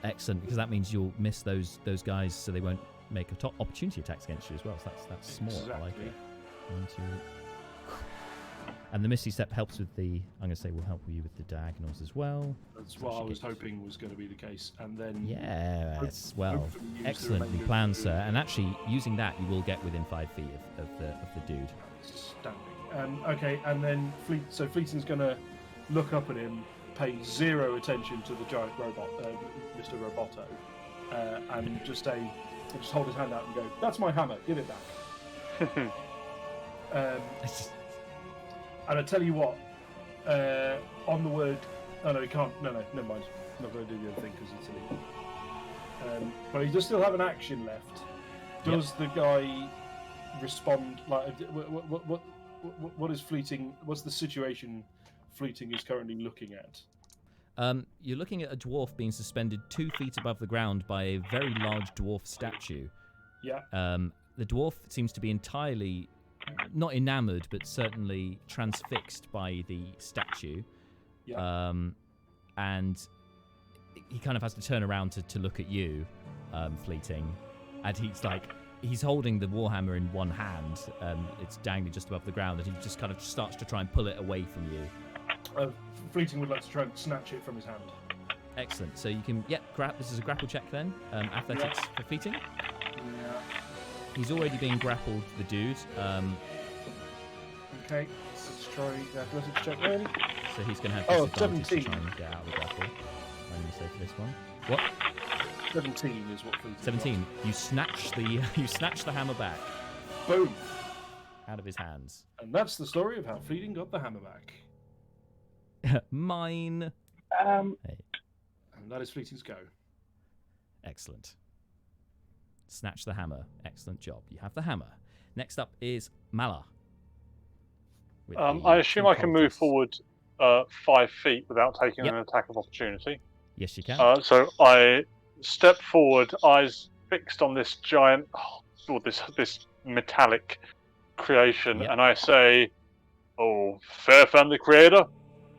Excellent, because that means you'll miss those guys, so they won't make opportunity attacks against you as well. So that's smart. Exactly. I like it. 1, 2. And the Misty Step helps with the. I'm going to say will help you with the diagonals as well. That's what I was hoping was going to be the case, and then yes, well, hopefully use the excellently remainder planned, to- sir. And actually, using that, you will get within 5 feet of the dude. Standing. Okay, and then Fleeting's going to look up at him, pay 0 attention to the giant robot, Mr. Roboto, and just hold his hand out and go, "That's my hammer. Give it back." And I tell you what, on the word, oh no, he can't. No, never mind. I'm not going to do the other thing because it's illegal. But he does still have an action left. Does the guy respond? Like, what is Fleeting? What's the situation Fleeting is currently looking at? You're looking at a dwarf being suspended 2 feet above the ground by a very large dwarf statue. Yeah. The dwarf seems to be entirely, not enamored, but certainly transfixed by the statue. Yeah. And he kind of has to turn around to look at you, Fleeting. And he's holding the warhammer in one hand. It's dangling just above the ground, and he just kind of starts to try and pull it away from you. Fleeting would like to try and snatch it from his hand. Excellent. So you can, grab. This is a grapple check then. Athletics for Fleeting. Yeah. He's already being grappled, the dude. Okay, let's try the athletics check then. So he's going to have disadvantage 17. to try and get out of the grapple. I'm going to say for this one. What? 17 is what Fleeting 17. You snatch the hammer back got. Boom. out of his hands. And that's the story of how Fleeting got the hammer back. Mine. Um, And that is Fleeting's go. Excellent. Snatch the hammer. Excellent job. You have the hammer. Next up is Mala. with the I assume two I can move cultists. forward 5 feet without taking Yep. an attack of opportunity. Yes, you can. So I step forward, eyes fixed on this giant, or this metallic creation, Yep. and I say, "Oh, Faerfan the Creator,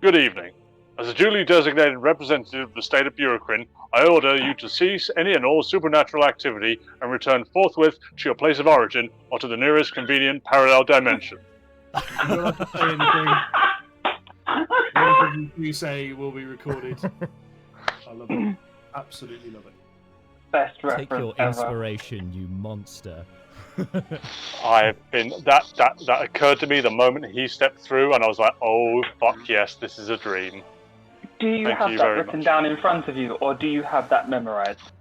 good evening. As a duly designated representative of the state of Burequin, I order you to cease any and all supernatural activity and return forthwith to your place of origin or to the nearest convenient parallel dimension." You don't have to say anything. Anything you say will be recorded. I love it. Absolutely love it. Best Take reference your ever. inspiration, you monster. I've been that occurred to me the moment he stepped through, and I was like, "Oh fuck yes, this is a dream." Do you Thank have you that very written much. down in front of you, or do you have that memorized?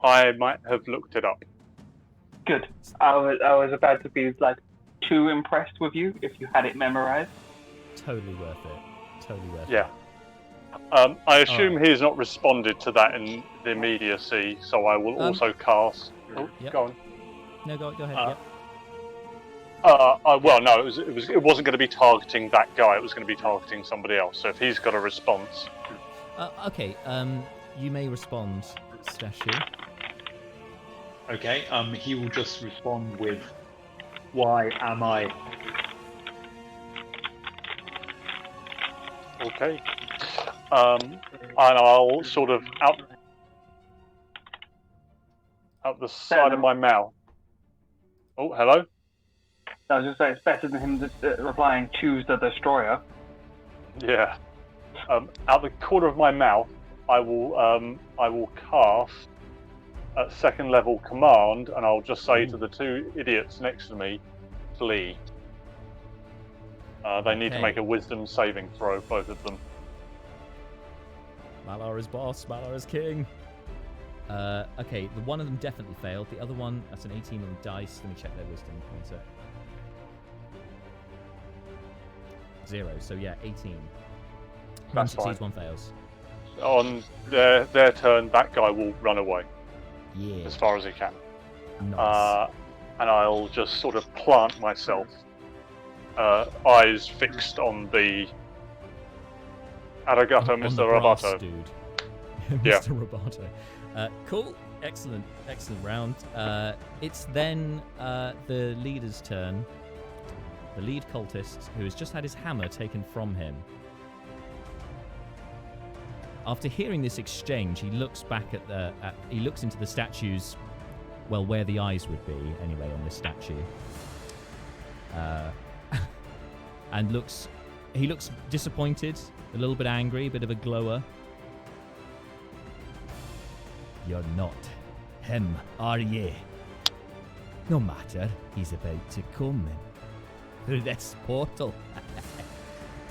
I might have looked it up. Good. I was about to be like too impressed with you if you had it memorized. Totally worth it. Totally worth Yeah. it. I assume he's not responded to that in the immediacy, so I will also cast. Oh, Yep. go on. No, go ahead. Uh, Yep. Well, no, it wasn't going to be targeting that guy. It was going to be targeting somebody else. So if he's got a response, Okay. You may respond, Statue. Okay, he will just respond with, "Why am I?" okay. And I'll sort of out the side of my mouth. Oh, hello. I was just saying it's better than him just, replying, "Choose the destroyer." Yeah. Out the corner of my mouth, I will cast at second level command, and I'll just say to the two idiots next to me, "Flee." They need to Okay. make a wisdom saving throw, both of them. Malar is boss. Malar is king. Okay, the one of them definitely failed. The other one, that's an 18 on the dice. Let me check their wisdom. 0. So yeah, 18. One That's succeeds, fine. one fails. On their turn, that guy will run away Yeah. as far as he can. Nice. And I'll just sort of plant myself, eyes fixed on the Arigato, On the Mr. brass Roboto. dude. Yeah. Mr. Roboto. Cool. Excellent round. It's then the leader's turn. the lead cultist, who has just had his hammer taken from him. After hearing this exchange, he looks back he looks into the statue's, well, where the eyes would be anyway on this statue, and he looks disappointed, a little bit angry, a bit of a glower. You're not him, are ye? No matter, he's about to come in through this portal.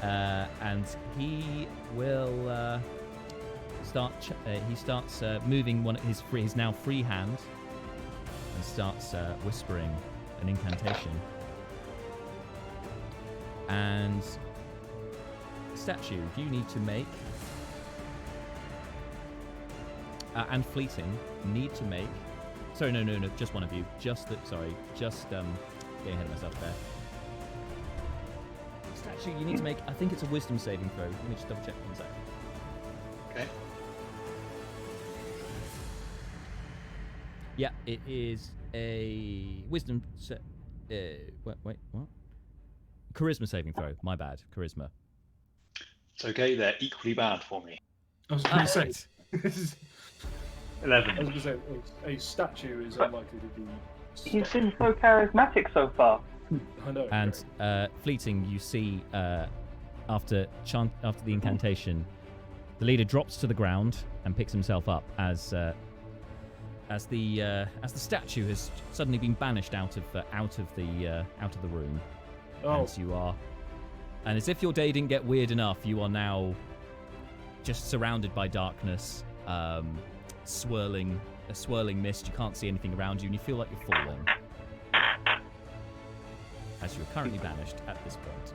And he will he starts moving his now free hand and starts whispering an incantation. And statue, you need to make and fleeting need to make. Sorry, no, just one of you. Getting ahead of myself there. Statue, you need to make. I think it's a wisdom saving throw. Let me just double check 1 second. Okay. Yeah, it is a wisdom. Wait, what? Charisma saving throw. My bad. Charisma. It's okay. They're equally bad for me. I was going to say, 11. I was going to say, a statue is unlikely to be. He's been so charismatic so far. I know. And fleeting, you see after the incantation, the leader drops to the ground and picks himself up as the statue has suddenly been banished out of the room. Oh. And as if your day didn't get weird enough, you are now just surrounded by darkness, a swirling mist. You can't see anything around you, and you feel like you're falling. As you're currently banished at this point.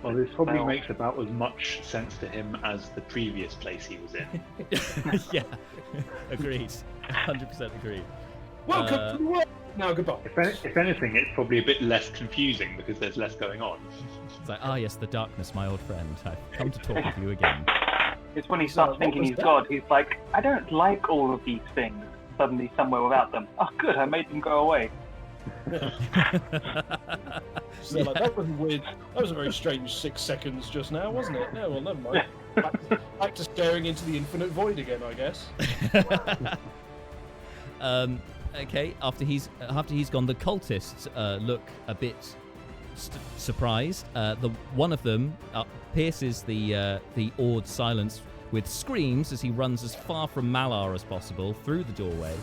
Well, this probably makes about as much sense to him as the previous place he was in. Yeah, agreed. 100% agreed. Welcome to the world. Now goodbye. If anything, it's probably a bit less confusing because there's less going on. It's like, yes, the darkness, my old friend. I've come to talk with you again. It's when he starts thinking he's God, he's like, I don't like all of these things. Suddenly somewhere without them. Oh, good, I made them go away. So like, that was weird. That was a very strange 6 seconds just now, wasn't it? No, well, never mind. Back to staring into the infinite void again, I guess. Okay. After he's gone, the cultists look a bit surprised. One of them pierces the awed silence with screams as he runs as far from Malar as possible through the doorway,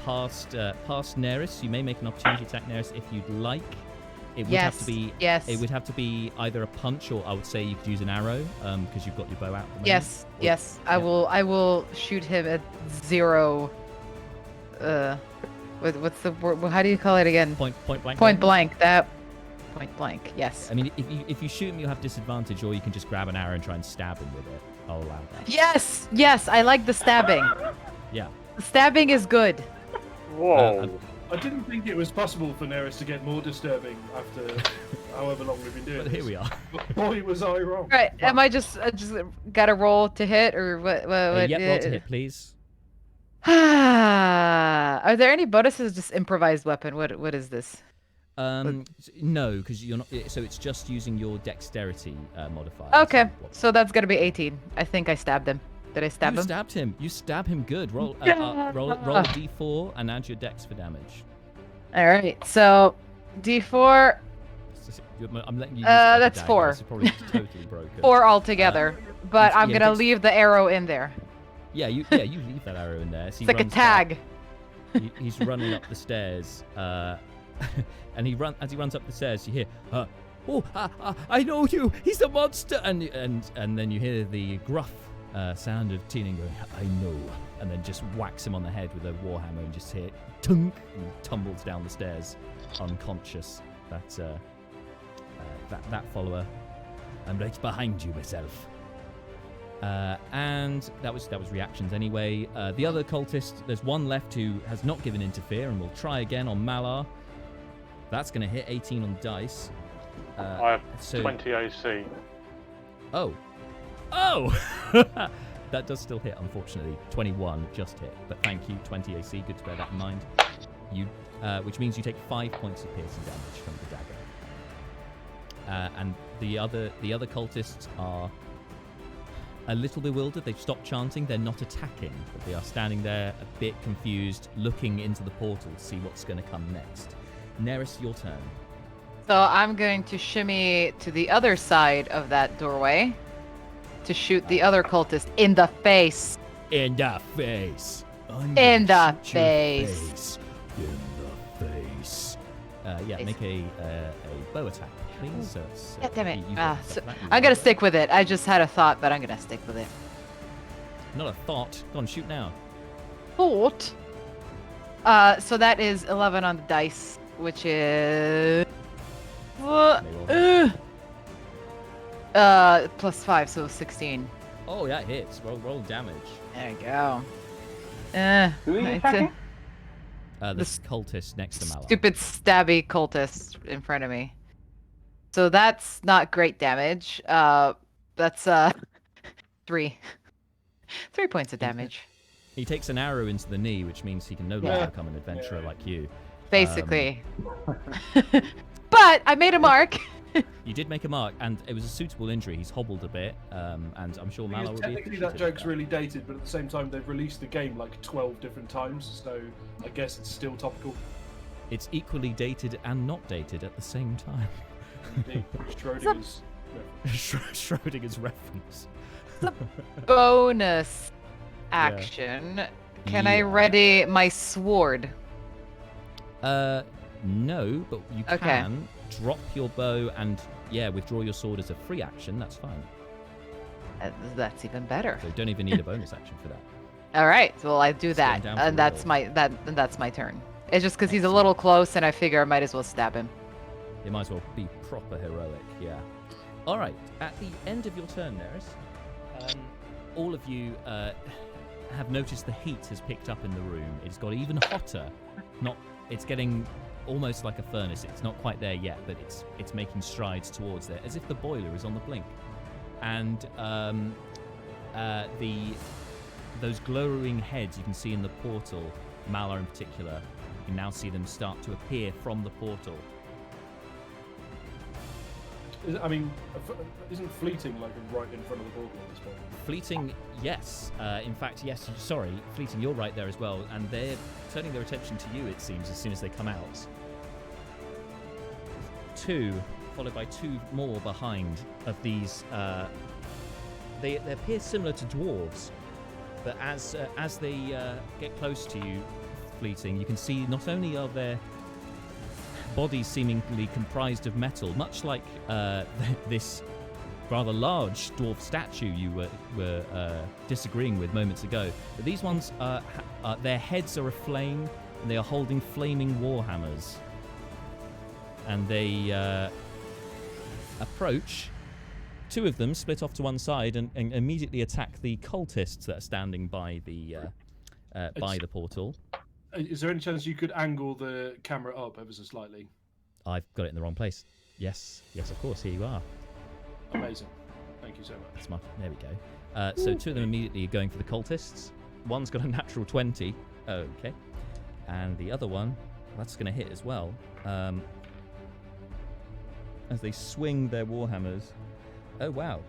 past Neris. You may make an opportunity attack, Neris, if you'd like. It would have to be. Yes. It would have to be either a punch, or I would say you could use an arrow, because you've got your bow out. At the moment. Yes. I will shoot him at 0. What's the word? How do you call it again? Point blank. Point blank. That. Point blank. Yes. I mean, if you shoot him, you'll have disadvantage, or you can just grab an arrow and try and stab him with it. I'll allow that. Yes. I like the stabbing. Yeah. The stabbing is good. Whoa. I didn't think it was possible for Neris to get more disturbing after however long we've been doing But here we are. But boy, was I wrong. Right. Am I just got to roll to hit, or what? Yep, roll to hit, please. Are there any bonuses? Just improvised weapon. What is this? No, because you're not. So it's just using your dexterity modifier. Okay, so that's gonna be 18. I think I stabbed him. Did I stab him? You stabbed him. You stab him good. Roll a d4 and add your dex for damage. All right, so d4. I'm letting you. That's 4. This is probably totally broken. 4 altogether, but I'm gonna leave the arrow in there. Yeah, you leave that arrow in there. So It's like a tag. He's running up the stairs, and as he runs up the stairs, you hear, I know you. He's a monster, and then you hear the gruff sound of Teenin going, I know, and then just whacks him on the head with a warhammer, and just hear tunk, and he tumbles down the stairs, unconscious. That follower. I'm right behind you, myself. And that was reactions anyway. The other cultist, there's one left who has not given interfere and will try again on Malar. That's going to hit 18 on dice. I have 20 AC. Oh! That does still hit, unfortunately. 21 just hit, but thank you. 20 AC, good to bear that in mind. Which means you take 5 points of piercing damage from the dagger. And the other cultists are a little bewildered. They've stopped chanting. They're not attacking, but they are standing there a bit confused, looking into the portal to see what's going to come next. Neris, your turn. So I'm going to shimmy to the other side of that doorway to shoot the other cultist in the face. In the face. In the face. In the face. Make a bow attack, please. So it's, Yeah, damn it. so I'm going to stick with it. I just had a thought, but I'm going to stick with it. Not a thought. Go on, shoot now. Thought? So that is 11 on the dice, which is... plus 5, so 16. Oh, that hits. Roll damage. There you go. Who are you attacking? This cultist next to Mala. Stupid stabby cultist in front of me. So that's not great damage. That's 3. 3 points of damage. He takes an arrow into the knee, which means he can no longer become an adventurer like you. Basically. But I made a mark. You did make a mark, and it was a suitable injury. He's hobbled a bit, and I'm sure Mala will be technically that joke's really dated, but at the same time they've released the game like 12 different times, so I guess it's still topical. It's equally dated and not dated at the same time. Indeed. Schrodinger's Schrodinger's reference. Bonus action. Can I ready my sword? No, but you can drop your bow and withdraw your sword as a free action. That's fine. That's even better. So you don't even need a bonus action for that. All right, well I do that, and that's my turn. It's just because he's a little close, and I figure I might as well stab him. You might as well be proper heroic, yeah. All right, at the end of your turn, Neris, all of you have noticed the heat has picked up in the room. It's got even hotter. It's getting almost like a furnace. It's not quite there yet, but it's making strides towards there, as if the boiler is on the blink. And those glowing heads you can see in the portal, Mala in particular, you can now see them start to appear from the portal. Isn't Fleeting like right in front of the portal at this point? Fleeting, yes. In fact, yes. Sorry, Fleeting, you're right there as well, and they're turning their attention to you. It seems as soon as they come out. 2, followed by 2 more behind of these. They appear similar to dwarves, but as they get close to you, Fleeting, you can see not only are their bodies seemingly comprised of metal, much like this rather large dwarf statue you were disagreeing with moments ago. But these ones, their heads are aflame, and they are holding flaming warhammers. And they approach. 2 of them split off to one side and immediately attack the cultists that are standing by the portal. Is there any chance you could angle the camera up ever so slightly? I've got it in the wrong place. Yes, of course. Here you are. Amazing. Thank you so much. There we go. So 2 of them immediately are going for the cultists. One's got a natural 20. Okay. And the other one, that's going to hit as well. As they swing their warhammers. Oh, wow.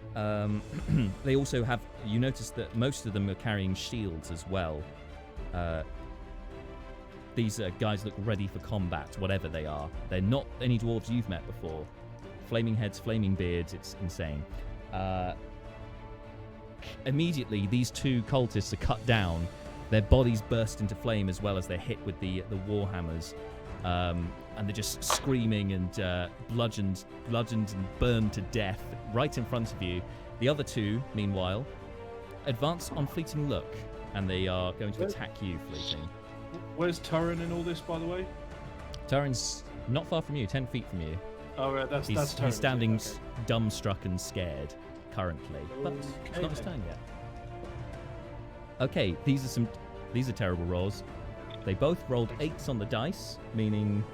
They also have... You notice that most of them are carrying shields as well. These guys look ready for combat, whatever they are. They're not any dwarves you've met before. Flaming heads, flaming beards, it's insane. Immediately, these 2 cultists are cut down. Their bodies burst into flame as well as they're hit with the warhammers. And they're just screaming and bludgeoned and burned to death right in front of you. The other 2, meanwhile, advance on Fleeting Look, and they are going to attack you, Fleeting. Where's Turin in all this, by the way? Turin's not far from you, 10 feet from you. Oh, right, that's Turin. He's standing dumbstruck and scared currently, but it's not his turn yet. Okay, these are terrible rolls. They both rolled 8s on the dice, meaning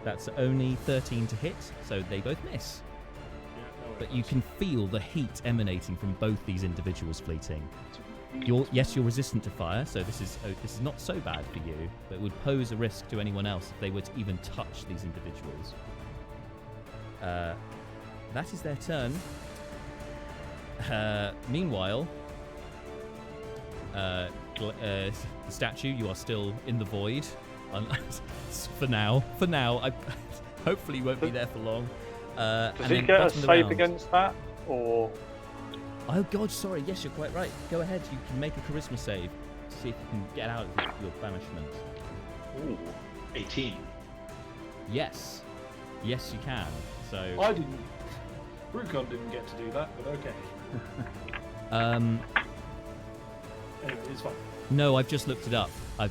that's only 13 to hit, so they both miss. But you can feel the heat emanating from both these individuals, Fleeting. You're resistant to fire, so this is not so bad for you, but it would pose a risk to anyone else if they were to even touch these individuals. that is their turn. Meanwhile, the statue, you are still in the void. For now. I hopefully won't be there for long. Does he get a save against that, or? Oh God, sorry. Yes, you're quite right. Go ahead. You can make a charisma save to see if you can get out of your banishment. Ooh, 18. Yes, you can. So I didn't. Rukon didn't get to do that, but okay. Anyway, it's fine. No, I've just looked it up. I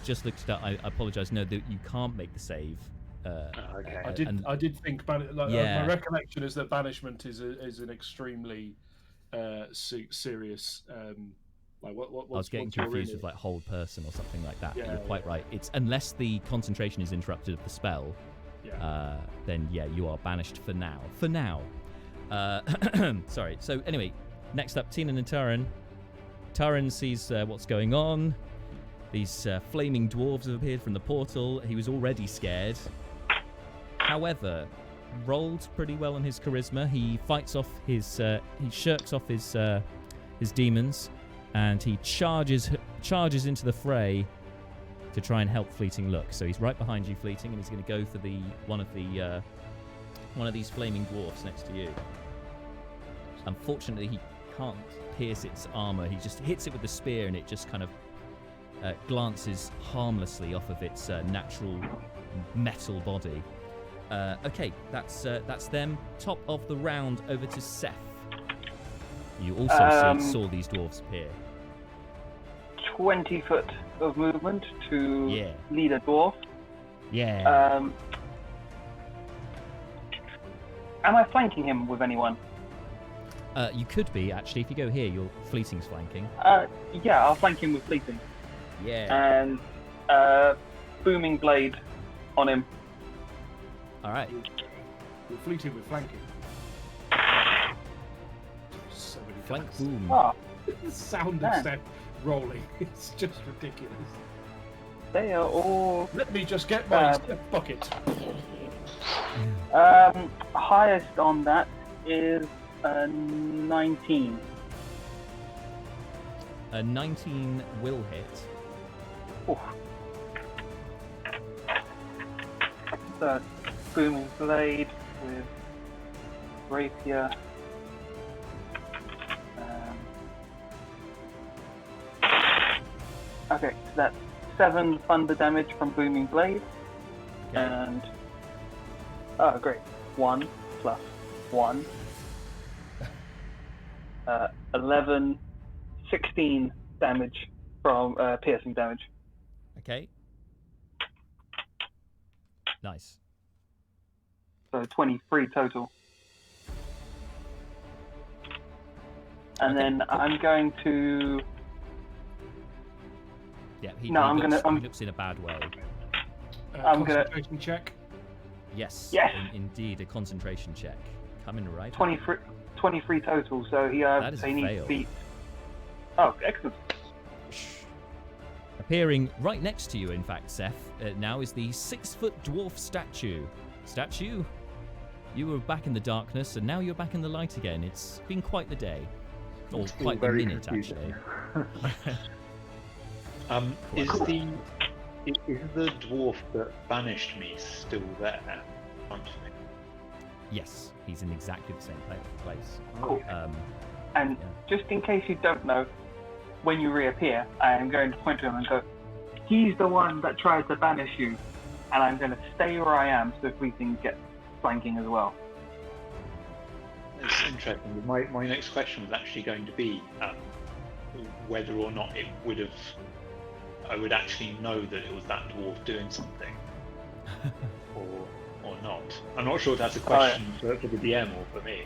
apologise. No, you can't make the save. Okay. I did think. Yeah. My recollection is that banishment is an extremely serious. Like what? I was getting confused with like hold person or something like that. Yeah, You're quite right. It's unless the concentration is interrupted of the spell. Yeah. Then you are banished for now. For now. Sorry. So anyway, next up, Teenin and Taran. Taran sees what's going on. These flaming dwarves have appeared from the portal. He was already scared. However, rolled pretty well on his charisma. He fights off his. He shirks off his demons, and he charges into the fray to try and help Fleeting look. So he's right behind you, Fleeting, and he's going to go for one of these flaming dwarfs next to you. Unfortunately, he can't pierce its armor. He just hits it with the spear, and it just kind of glances harmlessly off of its natural metal body. Okay, that's them. Top of the round, over to Seth. You also saw these dwarves appear. 20 foot of movement to lead a dwarf. Yeah. Am I flanking him with anyone? You could be, actually. If you go here, your Fleeting's flanking. Yeah, I'll flank him with Fleeting. Yeah. And booming blade on him. All right. We're Fleeting with flanking. So many Flank times. boom. Ah, The sound of Seth rolling. It's just ridiculous. they are all Let me just get my bucket. highest on that is 19. A 19 will hit. Oof. So, booming blade with rapier. Okay, so that's 7 thunder damage from booming blade. Okay. And oh, great. 1 plus 1. 11, 16 damage from piercing damage. Okay. Nice. So 23 total. And Okay, then cool. I'm going to. Yeah, he looks in a bad way. I'm gonna- Concentration check. Yes. Yes. Indeed, a concentration check. Coming right. 23 total, so That is he a needs fail. to beat. Oh, excellent. Appearing right next to you, in fact, Seth, now is the 6-foot dwarf statue. Statue, you were back in the darkness, and now you're back in the light again. It's been quite the day. Or It's been quite the very minute, confusing. actually. Is the dwarf that banished me still there in front of me? Yes, he's in exactly the same place. Cool. And yeah. just in case you don't know, when you reappear, I am going to point to him and go, he's the one that tried to banish you, and I'm going to stay where I am so if we can get flanking as well. It's interesting. My next question was actually going to be whether or not I would actually know that it was that dwarf doing something, or not. I'm not sure if that's a question for the DM or for me.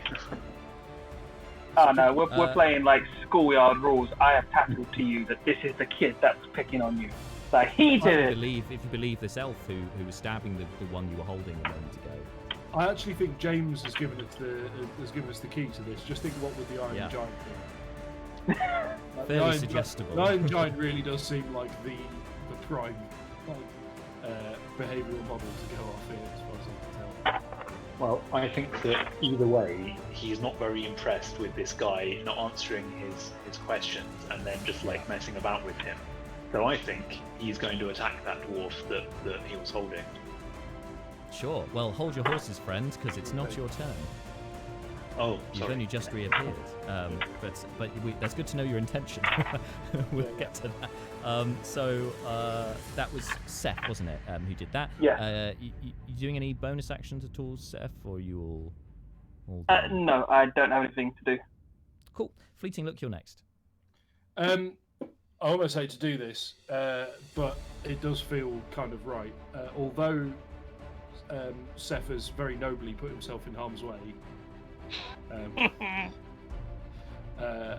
Oh no, we're playing like schoolyard rules. I have tattled to you that this is the kid that was picking on you. Like he did it. If you believe this elf who was stabbing the one you were holding a moment ago. I actually think James has given us the key to this. Just think, what would the Iron Giant do? Like, Fairly suggestible. The Iron Giant really does seem like the prime behavioural model to go off here, as far as I can tell. Well, I think that either way, he's not very impressed with this guy not answering his questions and then just like messing about with him. So I think he's going to attack that dwarf that he was holding. Sure. Well, hold your horses, friend, because it's not your turn. Oh, You've sorry. only just reappeared. But that's good to know your intention. We'll get to that. So that was Seth, wasn't it, who did that? Yeah. You doing any bonus actions at all, Seth, or are you all done? No, I don't have anything to do. Cool. Fleeting look, you're next. I almost hate to do this, but it does feel kind of right. Although Seth has very nobly put himself in harm's way, I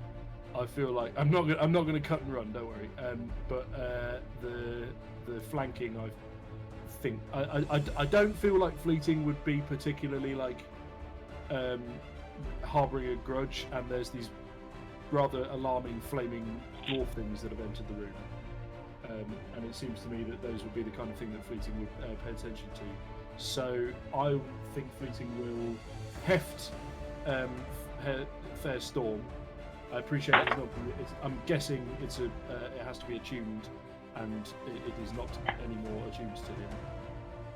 feel like I'm not going to cut and run. Don't worry. But the flanking, I don't feel like Fleeting would be particularly like harbouring a grudge, and there's these rather alarming flaming dwarf things that have entered the room, and it seems to me that those would be the kind of thing that Fleeting would pay attention to. So I think Fleeting will heft Fair Storm. I appreciate it's not. I'm guessing it has to be attuned, and it is not anymore attuned to him.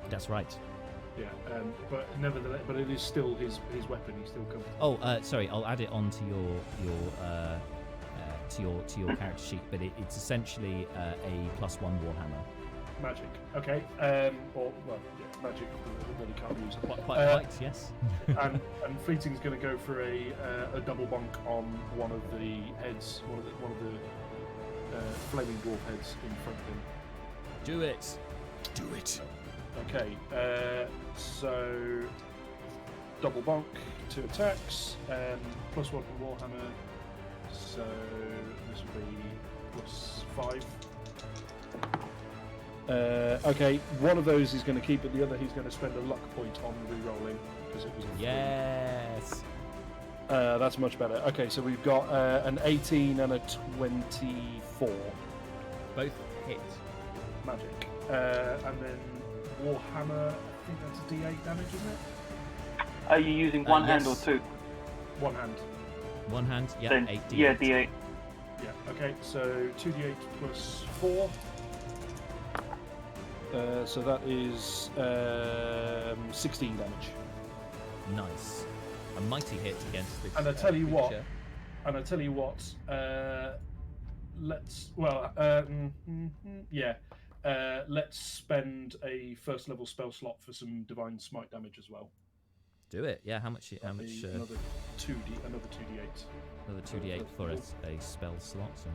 That's right. Yeah, but nevertheless, but it is still his weapon. He's still comfortable. Oh, sorry. I'll add it onto your character sheet, but it's essentially a +1 warhammer. Magic. Okay. Magic that he can't use. Quite, yes. and Fleeting's going to go for a double bonk on one of the heads, one of the flaming dwarf heads in front of him. Do it. Do it. Okay. So double bonk, 2 attacks, +1 from Warhammer. So this will be +5. Okay, one of those he's going to keep, but the other he's going to spend a luck point on re-rolling because it was a 3. Yes. That's much better. Okay, so we've got an 18 and a 24. Both hit. Magic. And then Warhammer, I think that's a D8 damage, isn't it? Are you using one hand or yes. two? One hand. One hand, yeah, Then, 8 d8. yeah, D8. Yeah, okay, so 2d8 plus 4. So that is 16 damage. Nice. A mighty hit against this And I tell you what, creature. let's spend a first level spell slot for some divine smite damage as well. Do it. Yeah, how much? Another 2d8. Another 2d8 for a spell slot. So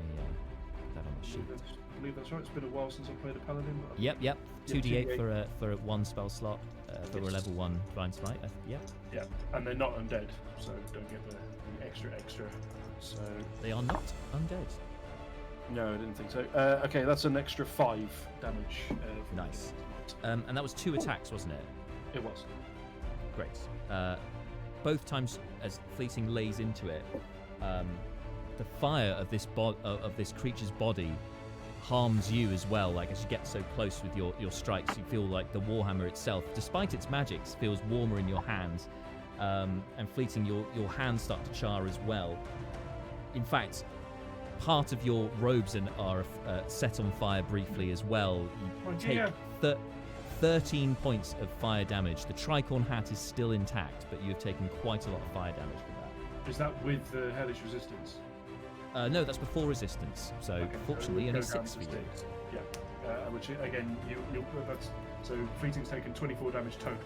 put that on the sheet. I believe that's right. It's been a while since I played a paladin. But Yep. 2d8 2d8 for a 1 spell slot for a level 1 divine smite. Yep. Yeah, and they're not undead, so don't get the extra. So They are not undead. no, I didn't think so. Okay, that's an extra 5 damage. Nice. And that was 2 attacks, wasn't it? It was. Great. Both times as Fleeting lays into it, the fire of this creature's body harms you as well. Like as you get so close with your strikes, you feel like the warhammer itself, despite its magic, feels warmer in your hands. And Fleeting, your hands start to char as well. In fact, part of your robes are set on fire briefly as well. You take 13 points of fire damage. The tricorn hat is still intact, but you have taken quite a lot of fire damage with that. Is that with the hellish resistance? No, that's before resistance. So Okay, fortunately, we'll only go down 6 for to you. 6. Yeah. Which again, that's so Fleeting's taken 24 damage total.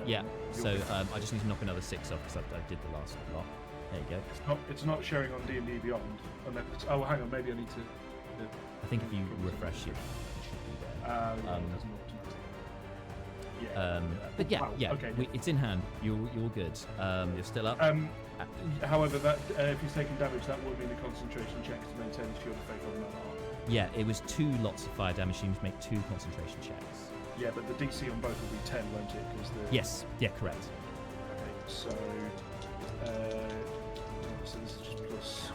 Yeah. So you'll- I just need to knock another 6 off because I did the last lot. There you go. It's not showing on D&D Beyond. Oh, hang on. Maybe I need to. I think if you refresh it should be there. Yeah, it doesn't automatic. Yeah. But yeah, Wow, yeah, okay. it's in hand. You're good. You're still up. However, that if he's taking damage, that will mean a concentration check to maintain the shield of faith on that arm. Yeah, it was 2 lots of fire damage. You need to make 2 concentration checks. Yeah, but the DC on both will be 10, won't it? Yes. Yeah. Correct. Okay, so this is just plus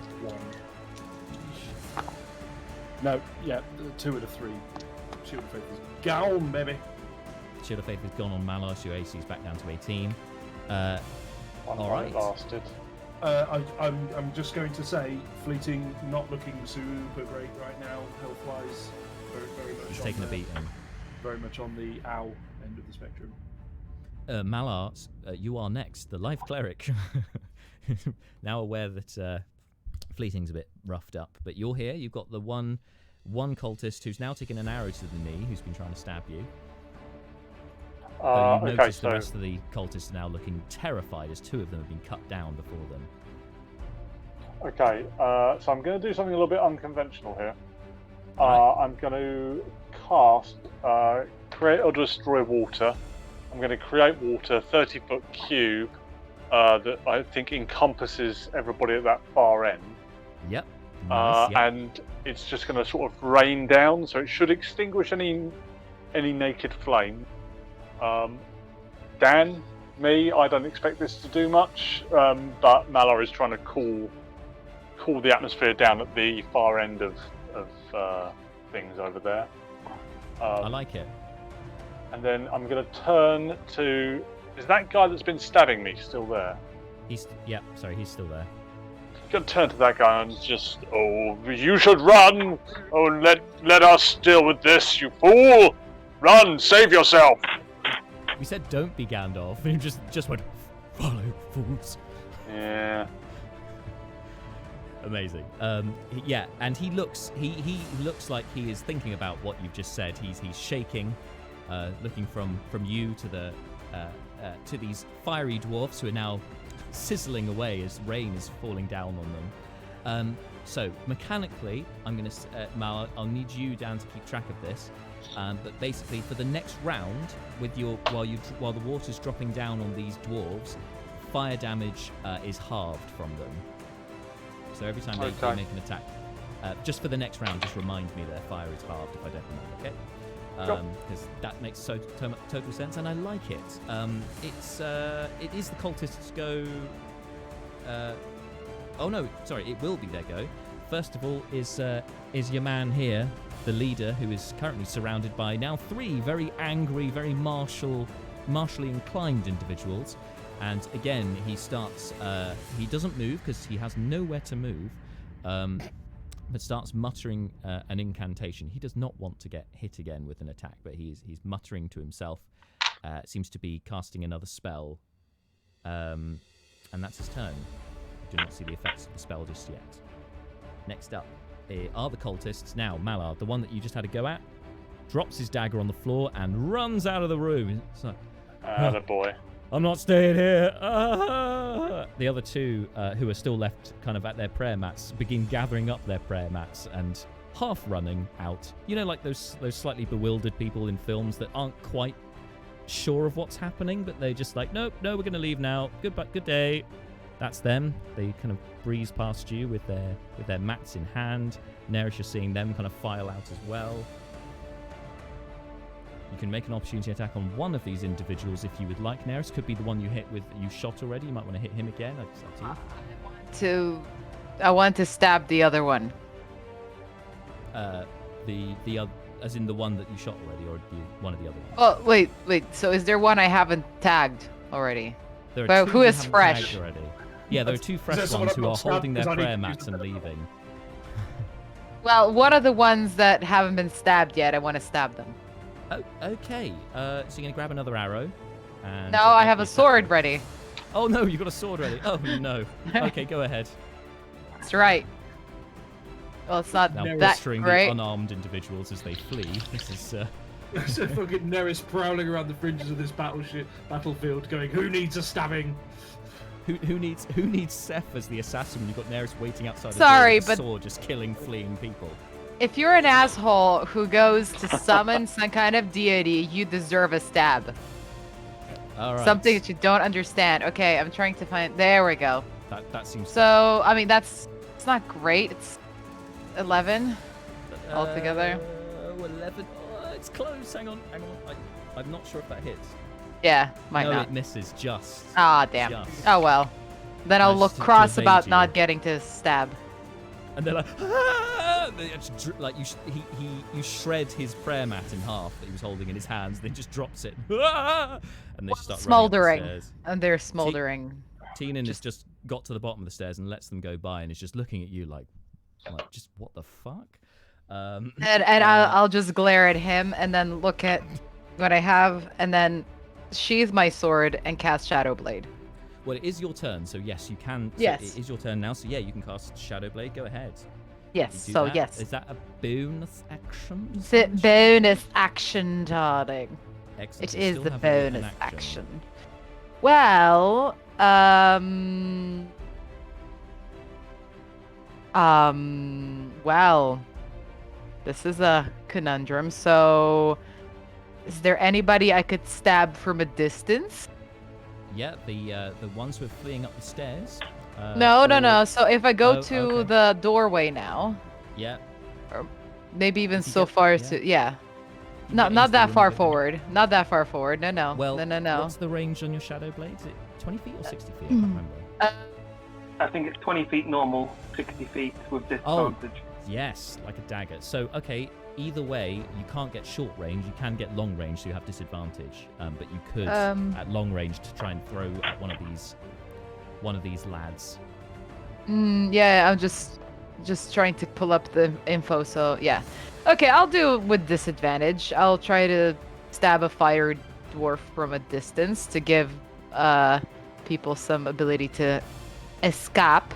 1. No, yeah, 2 out of 3. Shield of faith is gone, baby. Shield of Faith is gone on Malar, so your AC is back down to 18. All right. Bastard. I'm just going to say, Fleeting not looking super great right now, health-wise. Very much. He's taking a beat. Very much on the owl end of the spectrum. Malar, you are next, the Life Cleric. Now aware that Fleeting's a bit roughed up, but you're here. You've got the one cultist who's now taken an arrow to the knee, who's been trying to stab you. You notice the rest of the cultists are now looking terrified as 2 of them have been cut down before them. Okay, so I'm going to do something a little bit unconventional here. I'm going to cast Create or Destroy Water. I'm going to create water, 30-foot cube, that I think encompasses everybody at that far end. Yep. Nice, yep. And it's just going to sort of rain down, so it should extinguish any naked flame. Dan, me, I don't expect this to do much, but Malar is trying to cool the atmosphere down at the far end of things over there. I like it. And then I'm going to turn to... Is that guy that's been stabbing me still there? He's still there. I'm going to turn to that guy and just... Oh, you should run! Oh, let us deal with this, you fool! Run! Save yourself! We said don't be Gandalf, and you just went, follow, fools. Yeah. Amazing. Yeah, and he looks like he is thinking about what you've just said. He's shaking, looking from you to these fiery dwarfs who are now sizzling away as rain is falling down on them. So mechanically, I'm gonna Mal, I'll need you, Dan, to keep track of this. But basically, for the next round, while the water's dropping down on these dwarves, fire damage is halved from them. So every time they make an attack, just for the next round, just remind me their fire is halved if I don't remember, okay? Because that makes total sense, and I like it. It is the cultists' go. Oh no, sorry, it will be their go. First of all, is your man here, the leader, who is currently surrounded by now 3 very angry, very martially inclined individuals. And again, he starts. He doesn't move because he has nowhere to move, but starts muttering an incantation. He does not want to get hit again with an attack, but he's muttering to himself. Seems to be casting another spell, and that's his turn. Do not see the effects of the spell just yet. Next up are the cultists. Now, Malar, the one that you just had a go at, drops his dagger on the floor and runs out of the room. It's like, attaboy. I'm not staying here. The other 2 who are still left kind of at their prayer mats begin gathering up their prayer mats and half running out. You know, like those slightly bewildered people in films that aren't quite sure of what's happening, but they're just like, no, we're going to leave now. Goodbye, good day. That's them. They kind of breeze past you with their mats in hand. Neris, you're seeing them kind of file out as well. You can make an opportunity attack on one of these individuals if you would like. Neris could be the one you shot already. You might want to hit him again. It's up to you. I want to stab the other one. The other, as in the one that you shot already, or one of the other ones? Oh, wait. So is there one I haven't tagged already? There are but 2 who is haven't fresh? tagged already. Yeah, there are 2 fresh ones who are holding their prayer mats and leaving. Well, one of the ones that haven't been stabbed yet, I want to stab them. Oh, okay. So you're going to grab another arrow. And no, I have a sword ready. Oh, no, you got a sword ready. Oh, no. Okay, go ahead. That's right. Well, it's not now, that great. The unarmed individuals as they flee. This is... So fucking Neris prowling around the fringes of this battlefield going, who needs a stabbing? Who needs Seth as the assassin when you've got Neris waiting outside the door with a sword just killing fleeing people? If you're an asshole who goes to summon some kind of deity, you deserve a stab. All right. Something that you don't understand. Okay, I'm trying to find... There we go. That seems... So, I mean, it's not great. It's 11 altogether. 11. Oh, it's close. Hang on. I'm not sure if that hits. Yeah, might no, not. It misses just. Ah, damn. Just. Oh, well. Then I'll look cross about not getting to stab. And they're like, ah! like you shred his prayer mat in half that he was holding in his hands, then just drops it, and they start smoldering, running up the stairs. and they're smoldering. Teenin has just got to the bottom of the stairs and lets them go by, and is just looking at you like just what the fuck. And I'll just glare at him, and then look at what I have, and then sheathe my sword and cast Shadow Blade. Well, it is your turn, so yes, you can. So yes. It is your turn now, so yeah, you can cast Shadow Blade. Go ahead. Yes, so that. yes. Is that a bonus action? It's a bonus action, darling. Excellent. It is the bonus action. Well, well, this is a conundrum. So, is there anybody I could stab from a distance? Yeah, the ones who are fleeing up the stairs. No. So if I go to the doorway now. Yeah. Or maybe even so far as to Not that far forward. Not that far forward. No. Well, no. What's the range on your Shadow Blade? Is it 20 feet or 60 feet? I can't remember. I think it's 20 feet normal, 60 feet with disadvantage. Yes, like a dagger. So, okay, either way, you can't get short range. You can get long range, so you have disadvantage. But you could, at long range, to try and throw at one of these lads. Yeah, I'm just trying to pull up the info. So yeah, okay, I'll do it with disadvantage. I'll try to stab a fire dwarf from a distance to give people some ability to escape.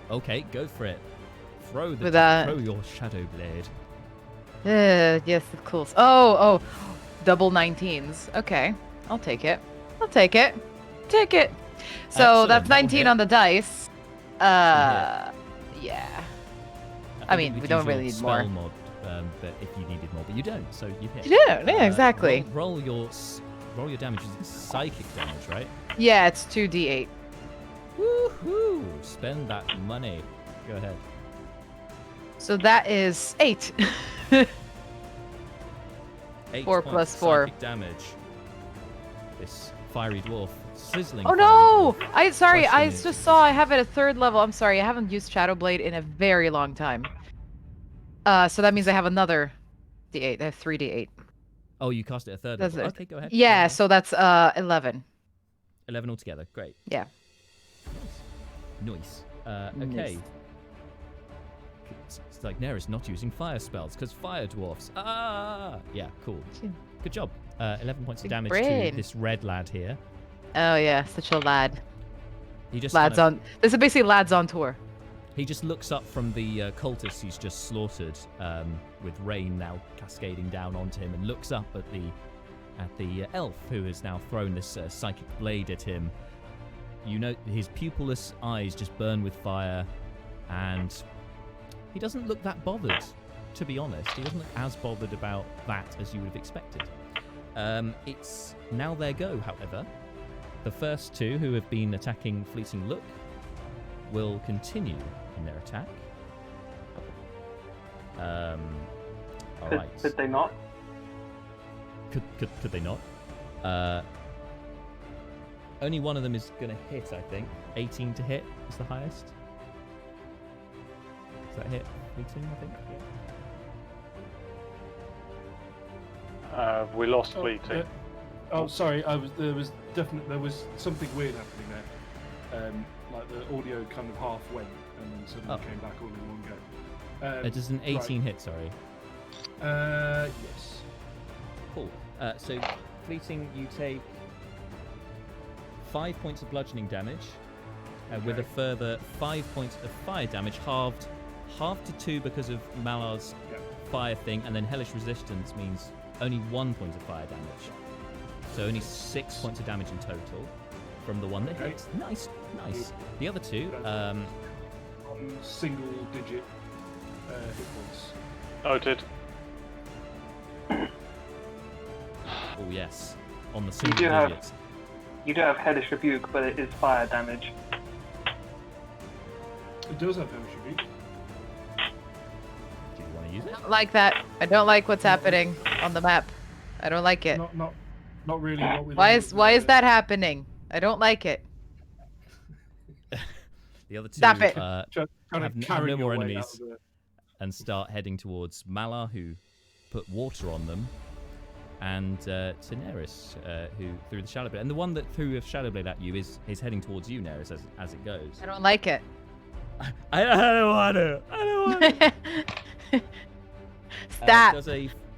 Okay, go for it. Throw your Shadow Blade. Yes, of course. Oh, double 19s. Okay, I'll take it. Take it. So that's 19 on the dice. Yeah. I mean, we don't really need more. Mod, but if you needed more, but you don't, so you hit. You don't, yeah, exactly. Roll your damage. It's psychic damage, right? Yeah, it's 2d8. Woohoo! Spend that money. Go ahead. So that is 8. 8 4 plus 4. Psychic damage. This fiery dwarf, sizzling. Oh no! I just saw I have it at 3rd level. I'm sorry, I haven't used Shadow Blade in a very long time. So that means I have another d8. I have 3d8. Oh, you cast it at 3rd level. Okay, go ahead. Yeah, so that's 11. 11 altogether. Great. Yeah. Nice. Okay. It's like Neris not using fire spells because fire dwarfs. Yeah, cool. Good job. 11 points of damage to this red lad here. Oh yeah, such a lad. He just This is basically lads on tour. He just looks up from the cultists he's just slaughtered, with rain now cascading down onto him, and looks up at the elf who has now thrown this psychic blade at him. You know, his pupilless eyes just burn with fire, and he doesn't look that bothered, to be honest. He doesn't look as bothered about that as you would have expected. It's now their go, however. The first two who have been attacking Fleeting Look will continue in their attack. All right. Could they not? Could they not? Only one of them is going to hit, I think. 18 to hit is the highest. Does that hit Fleeting, I think? Yeah. We lost Fleeting. Sorry. There was something weird happening there. Like the audio kind of half went and then suddenly came back all in one go. It is an 18 hit, sorry. Yes. Cool. So, Fleeting, you take 5 points of bludgeoning damage, with a further 5 points of fire damage, halved to 2 because of Malar's fire thing, and then Hellish Resistance means only 1 point of fire damage. So only 6 points of damage in total from the one that hits. Nice. The other two, single digit hit points. Noted. Oh yes, on the single digits. You do have Hellish Rebuke, but it is fire damage. It does have Hellish Rebuke. Do you want to use it? I don't like that. I don't like what's happening on the map. I don't like it. Not really. Not with why is that happening? I don't like it. The other two Stop it. have no more enemies. and start heading towards Malar, who put water on them, and to Neris, who threw the Shadow Blade. And the one that threw a Shadow Blade at you is heading towards you, Neris, as it goes. I don't like it. I don't want to. I don't want to. Stat.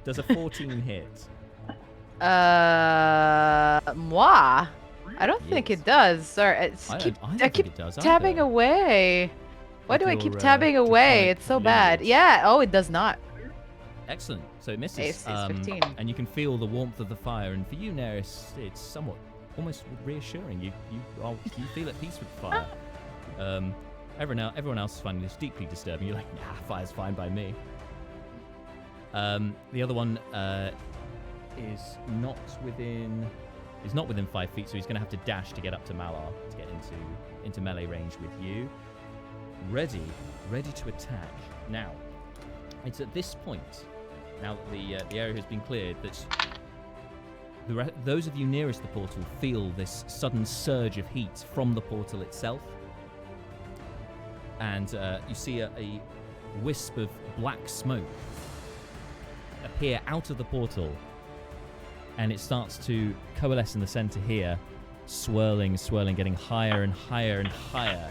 Does a 14 hit? Moi. I don't think it does. Sorry, I don't think it does tabbing either. away. Why do I keep Your, tabbing away? draconic It's so bad. lineage. Yeah. Oh, it does not. Excellent. So it misses. It's 15. And you can feel the warmth of the fire. And for you, Neris, it's somewhat almost reassuring. You feel at peace with the fire. Everyone else is finding this deeply disturbing. You're like, nah, fire's fine by me. The other one is not within 5 feet, so he's going to have to dash to get up to Malar to get into melee range with you. Ready to attack. Now, it's at this point, now that the area has been cleared, that those of you nearest the portal feel this sudden surge of heat from the portal itself. And you see a wisp of black smoke appear out of the portal, and it starts to coalesce in the center here, swirling, getting higher and higher and higher.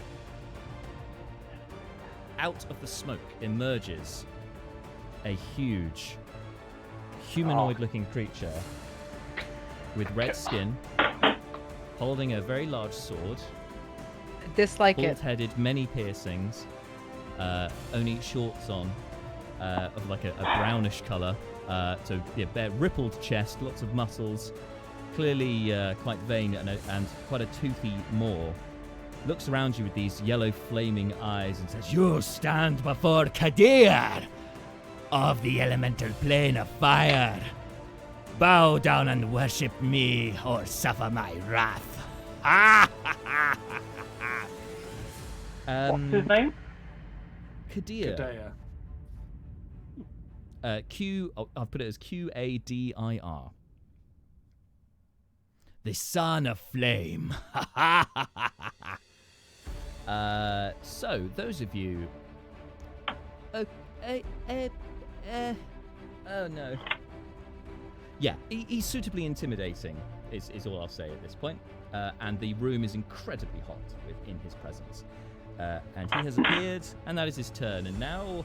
Out of the smoke emerges a huge humanoid-looking creature with red skin, holding a very large sword. Dislike it. Bald-headed, many piercings, only shorts on, of like a brownish color. So yeah, bare rippled chest, lots of muscles, clearly quite vain and quite a toothy maw. Looks around you with these yellow flaming eyes and says, "You stand before Kadir of the elemental plane of fire. Bow down and worship me or suffer my wrath." What's his name? Kadir. I've put it as Qadir. The son of flame. So those of you. Oh no. Yeah, he's suitably intimidating. Is all I'll say at this point. And the room is incredibly hot in his presence. And he has appeared, and that is his turn. And now,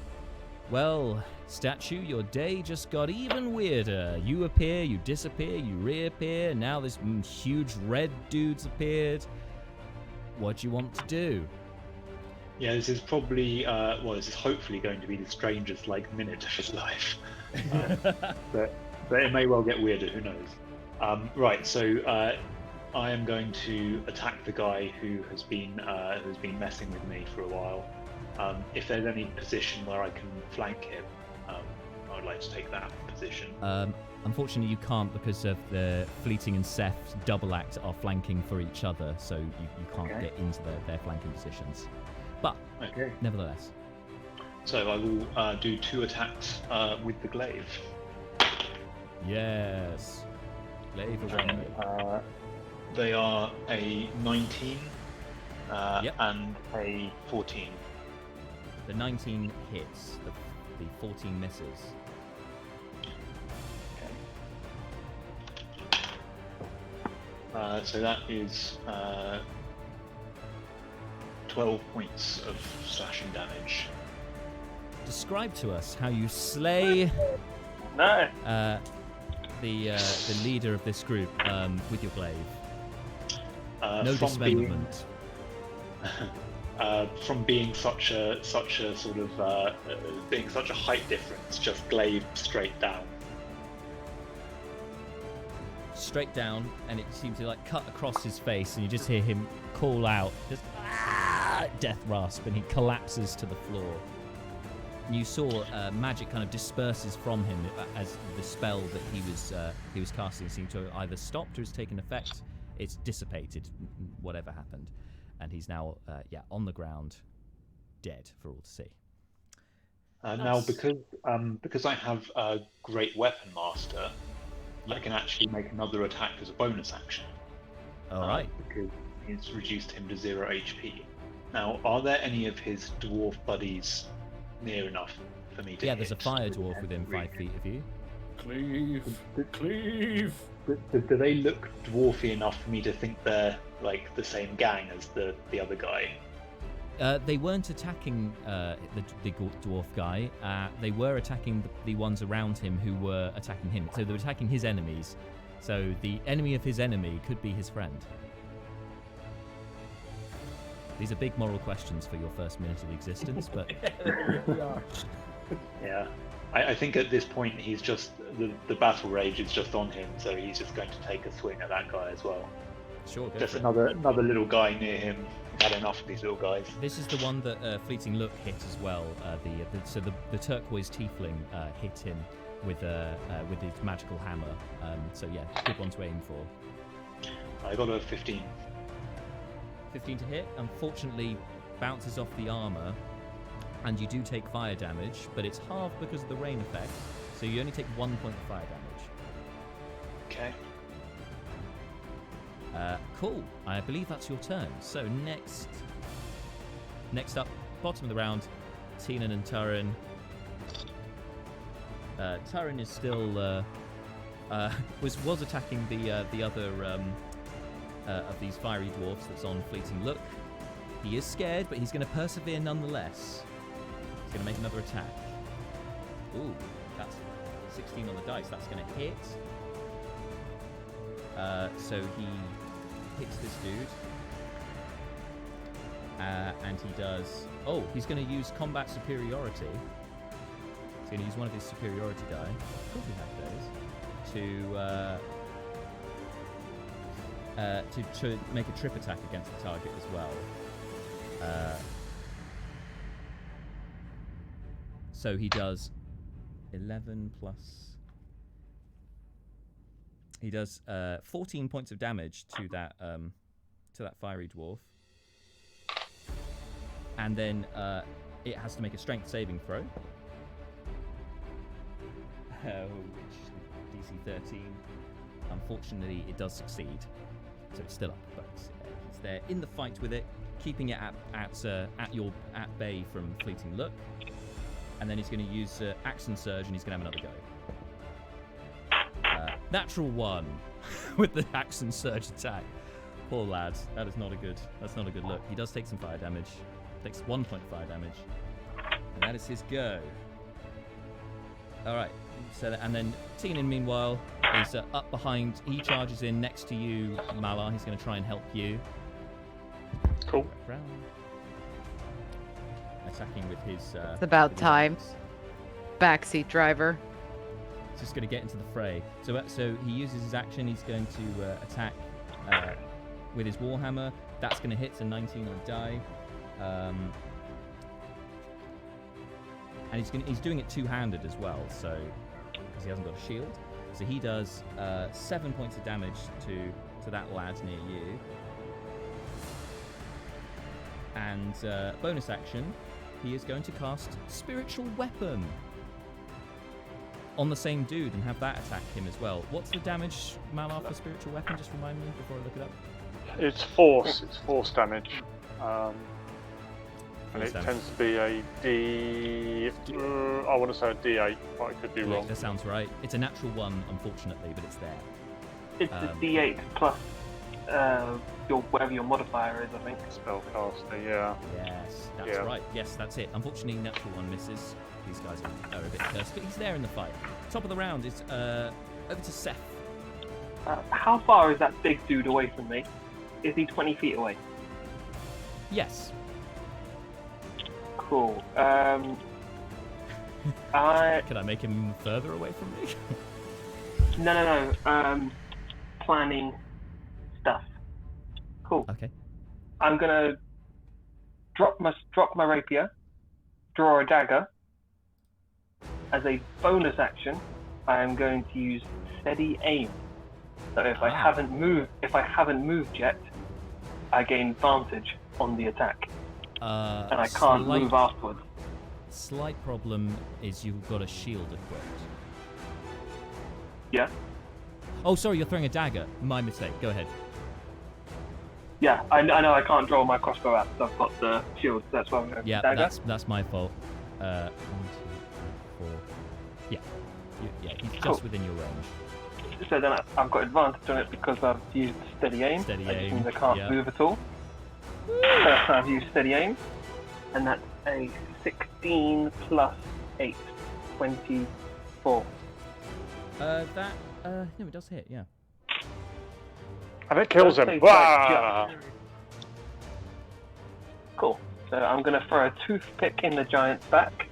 well, statue, your day just got even weirder. You appear, you disappear, you reappear. Now this huge red dude's appeared. What do you want to do? Yeah, this is probably, this is hopefully going to be the strangest, minute of his life. But it may well get weirder, who knows. Right, so I am going to attack the guy who has been messing with me for a while. If there's any position where I can flank him, I would like to take that position. Unfortunately, you can't because of the Fleeting and Seth's double act are flanking for each other, so you can't get into their flanking positions. But nevertheless. So I will do 2 attacks with the glaive. Yes. Glaive away. They are a 19 Yep. and a 14. The 19 hits, the 14 misses. So that is 12 points of slashing damage. Describe to us how you slay No. the leader of this group with your glaive. No From dismemberment. From being such a sort of being such a height difference, just glaive straight down. Straight down, and it seems to cut across his face, and you just hear him call out, just death rasp, and he collapses to the floor. And you saw magic kind of disperses from him as the spell that he was casting seemed to have either stopped or has taken effect. It's dissipated, whatever happened, and he's now on the ground, dead for all to see. Now, because I have a great weapon master, I can actually make another attack as a bonus action. All right. Because it's reduced him to 0 HP. Now, are there any of his dwarf buddies near enough for me to Yeah, there's a hit. fire dwarf within 5 feet of you. Cleave. Do they look dwarfy enough for me to think they're like the same gang as the other guy? They weren't attacking the dwarf guy. They were attacking the ones around him who were attacking him. So they were attacking his enemies. So the enemy of his enemy could be his friend. These are big moral questions for your first minute of existence, but... Yeah. I think at this point he's just... The battle rage is just on him, so he's just going to take a swing at that guy as well. Sure, go Just for it. another little guy near him. Had enough of these little guys. This is the one that Fleeting Look hit as well. So the turquoise tiefling hit him with his magical hammer. So yeah, good one to aim for. I got a 15. 15 to hit. Unfortunately, bounces off the armor, and you do take fire damage, but it's halved because of the rain effect. So you only take 1 point of fire damage. Okay. Cool. I believe that's your turn. So next up, bottom of the round, Teenin and Turin. Turin is still was attacking the other of these fiery dwarfs that's on Fleeting Look. He is scared, but he's going to persevere nonetheless. He's going to make another attack. Ooh, that's 16 on the dice. That's going to hit. So he hits this dude. And he does... Oh, he's going to use combat superiority. He's going to use one of his superiority die. Of course we have those. To make a trip attack against the target as well. So he does 11 plus... He does 14 points of damage to that fiery dwarf. And then it has to make a strength saving throw. Which DC 13. Unfortunately, it does succeed. So it's still up, but he's there in the fight with it, keeping it at bay from Fleeting Look. And then he's going to use Axe and Surge, and he's going to have another go. Natural 1 with the Axe and Surge attack. Poor lad. That's not a good look. He does take some fire damage. Takes 1 point of fire damage. And that is his go. Alright. So and then Teenin, meanwhile, is up behind. He charges in next to you, Malar. He's going to try and help you. Cool. Round. Attacking with his... It's about with his time. axe. Backseat driver. He's just going to get into the fray. So he uses his action. He's going to attack with his Warhammer. That's going to hit, so 19 on die. And he's doing it two-handed as well, so because he hasn't got a shield. So he does 7 points of damage to that lad near you. And bonus action, he is going to cast Spiritual Weapon on the same dude and have that attack him as well. What's the damage, Malar, for Spiritual Weapon? Just remind me before I look it up. It's force. It's force damage. And Force it damage. tends to be a D... I want to say a D8, but I could be Yeah, wrong. that sounds right. It's a natural 1, unfortunately, but it's there. It's a D8 plus whatever your modifier is, I think. Spellcaster, yeah. Yes, that's Yeah. right. Yes, that's it. Unfortunately, natural 1 misses. These guys are a bit cursed, but he's there in the fight. Top of the round is over to Seth. How far is that big dude away from me? Is he 20 feet away? Yes. Cool. Can I make him further away from me? No. Planning stuff. Cool. Okay. I'm gonna drop my rapier, draw a dagger. As a bonus action, I am going to use steady aim. So if I haven't moved yet, I gain advantage on the attack, and I can't move afterwards. Slight problem is you've got a shield equipped. Yeah. Oh, sorry, you're throwing a dagger. My mistake. Go ahead. Yeah, I know I can't draw my crossbow out because I've got the shield. That's why I'm going Yeah, dagger. that's my fault. 1, 2, 3, He's just Cool. within your range. So then I've got advantage on it because I've used steady aim. Steady Which aim, means I can't yeah. move at all. So I've used steady aim, and that's a 16 plus 8, 24. No, it does hit. Yeah. And it kills him. Those Wah! Cool. So I'm going to throw a toothpick in the giant's back.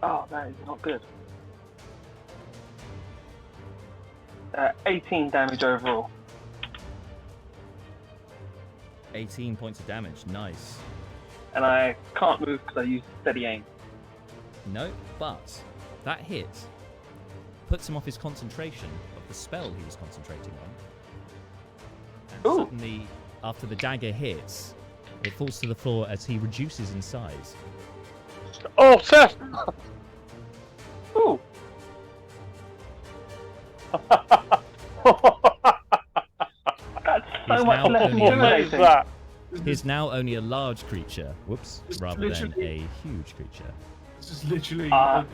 Oh, that is not good. 18 damage overall. 18 points of damage. Nice. And I can't move because I used steady aim. No, but that hit puts him off his concentration of the spell he was concentrating on. And Ooh. suddenly, after the dagger hits, it falls to the floor as he reduces in size. Oh, Seth! Ooh. That's so He's much now less only What is intimidating. that? He's now only a large creature, It's rather than literally- a huge creature. This is literally. Ah.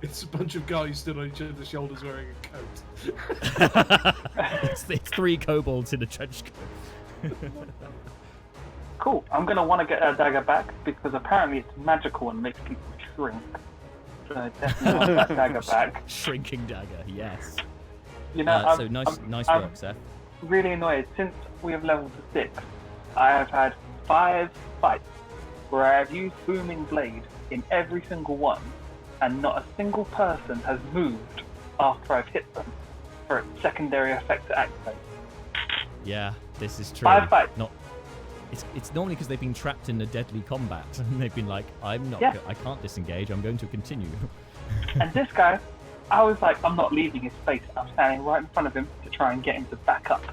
It's a bunch of guys stood on each other's shoulders wearing a coat. It's 3 kobolds in a trench coat. Cool. I'm going to want to get that dagger back because apparently it's magical and makes people shrink. So I definitely want that dagger back. Shrinking dagger, yes. You know, So nice I'm work, Seth. really annoyed. Since we have leveled to 6, I have had 5 fights where I have used Booming Blade in every single one, and not a single person has moved after I've hit them for its secondary effect to activate. Yeah, this is true. 5 fights. It's normally because they've been trapped in a deadly combat and they've been like, I can't disengage. I'm going to continue. And this guy, I was like, I'm not leaving his space. I'm standing right in front of him to try and get him to back up.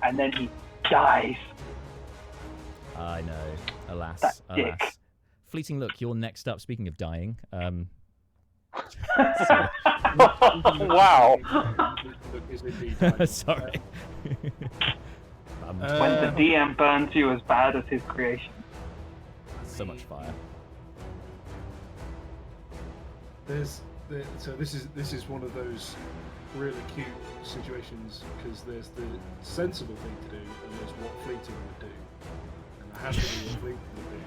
And then he dies. I know. Alas, That alas. dick. Fleeting look, you're next up. Speaking of dying, Wow. Is indeed dying. sorry. When the DM burns you as bad as his creation. So much fire. So this is one of those really cute situations because there's the sensible thing to do and there's what Fleeting would do, and there has to be what Fleeting would do,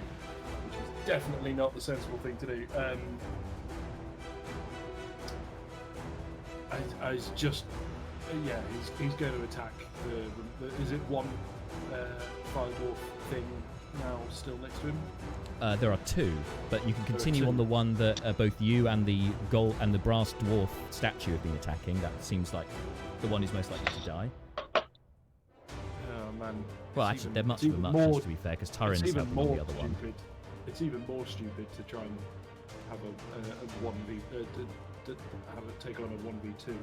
which is definitely not the sensible thing to do. He's going to attack the is it one fire dwarf thing now still next to him? There are 2, but you can continue 2. on the one that both you and the gold and the brass dwarf statue have been attacking. That seems like the one who's most likely to die. Oh man. Well, It's actually, even- they're much it's of a even muchness, more- to be fair, because It's Turin's even helping on more the other one. stupid. It's even more stupid to try and have a 1v to have it take on a 1v2.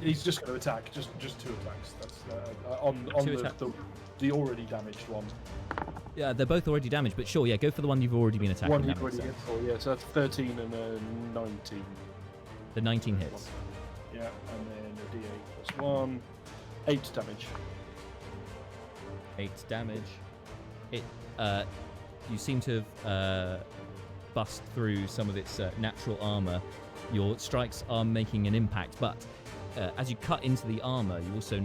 He's just going to attack, just 2 attacks. That's on 2 attacks. the already damaged one. Yeah, they're both already damaged, but sure, yeah, go for the one you've already been attacking. One that you've makes already hit sense. for, yeah. So that's 13 and a 19. The 19 hits. Yeah, and then a d8 plus 1, 8 damage. 8 damage. It, you seem to have bust through some of its natural armor. Your strikes are making an impact, but as you cut into the armor, you also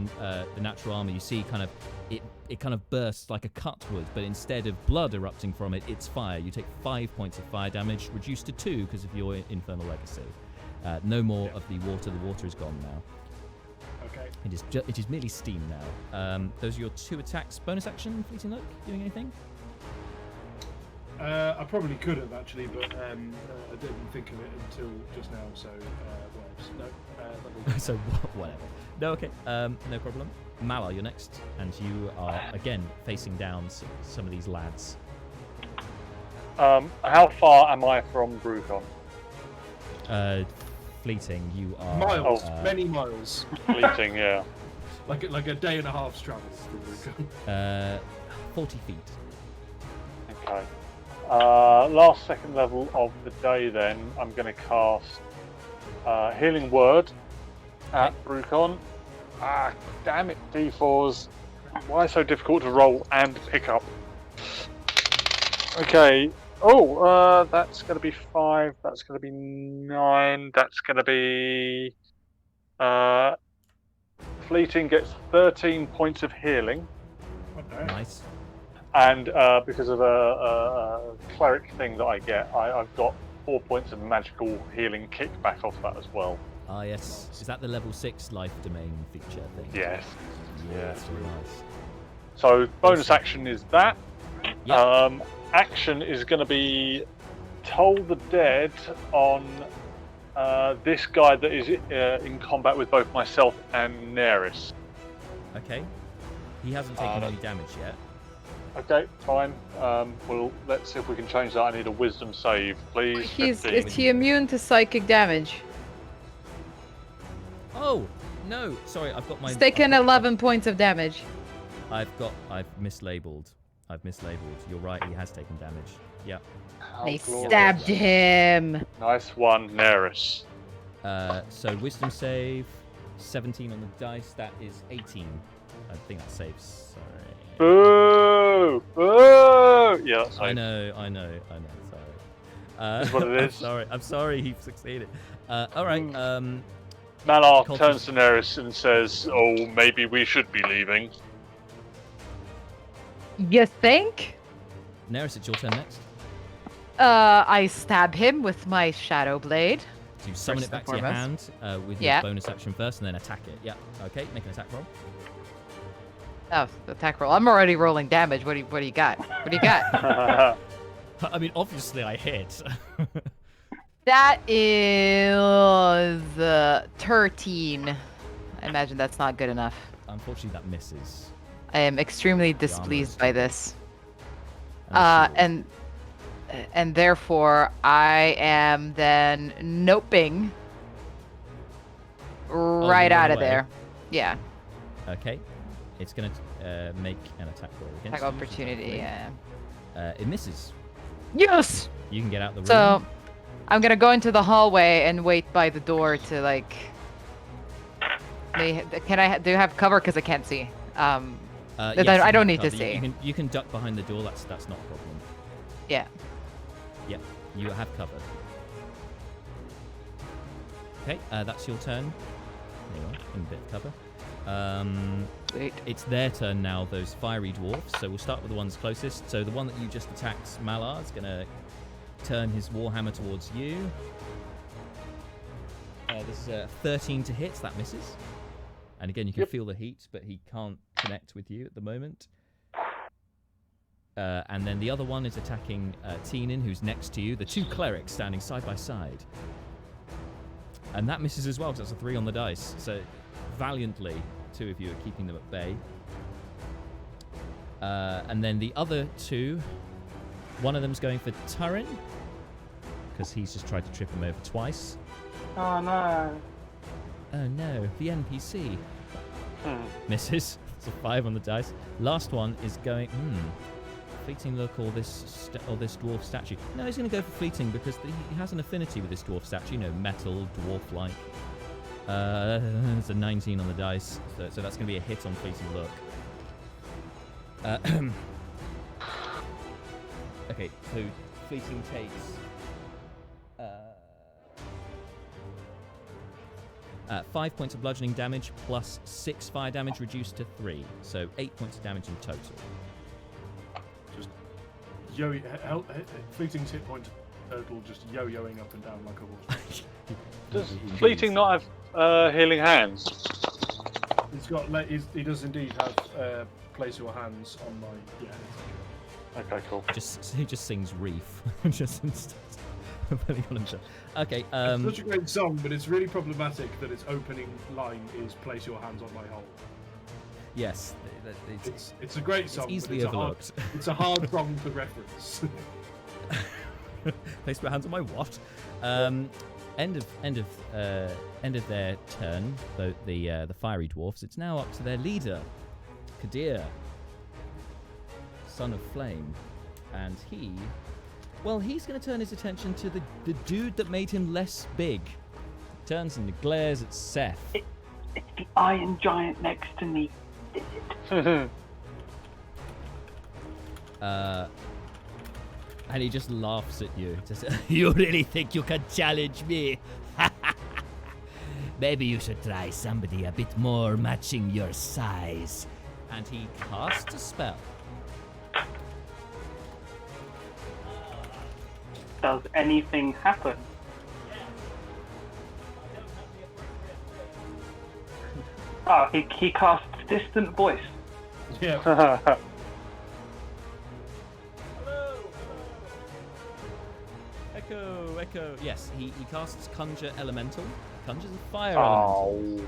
the natural armor. You see, kind of it kind of bursts like a cut would, but instead of blood erupting from it, it's fire. You take 5 points of fire damage, reduced to 2 because of your infernal legacy. No more of the water. The water is gone now. Okay. It is merely steam now. Those are your 2 attacks. Bonus action, Fleeting Look, doing anything? I probably could have actually, but I didn't think of it until just now. So So whatever. No, okay. No problem. Malar, you're next, and you are again facing down some of these lads. How far am I from Brucon? Fleeting, you are miles, many miles, Fleeting, yeah. like a day and a half's travel from Ruka. 40 feet. Okay. Last second level of the day then, I'm going to cast Healing Word at Brucon. Ah, damn it, D4s. Why so difficult to roll and pick up? Okay. Oh, that's going to be 5. That's going to be 9. That's going to be... Fleeting gets 13 points of healing. Okay. Nice. And because of a cleric thing that I get, I've got 4 points of magical healing kickback off that as well. Ah, yes. Is that the level 6 life domain feature thing? Yes. Yeah, that's really nice. So bonus Awesome. action is that. Yep. Action is going to be Toll the Dead on this guy that is in combat with both myself and Neris. Okay. He hasn't taken any damage yet. Okay, fine. Well, let's see if we can change that. I need a wisdom save, please. Is 15. he immune to psychic damage? Oh, no. Sorry, I've got my... He's taken 11 points of damage. I've mislabeled. You're right, he has taken damage. Yeah. They glorious. stabbed him. Nice one, Neris. So wisdom save, 17 on the dice. That is 18. I think that saves. Sorry. Boo! Boo! Yeah, that's I safe. know. Sorry. That's what it is. I'm sorry. He succeeded. All right. Malar Cultists. turns to Neris and says, "Oh, maybe we should be leaving." You think? Neris, it's your turn next. I stab him with my shadow blade. So you summon First it back and to your foremost. hand with Yeah. your bonus action first, and then attack it. Yeah. Okay. Make an attack roll. Oh, the attack roll. I'm already rolling damage. What do you got? What do you got? I mean, obviously I hit. That is 13. I imagine that's not good enough. Unfortunately, that misses. I am extremely armor is displeased by this. That's cool. And therefore I am then noping right you run out of away? there. Yeah. Okay. It's going to make an attack roll against Attack you. opportunity, yeah. It misses. Yes! You can get out the room. So I'm gonna go into the hallway and wait by the door to like. Do you have cover? Because I can't see. Yes, I you don't have need to cover. see. You can duck behind the door. That's not a problem. Yeah. Yeah, you have cover. Okay, that's your turn. Hang on, in a bit of cover. Sweet. It's their turn now, those fiery dwarfs. So we'll start with the ones closest. So the one that you just attacked, Malar, is going to turn his warhammer towards you. This is a 13 to hit. That misses. And again, you can feel the heat, but he can't connect with you at the moment. And then the other one is attacking Teenin, who's next to you. The two clerics standing side by side. And that misses as well, because that's a 3 on the dice. So valiantly, two of you are keeping them at bay. And then the other two, one of them's going for Turin, because he's just tried to trip him over twice. Oh no. Oh no, the NPC. Misses. It's a 5 on the dice. Last one is going, fleeting look or this dwarf statue. No, he's going to go for fleeting because he has an affinity with this dwarf statue. You know, metal, dwarf-like. It's a 19 on the dice, so that's going to be a hit on fleeting look. Okay, so fleeting takes 5 points of bludgeoning damage plus 6 fire damage reduced to 3, so 8 points of damage in total. Just Fleeting's hit point total just yo-yoing up and down like a horse. Does Fleeting not have healing hands? He does indeed have place your hands on my Okay, cool. He just sings Reef. Just instead of putting on himself. Okay. It's such a great song, but it's really problematic that its opening line is "Place your hands on my hole." Yes, It's a great song. It's easily but overlooked. It's a hard song to reference. Place my hands on my what? End of their turn. The fiery dwarfs. It's now up to their leader, Kadir, son of flame, and he's going to turn his attention to the dude that made him less big. Turns and glares at Seth. It's the iron giant next to me. And he just laughs at you. Just, you really think you can challenge me? Maybe you should try somebody a bit more matching your size. And he casts a spell. Does anything happen? Oh, he casts Distant Voice. Yeah. Echo. Yes, he casts Conjure Elemental. Conjures a fire elemental. Oh,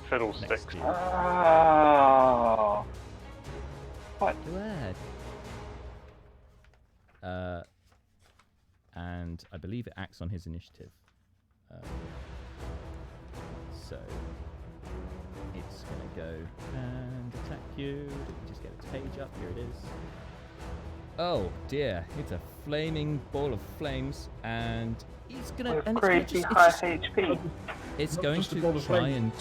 fiddlesticks. Next to you. Oh. What? Go ahead. And I believe it acts on his initiative. So it's gonna go and attack you. Let me just get its page up. Here it is. Oh dear! It's a flaming ball of flames, and he's gonna. With And crazy high HP. it's Not going just a to ball of try flames. and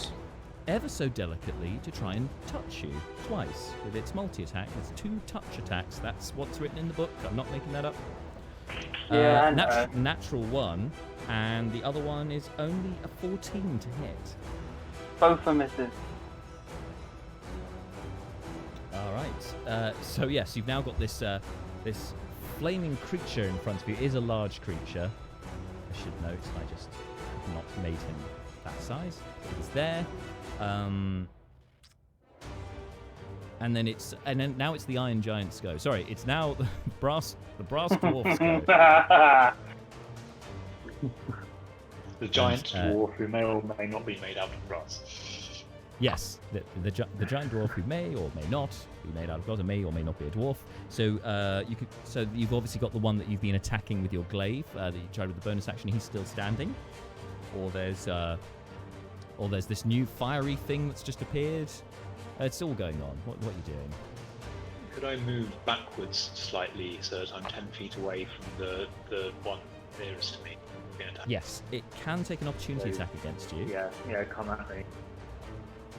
ever so delicately to try and touch you twice with its multi-attack. There's 2 touch attacks. That's what's written in the book. I'm not making that up. Yeah, I know. Natural 1, and the other one is only a 14 to hit. Both are misses. All right. So yes, you've now got this this flaming creature in front of you. It is a large creature. I should note. I just have not made him that size. But he's there. And then now it's the Iron Giant's go. Sorry, it's now the brass dwarf's go. The giant dwarf who may or may not be made out of brass. Yes, the giant dwarf who may or may not be made out of glass, or may not be a dwarf. So you've obviously got the one that you've been attacking with your glaive that you tried with the bonus action. He's still standing, or there's this new fiery thing that's just appeared. It's all going on. What are you doing? Could I move backwards slightly so that I'm 10 feet away from the one nearest to me? Yes, it can take an opportunity attack against you. Yeah, come at me.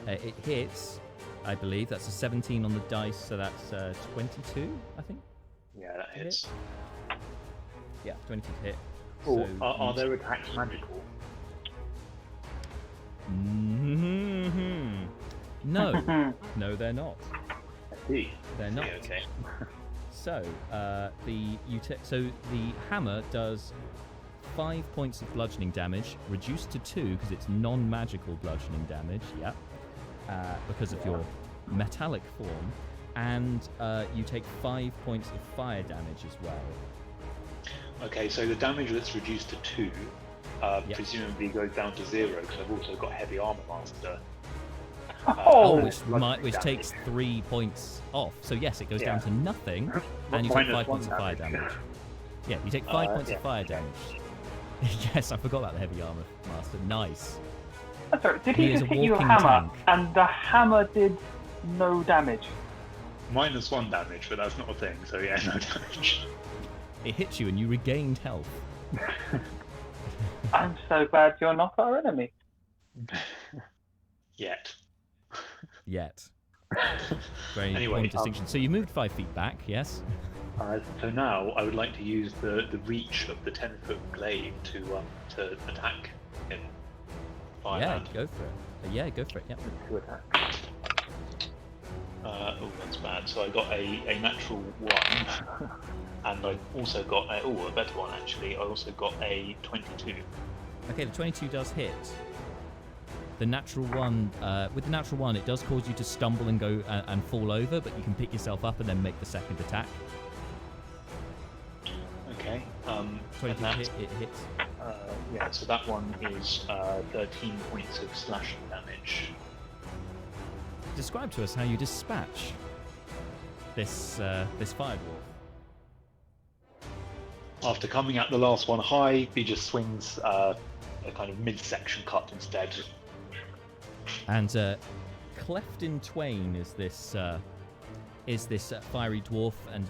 It hits, I believe. That's a 17 on the dice, so that's 22, I think. Yeah, that hits. Yeah, 22 to hit. Oh, So are their attacks magical? No, they're not. I see. They're not. Yeah, okay. So the hammer does 5 points of bludgeoning damage, reduced to 2 because it's non-magical bludgeoning damage. Yeah, because of your metallic form, and you take 5 points of fire damage as well. Okay, so the damage that's reduced to 2 presumably goes down to 0 because I've also got heavy armor master. Which takes 3 points off. So yes, it goes down to nothing, and you take 5 points of fire damage. Yeah, you take 5 points of fire damage. Yes, I forgot about the heavy armor master. Nice. That's right. Did he He is just a hit you a walking hammer, tank. and the hammer did no damage? -1 damage, but that's not a thing, so yeah, no damage. It hits you and you regained health. I'm so glad you're not our enemy. Yet. Very Anyway, important distinction. So you moved 5 feet back, yes? So now I would like to use the reach of the 10-foot glaive to attack him. Yeah, go for it. Go for it. Yeah. To attack. Oh, that's bad. So I got a natural 1, and I also got a better one actually. I also got a 22. Okay, the 22 does hit. The natural 1, with the natural 1, it does cause you to stumble and go and fall over, but you can pick yourself up and then make the second attack. Okay. 22 hit, it hits. Yeah, so that one is 13 points of slashing damage. Describe to us how you dispatch this fire dwarf. After coming at the last one high, he just swings a kind of midsection cut instead. And cleft in twain is this fiery dwarf, and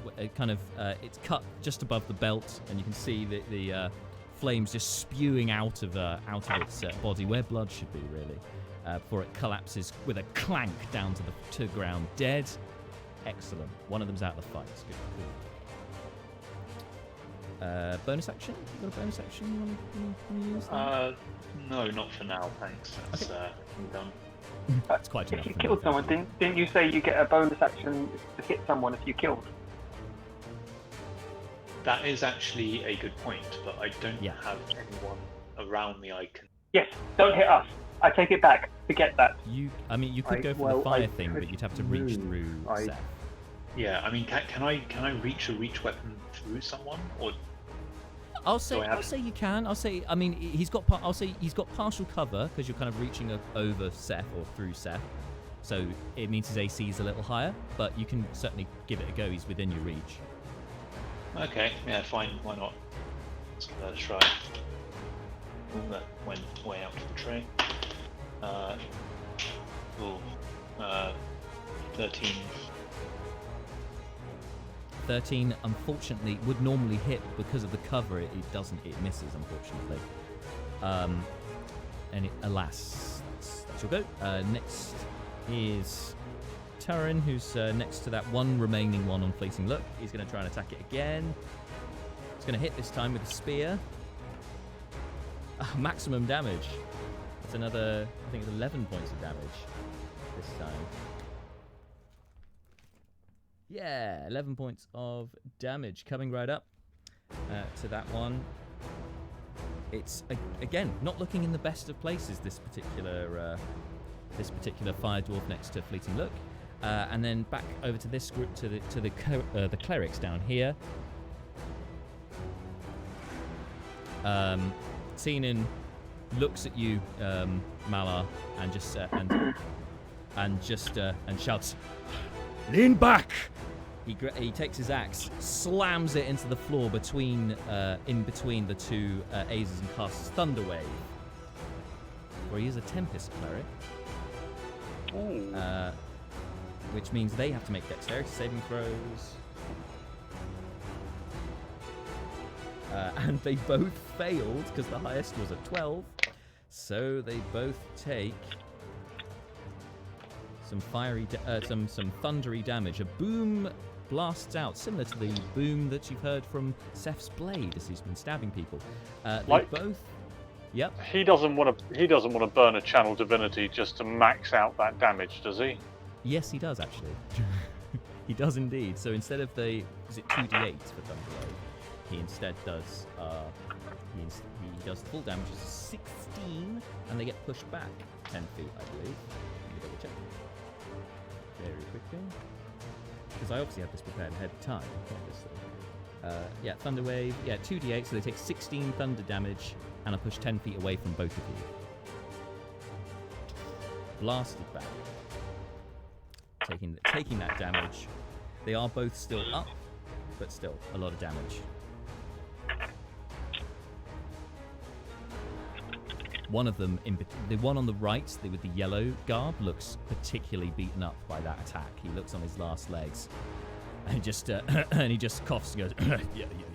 it's cut just above the belt, and you can see the flames just spewing out of its body, where blood should be really, before it collapses with a clank down to the ground, dead. Excellent. One of them's out of the fight. It's good. Bonus action? You got a bonus action you want to use? No, not for now, thanks. That's done. It's quite enough. If you killed someone, didn't you say you get a bonus action to hit someone if you killed? That is actually a good point, but I don't have anyone around me I can... Yes, don't hit us. I take it back. Forget that. You could go for the fire thing, but you'd have to reach through Seth. Yeah, I mean, can I reach a reach weapon through someone, or? I'll say you can. He's got partial cover because you're kind of reaching over Seth or through Seth, so it means his AC is a little higher. But you can certainly give it a go. He's within your reach. Okay, yeah, fine. Why not? Let's give that a try. Ooh, that went way out of the tray. 13. 13, unfortunately, would normally hit, but because of the cover, it doesn't. It misses, unfortunately. Alas, that's your go. Next is Taran, who's next to that one remaining one on Fleeting Look. He's going to try and attack it again. He's going to hit this time with a spear. Maximum damage. That's another, I think it's 11 points of damage this time. Yeah, 11 points of damage coming right up to that one. It's again not looking in the best of places. This particular fire dwarf next to Fleeting Look, and then back over to this group to the clerics down here. Teenin looks at you, Malar, and just and shouts, "Lean back!" He takes his axe, slams it into the floor in between the two Azes, and casts Thunderwave. Or he is a Tempest cleric, which means they have to make dexterity saving throws. And they both failed because the highest was a 12. So they both take some some thundery damage. A boom blasts out, similar to the boom that you've heard from Seth's blade as he's been stabbing people. Both. Yep. He doesn't want to burn a channel divinity just to max out that damage, does he? Yes, he does actually. He does indeed. So instead of is it 2d8 for Thunderwave? He instead does he does full damage as 16, and they get pushed back 10 feet, I believe. Let me double check very quickly, because I obviously have this prepared ahead of time, obviously. Thunderwave, 2d8, so they take 16 thunder damage and are pushed 10 feet away from both of you. Blasted back, taking that damage. They are both still up, but still a lot of damage. One of them, the one on the right, with the yellow garb, looks particularly beaten up by that attack. He looks on his last legs, and he just coughs and goes,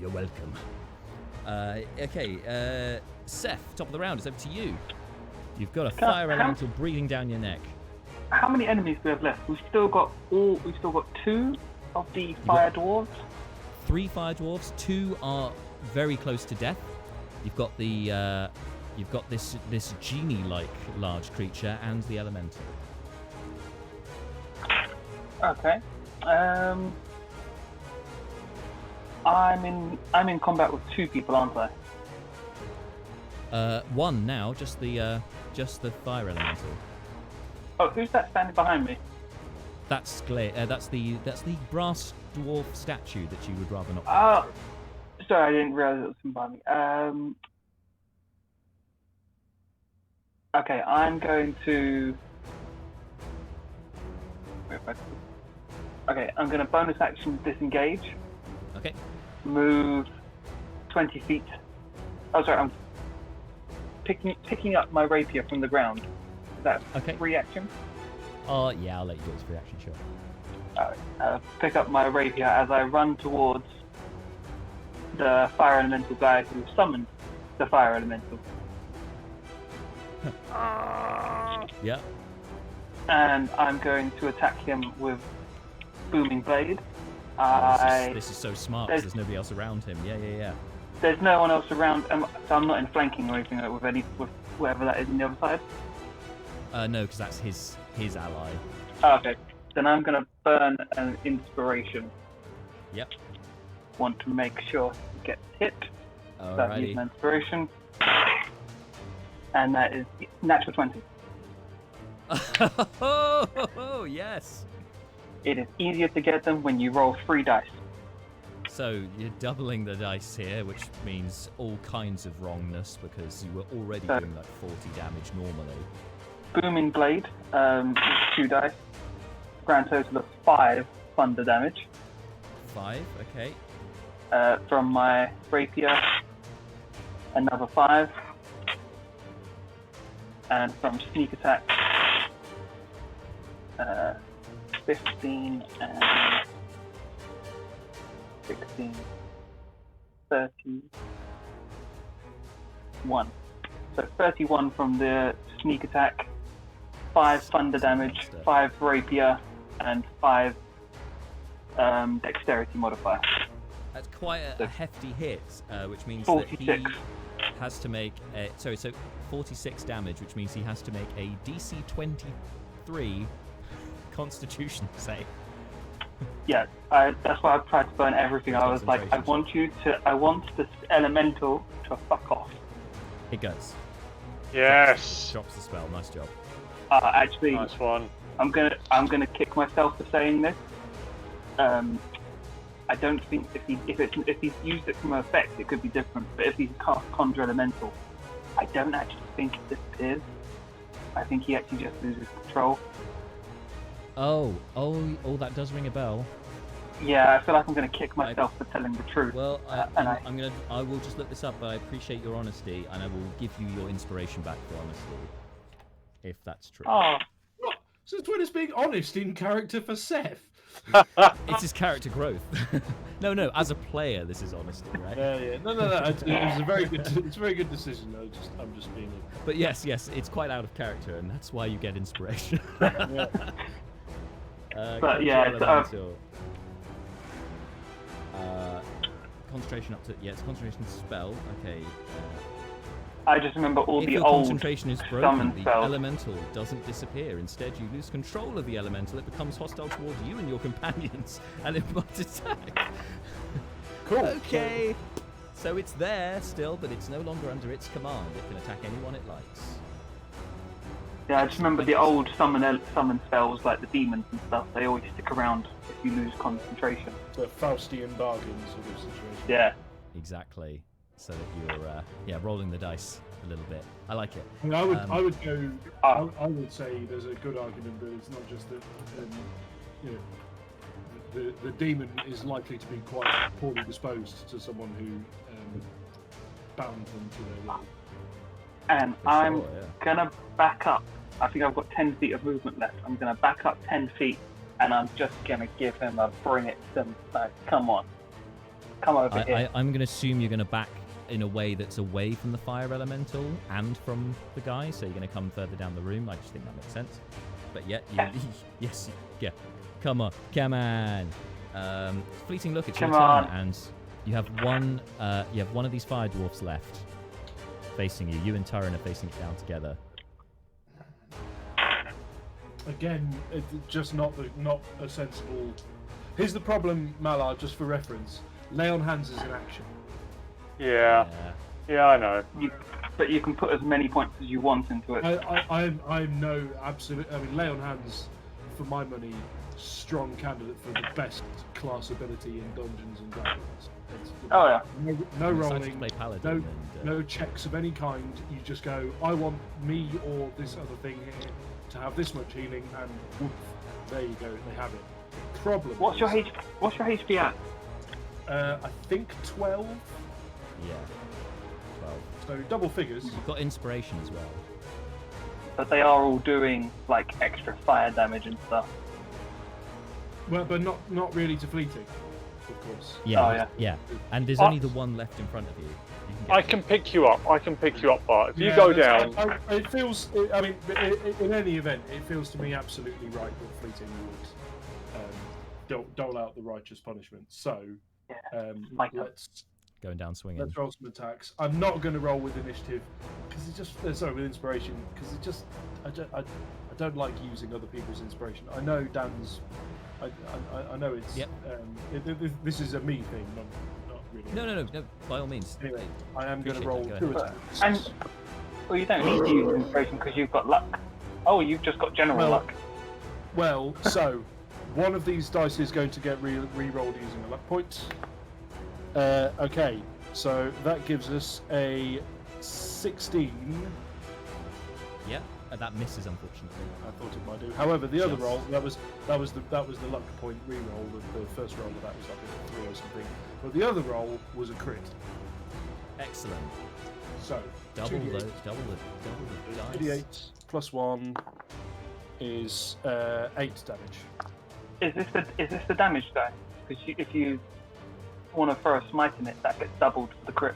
"You're welcome." Seth, top of the round, it's over to you. You've got a fire elemental breathing down your neck. How many enemies do we have left? We've still got 2 of the fire dwarves. 3 fire dwarves. 2 are very close to death. You've got this genie-like large creature and the elemental. Okay. I'm in combat with 2 people, aren't I? 1 now, just the fire elemental. Oh, who's that standing behind me? That's the brass dwarf statue that you would rather not. Oh, sorry, I didn't realize it was him behind me. Okay, I'm going to. Okay, I'm going to bonus action disengage. Okay. Move 20 feet. Oh, sorry, I'm picking up my rapier from the ground. Is that free action? Oh, yeah, I'll let you do it as free action, sure. Alright, pick up my rapier as I run towards the fire elemental guy who summoned the fire elemental. Yeah. And I'm going to attack him with Booming Blade. This is so smart because there's nobody else around him. Yeah. there's no one else around, so I'm not in flanking or anything with whoever that is on the other side? No, because that's his ally. Oh, okay. Then I'm going to burn an inspiration. Yep. Want to make sure it gets hit. So I'm using Alrighty. inspiration. And that is natural 20. Oh, yes. It is easier to get them when you roll 3 dice. So you're doubling the dice here, which means all kinds of wrongness because you were already doing like 40 damage normally. Booming Blade, 2 dice. Grand total of 5 thunder damage. 5, okay. From my rapier, another 5. And from sneak attack, 15 and 16, 31. So 31 from the sneak attack, 5 thunder damage, 5 rapier, and 5 dexterity modifier. That's quite a hefty hit, which means 46. that he has to make so 46 damage, which means he has to make a DC 23 Constitution save. Yeah, that's why I tried to burn everything. I was like, I want this elemental to fuck off. It goes. Yes. Drops the spell. Nice job. Actually, Nice one. I'm gonna kick myself for saying this. I don't think if he's used it from an effect, it could be different. But if he's cast Conjure Elemental, I don't actually think it disappears. I think he actually just loses control. Oh, that does ring a bell. Yeah, I feel like I'm gonna kick myself for telling the truth. Well, I will just look this up, but I appreciate your honesty, and I will give you your inspiration back for honesty, if that's true. Oh, Since when is being honest in character for Seth? It's his character growth. No, as a player, this is honesty, right? Yeah. No. It was a very good. It's a very good decision. I'm just being. But yes, it's quite out of character, and that's why you get inspiration. Yeah. But yeah, concentration up to it's concentration spell. Okay. I just remember all If the your old concentration is broken, summon the spells. elemental doesn't disappear. Instead, you lose control of the elemental. It becomes hostile towards you and your companions, and it might attack. Cool. Okay. So it's there still, but it's no longer under its command. It can attack anyone it likes. Yeah, I just remember the old summon spells like the demons and stuff. They always stick around if you lose concentration. The Faustian bargain sort of situation. Yeah. Exactly. So that you're rolling the dice a little bit. I like it. I mean, I would go. I would say there's a good argument that it's not just that the demon is likely to be quite poorly disposed to someone who bound them to their will. And I'm gonna back up. I think I've got 10 feet of movement left. I'm gonna back up 10 feet, and I'm just gonna give him a bring it to like, come on, come over here. I'm going to assume you're going to back in a way that's away from the fire elemental and from the guy, so you're going to come further down the room. I just think that makes sense. But yet, yes, come on. Fleeting look, it's your turn, and you have one of these fire dwarfs left facing you. You and Tyron are facing it down together. Again, it's just not a sensible. Here's the problem, Malar. Just for reference, lay on hands is an action. Yeah, I know. But you can put as many points as you want into it. I'm no absolute. I mean, lay on hands, for my money, strong candidate for the best class ability in Dungeons and Dragons. Oh yeah. No rolling, play Paladin no checks of any kind. You just go, I want me or this other thing here to have this much healing, and woof, there you go, they have it. Problem. What's your HP at? I think 12. Yeah, 12. So double figures. You've got inspiration as well. But they are all doing like extra fire damage and stuff. Well, but not really to fleeting, of course. Yeah, yeah. And there's only the one left in front of you. I can pick you up. Bart. If you go down... It feels... I mean, in any event, it feels to me absolutely right that fleeting would dole out the righteous punishment. So, going down swinging. Let's roll some attacks. I'm not going to roll with initiative because it just with inspiration because it just I don't like using other people's inspiration. I know Dan's. I know it's. Yep. This is a me thing, not really. No. By all means. Anyway, I am going to Appreciate roll that. 2 Go attacks. And well, you don't need to use inspiration because you've got luck. Oh, you've just got general luck. Well, so one of these dice is going to get re-rolled using a luck point. Okay, so that gives us a 16. Yep. That misses, unfortunately. I thought it might do. However, the other roll that was the luck point re-roll. The first roll of that was like a 3 or something. But the other roll was a crit. Excellent. So Double the dice. 2d8 plus 1 is 8 damage. Is this the damage die? Because if you want to throw a smite in it, that gets doubled for the crit.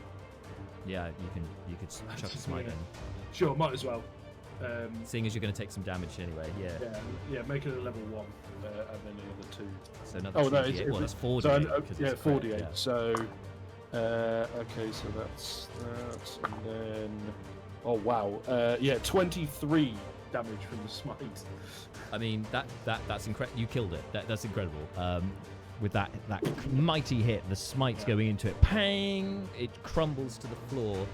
Yeah, you could chuck a smite in. Sure, might as well. Seeing as you're going to take some damage anyway, Yeah, make it a level 1, and then another 2. So another 2d8. Well, that's 4d8. So, 4d8. Yeah. So, okay, so that's that, and then, oh wow, 23 damage from the smite. I mean, that's incredible. You killed it. That's incredible. With that mighty hit, the smite going into it, pang! It crumbles to the floor,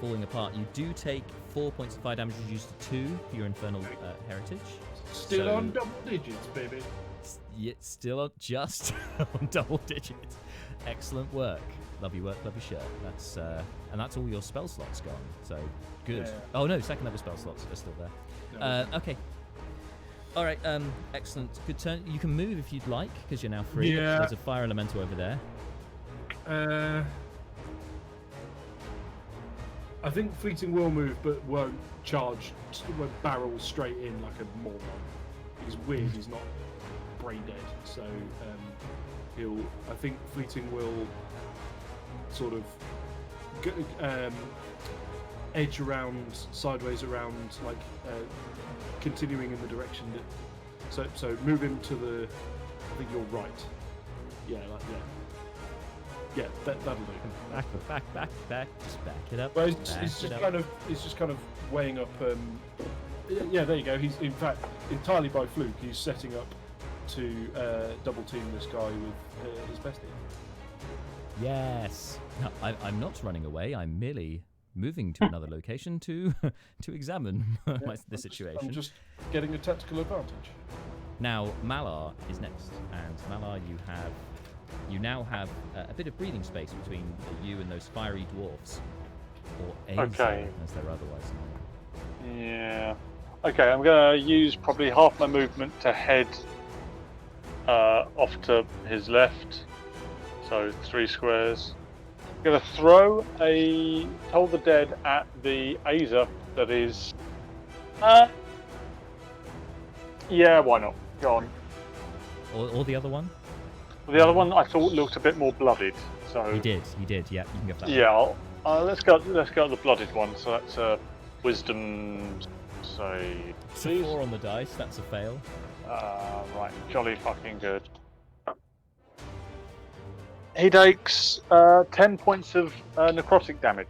falling apart. You do take 4 points of fire damage, reduced to 2 for your infernal heritage. Still on double digits, baby. Still just on double digits. Excellent work. Love your work, love your shirt. That's and that's all your spell slots gone. So good. Yeah. Oh no, second level spell slots are still there. Okay. All right. Excellent. Good turn. You can move if you'd like because you're now free. Yeah. There's a fire elemental over there. I think Fleeting will move, but won't charge. Won't barrel straight in like a moron. He's weird. He's not brain dead. So I think Fleeting will sort of edge around, sideways around, like continuing in the direction that. So move him to the. I think you're right. Yeah, Yeah, that'll do. Back. Just back it up. Well, it's just kind of weighing up. Yeah, there you go. He's in fact entirely by fluke. He's setting up to double team this guy with his bestie. Yes. No, I'm not running away. I'm merely moving to another location to examine the situation. I'm just getting a tactical advantage. Now Malar is next, and Malar, you now have a bit of breathing space between you and those fiery dwarfs, or Okay. as they're otherwise known. Yeah. Okay, I'm going to use probably half my movement to head off to his left, so 3 squares. I'm going to throw a Toll the Dead at the Azer that is... yeah, why not? Go on. Or the other one? The other one I thought looked a bit more blooded, so... He did, yeah, you can go for that. Yeah, let's go at the blooded one, so that's a Wisdom... say... It's a 4 on the dice, that's a fail. Right, jolly fucking good. He takes 10 points of necrotic damage.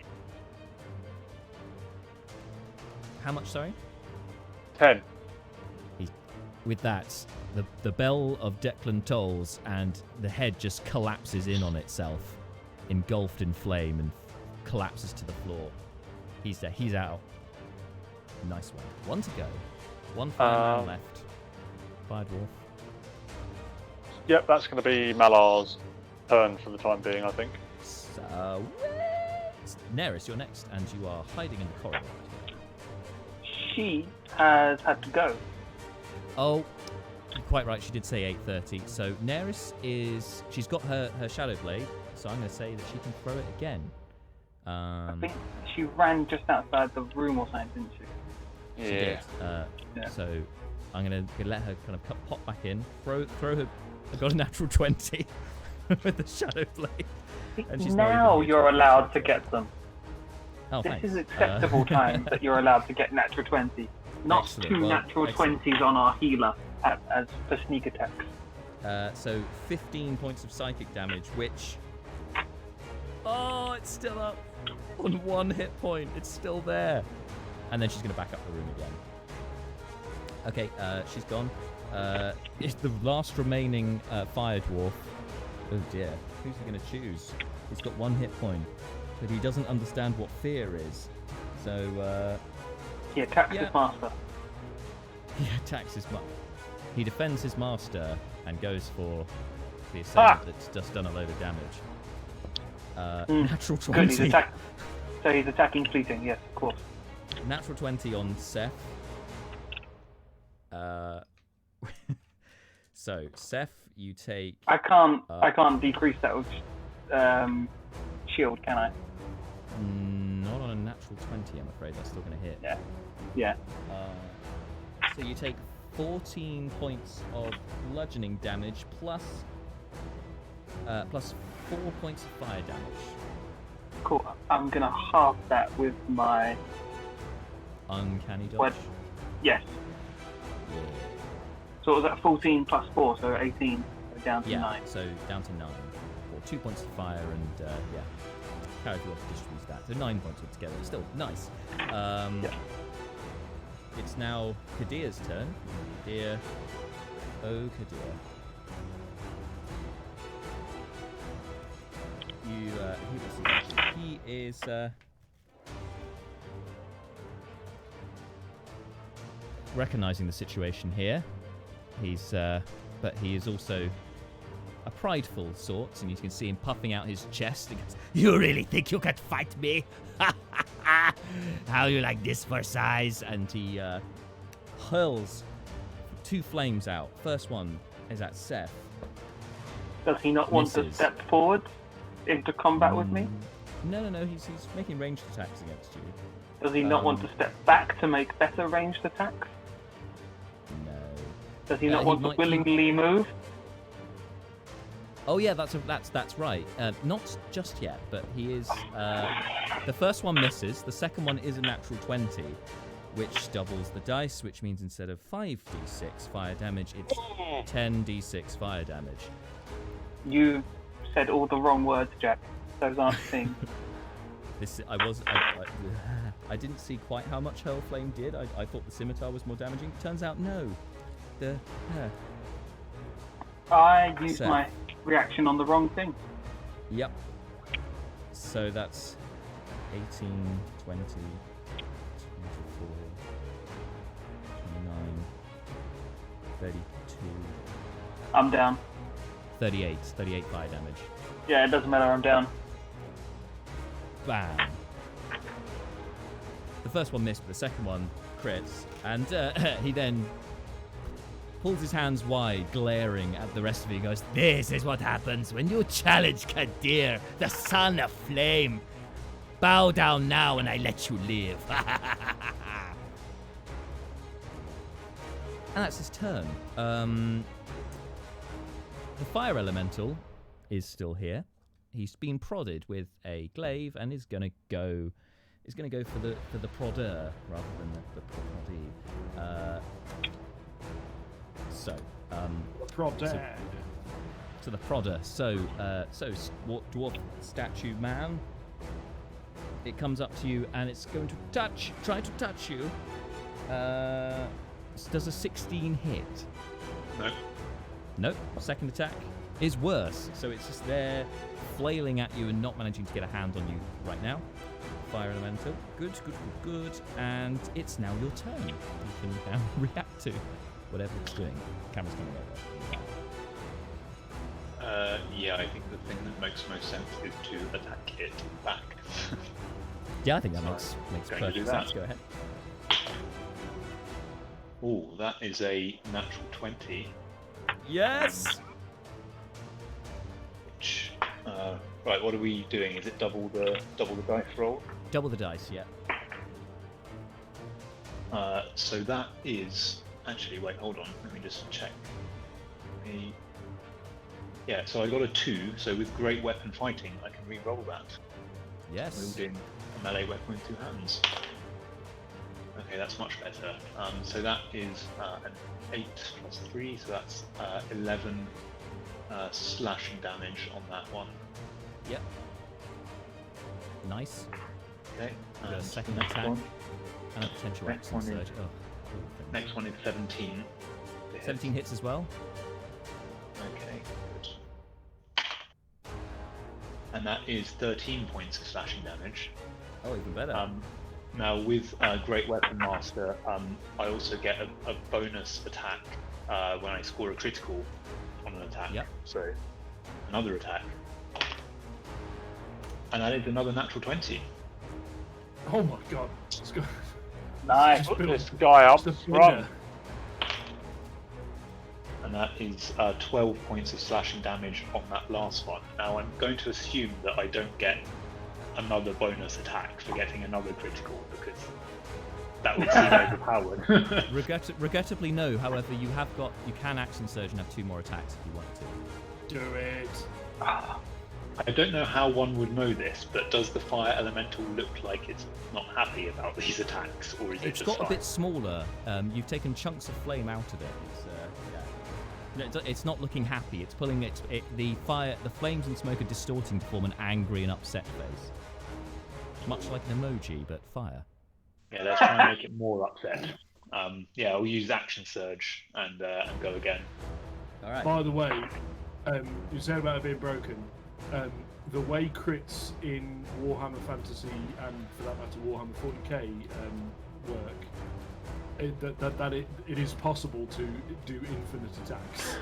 How much, sorry? 10. With that, the bell of Declan tolls and the head just collapses in on itself, engulfed in flame, and collapses to the floor. He's there. He's out. Nice one. 1 to go. 1 fireman left. Fire dwarf. Yep, that's going to be Malar's turn for the time being, I think. So, Neris, you're next, and you are hiding in the corridor. She has had to go. Oh, you're quite right. She did say 8:30. So Neris she's got her shadow blade. So I'm going to say that she can throw it again. I think she ran just outside the room or something, didn't she? She did. Yeah. So I'm going to let her kind of pop back in, throw her. I got a natural 20 with the shadow blade. And she's now you're allowed to get them. Oh, this thanks. is acceptable time that you're allowed to get natural 20. Not Excellent. 2 Well, natural 20s on our healer as for sneak attacks. So 15 points of psychic damage, which Oh, it's still up on 1 hit point. It's still there. And then she's going to back up the room again. Okay, she's gone. It's the last remaining fire dwarf. Oh dear. Who's he going to choose? He's got 1 hit point, but he doesn't understand what fear is. So, he attacks his master. He attacks his master. He defends his master and goes for the assailant that's just done a load of damage. Natural 20. Good, so he's attacking fleeting, yes, of course. Natural 20 on Seth. So, Seth, you take... I can't decrease that with shield, can I? Not on a natural 20, I'm afraid. That's still going to hit. Yeah. So you take 14 points of bludgeoning damage plus 4 points of fire damage. Cool. I'm going to half that with my... Uncanny dodge? What? Yes. Yeah. So it was at 14 plus 4, so 18. So down to 9. So down to 9. Or 2 points of fire and, however you want to distribute that. So 9 points altogether. Still nice. It's now Kadir's turn. Kadir. Oh, Kadir. He is recognizing the situation here. But he is also a prideful sort, and you can see him puffing out his chest. He goes, "You really think you can fight me? How you like this for size?" And he hurls 2 flames out. First one is at Seth. Does he not want to step forward into combat with me? No. He's making ranged attacks against you. Does he not want to step back to make better ranged attacks? No. Does he not want to willingly move? Oh yeah, that's right. Not just yet, but he is. The first one misses. The second one is a natural 20, which doubles the dice, which means instead of 5d6 fire damage, it's 10d6 fire damage. You said all the wrong words, Jack. Those aren't things. I didn't see quite how much Hurlflame did. I thought the scimitar was more damaging. Turns out, no. I used my reaction on the wrong thing. Yep. So that's 18, 20, 24, 29, 32. I'm down. 38 fire damage. Yeah, it doesn't matter, I'm down. Bam. The first one missed, but the second one crits. And he then pulls his hands wide, glaring at the rest of you, and goes, "This is what happens when you challenge Kadir, the son of flame. Bow down now and I let you live." And that's his turn. The fire elemental is still here. He's been prodded with a glaive and is gonna go for the prodder rather than the proddee. Prodder. To the prodder. So dwarf statue man. It comes up to you and it's going to try to touch you. Does a 16 hit? No. Nope. Second attack is worse. So it's just there flailing at you and not managing to get a hand on you right now. Fire elemental. Good. And it's now your turn. You can now react to whatever it's doing. Camera's coming over. Yeah, I think the thing that makes most sense is to attack it back. Yeah, I think that makes perfect sense. Go ahead. Oh, that is a natural 20. Yes! Which, right, what are we doing? Is it double the dice roll? Double the dice, yeah. So that is actually. Wait, hold on. Let me just check. Yeah, so I got a 2. So with great weapon fighting, I can re-roll that. Yes. Wielding a melee weapon with 2 hands. Okay, that's much better. So that is an 8 plus 3, so that's 11 slashing damage on that one. Yep. Nice. Okay. We've got a second next attack one. and a potential Next action one is- surge. Oh, Next one is 17. to hit. 17 hits as well. Okay, good. And that is 13 points of slashing damage. Oh, even better. Now with Great Weapon Master, I also get a bonus attack when I score a critical on an attack. Yep. So another attack. And that is another natural 20. Oh my god. It's got, Nice. Just Put this guy up just a front. bigger. And that is 12 points of slashing damage on that last one. Now I'm going to assume that I don't get another bonus attack for getting another critical, because that would seem overpowered. Regrettably, no. However, you can action surge and have 2 more attacks if you want to. Do it. I don't know how one would know this, but does the fire elemental look like it's not happy about these attacks, or is it It's just got fine? a bit smaller. You've taken chunks of flame out of it. It's not looking happy. It's pulling the flames and smoke are distorting to form an angry and upset face, much like an emoji, but fire. Yeah, let's try and make it more upset. Yeah, I'll use action surge and go again. All right. By the way, you said about it being broken. The way crits in Warhammer Fantasy and, for that matter, Warhammer 40k work, it is possible to do infinite attacks.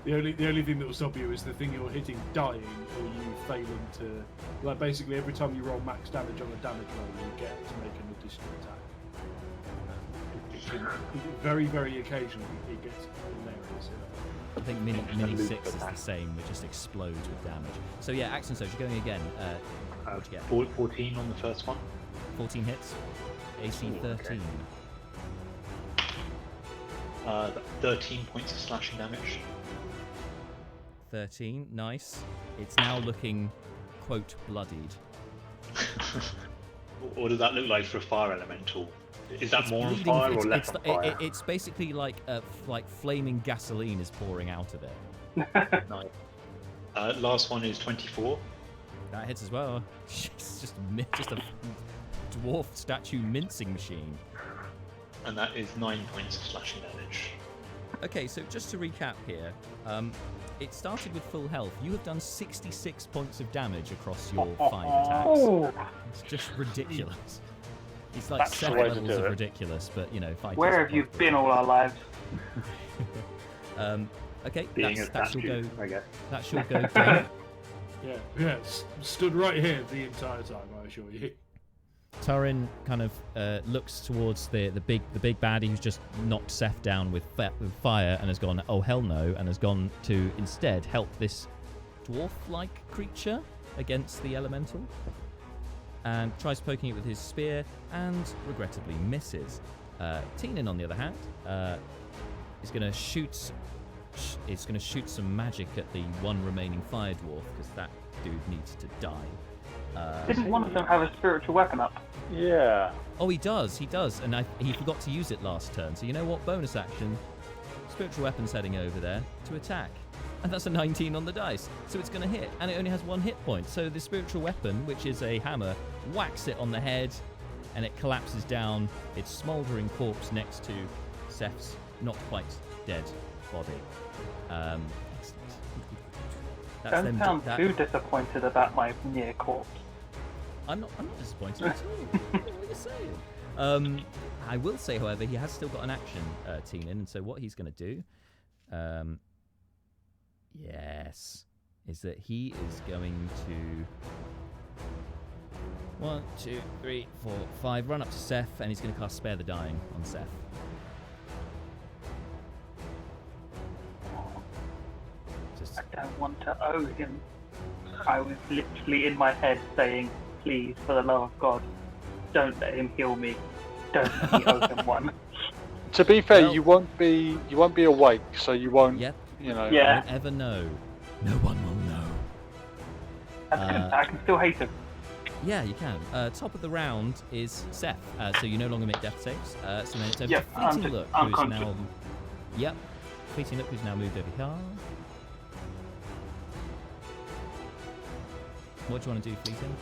The only thing that will stop you is the thing you're hitting dying, or you failing to, like, basically every time you roll max damage on a damage roll, you get to make an additional attack. Very, very occasionally it gets hilarious. I think Mini 6 is the same. It just explodes with damage. So yeah, action surge. You're going again. What'd you get? 14 on the first one. 14 hits. AC 13. 13 points of slashing damage. 13. Nice. It's now looking, quote, bloodied. What does that look like for a fire elemental? Is that It's more on bleeding- fire or it's- less on fire? It's basically like flaming gasoline is pouring out of it. Nice. Last one is 24. That hits as well. It's just a dwarf statue mincing machine. And that is 9 points of slashing damage. Okay, so just to recap here, it started with full health. You have done 66 points of damage across your 5 attacks. Oh, It's just ridiculous. It's like That's the 7 way to levels do of it. ridiculous, but fighters where are have you quite been all our lives? Okay, Being a that shall statue, go. I guess. That shall go. Glenn. Yeah, stood right here the entire time, I assure you. Turin kind of looks towards the big baddie who's just knocked Seth down with fire and has gone, oh hell no, and has gone to instead help this dwarf-like creature against the elemental, and tries poking it with his spear and regrettably misses. Teenin, on the other hand, is going to shoot. It's going to shoot some magic at the one remaining fire dwarf because that dude needs to die. Didn't one of them have a spiritual weapon up? Yeah. Oh, he does, and he forgot to use it last turn. So you know what? Bonus action, spiritual weapon's heading over there to attack, and that's a 19 on the dice. So it's going to hit, and it only has 1 hit point. So the spiritual weapon, which is a hammer, whacks it on the head, and it collapses down. Its smouldering corpse next to Seth's not quite dead body. Excellent. That's Don't them- sound that- too disappointed about my near corpse. I'm not disappointed at all. What are you saying? I will say, however, he has still got an action, Teenin, and so what he's going to do, is that he is going to 1, 2, 3, 4, 5 run up to Seth, and he's going to cast Spare the Dying on Seth. Just I don't want to owe him. I was literally in my head saying, please, for the love of God, don't let him heal me. Don't let me owe him one. To be fair, Well- you won't be awake, so you won't. yep. You know. Yeah. Won't ever know. No one will know. That's good. I can still hate him. Yeah, you can. Top of the round is Seth, so you no longer make death saves. So then it's over Yeah, to I'm Fleeting just Look, who is unconscious. now. Yep. Fleeting Look, who's now moved over here. What do you want to do, Fleeting?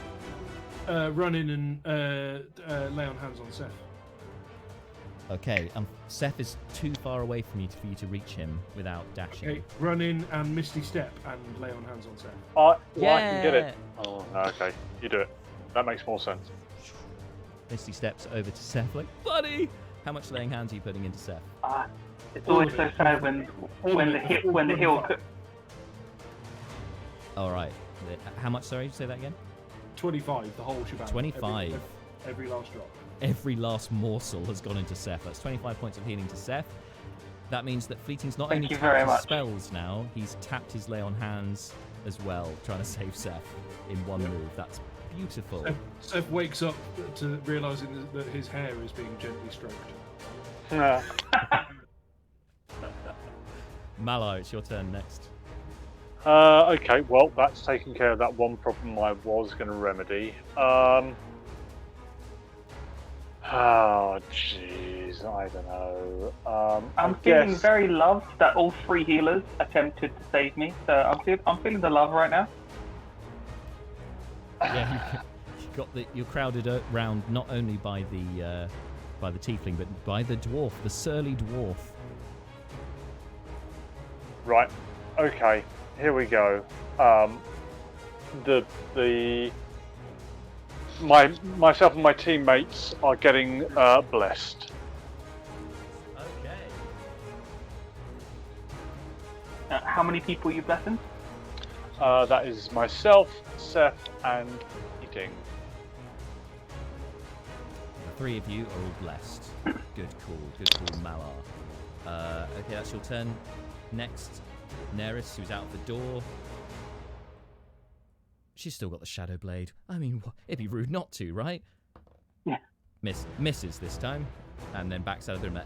Run in and lay on hands on Seth. Okay, Seth is too far away from you for you to reach him without dashing. Okay, run in and Misty Step and lay on hands on Seth. I can get it. Oh, no, okay. You do it. That makes more sense. Misty steps over to Seth like, buddy! How much laying hands are you putting into Seth? It's always so sad when the hill. All right. How much? Sorry, say that again. 25, the whole shebang. 25. Every last drop. Every last morsel has gone into Seth. That's 25 points of healing to Seth. That means that Fleeting's not only tapped his spells now, he's tapped his lay on hands as well, trying to save Seth in one move. That's beautiful. Seth wakes up to realising that his hair is being gently stroked. Malar, it's your turn next. Okay, well, that's taking care of that one problem I was going to remedy. Oh, jeez, I don't know. I'm feeling very loved that all 3 healers attempted to save me, so I'm feeling the love right now. Yeah, you're crowded around not only by the tiefling, but by the dwarf, the surly dwarf. Right. Okay. Here we go. Myself and my teammates are getting blessed. Okay. How many people are you blessing? That is myself, Seth, and Eating. The 3 of you are all blessed. Good call, Malar. Okay, that's your turn. Next, Neris, who's out the door. She's still got the Shadow Blade. I mean, it'd be rude not to, right? Yeah. Misses this time, and then backs out of the room.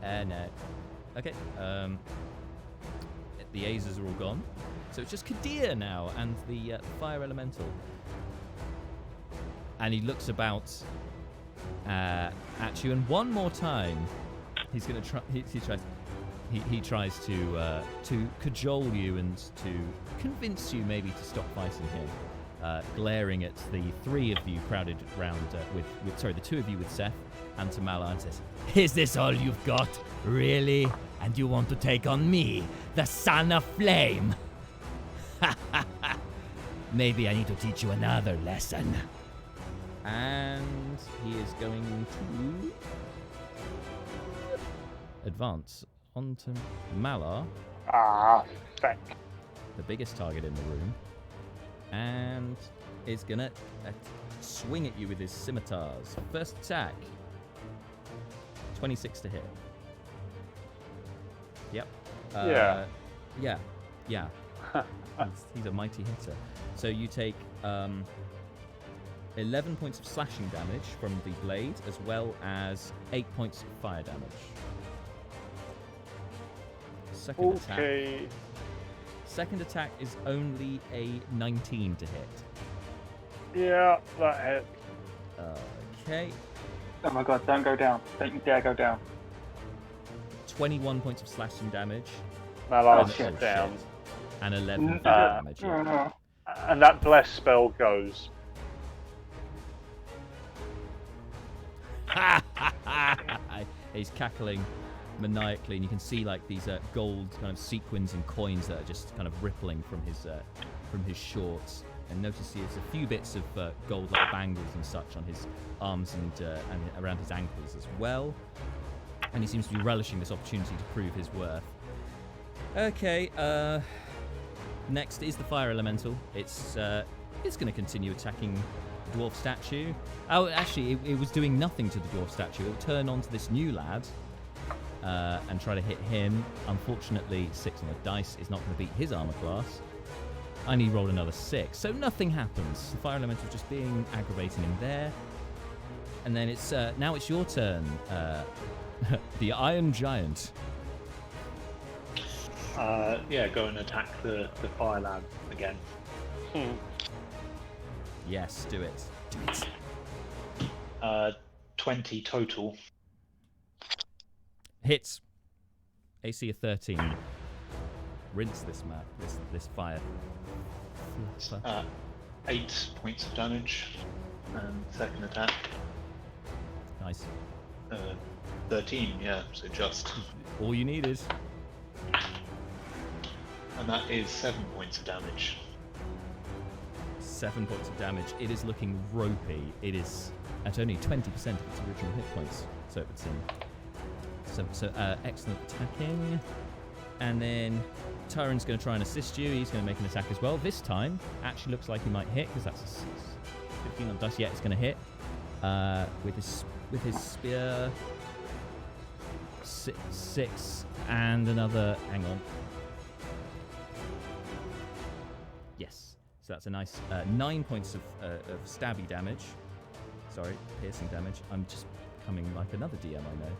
No. Okay. The Azers are all gone, so it's just Kadir now and the Fire Elemental. And he looks about at you, and one more time, he's gonna try. He tries to cajole you and to convince you maybe to stop fighting him, glaring at the 3 of you crowded round the 2 of you with Seth and to Malar, and says, "Is this all you've got, really? And you want to take on me, the Son of Flame? Maybe I need to teach you another lesson." And he is going to advance onto Malar, Thank. the biggest target in the room, and is gonna swing at you with his scimitars. First attack, 26 to hit. Yep. Yeah. He's a mighty hitter. So you take 11 points of slashing damage from the blade, as well as 8 points of fire damage. Second attack is only a 19 to hit. Yeah, that hit. Okay. Oh my god, don't go down. Don't you dare go down. 21 points of slashing damage. Malar's down. And 11 fire damage. No. And that bless spell goes. He's cackling maniacally, and you can see like these gold kind of sequins and coins that are just kind of rippling from his shorts. And notice there's a few bits of gold like bangles and such on his arms and around his ankles as well. And he seems to be relishing this opportunity to prove his worth. Okay, next is the Fire Elemental. It's going to continue attacking the dwarf statue. Oh, actually, it was doing nothing to the dwarf statue. It will turn onto this new lad and try to hit him. Unfortunately, 6 on the dice is not going to beat his armor class. And he rolled another 6, so nothing happens. The Fire Elemental just being aggravating him there. And then it's now it's your turn, the Iron Giant. Go and attack the fire lab again. Yes, do it. Do it. 20 total. Hits. AC of 13. Rinse this map. This fire. 8 points of damage, and second attack, Nice. 13. Yeah, so just, All you need is. and that is 7 points of damage. 7 points of damage. It is looking ropey. It is at only 20% of its original hit points. So it's in. So excellent attacking. And then Tyron's going to try and assist you. He's going to make an attack as well. This time, actually looks like he might hit because that's a 15 on dice. Yeah, it's going to hit with his spear. 6 and another. Hang on. Yes. So that's a nice 9 points of stabby damage. Sorry, piercing damage. I'm just becoming like another DM, I know.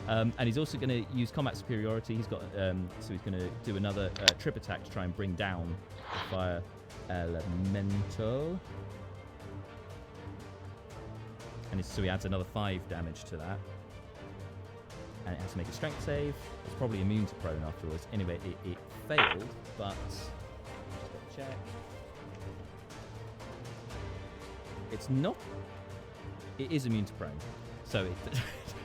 And he's also going to use combat superiority. He's got so he's going to do another trip attack to try and bring down the fire elemental. And so he adds another 5 damage to that. And it has to make a strength save. It's probably immune to prone afterwards. Anyway, it failed, but just check. It's not. It is immune to prone, so it,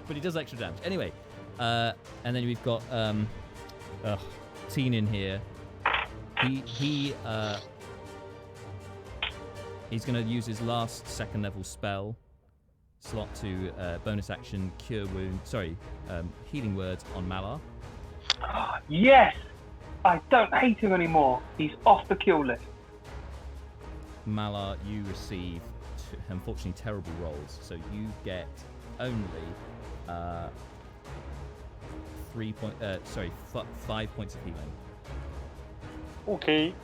but it does extra damage. Anyway, and then we've got Teenin here. He's going to use his last 2nd level spell slot to bonus action cure wound. Healing words on Malar. Yes! I don't hate him anymore. He's off the kill list. Malar, you receive unfortunately terrible rolls, so you get only 5 points of healing. Okay.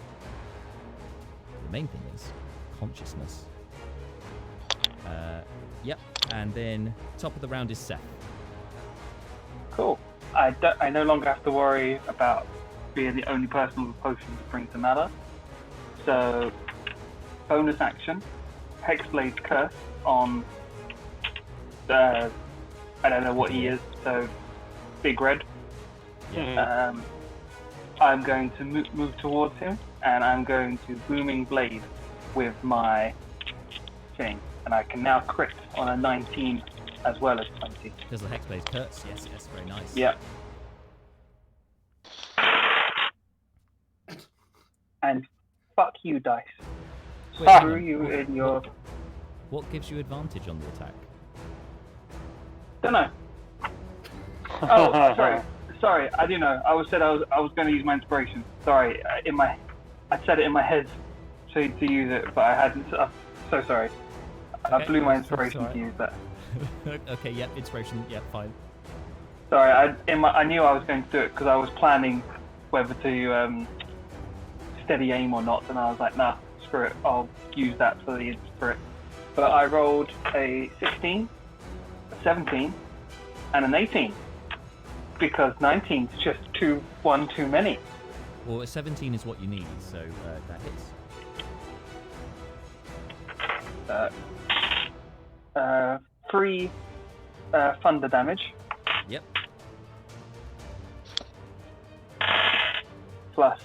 The main thing is consciousness. Yep, and then top of the round is Seth. Cool. I no longer have to worry about being the only person with a potion to bring to matter. So, bonus action, Hexblade's Curse on, I don't know what he is, so Big Red. Yeah. I'm going to move towards him, and I'm going to Booming Blade with my thing. And I can now crit on a 19 as well as 20. Does the Hexblade's Curse? Yes, very nice. Yep. And fuck you, dice. Screw you in your... What gives you advantage on the attack? Don't know. Oh, sorry. I do know. I was going to use my inspiration. Sorry, I said it in my head to use it, but I hadn't. I'm so sorry. Okay, I blew my inspiration to use that. Okay, yep, inspiration, yep, fine. Sorry, I knew I was going to do it because I was planning whether to steady aim or not, and I was like, nah, screw it, I'll use that for the spirit. But I rolled a 16, a 17, and an 18 because 19 is just one too many. Well, a 17 is what you need, so that hits. 3 thunder damage. Yep. Plus,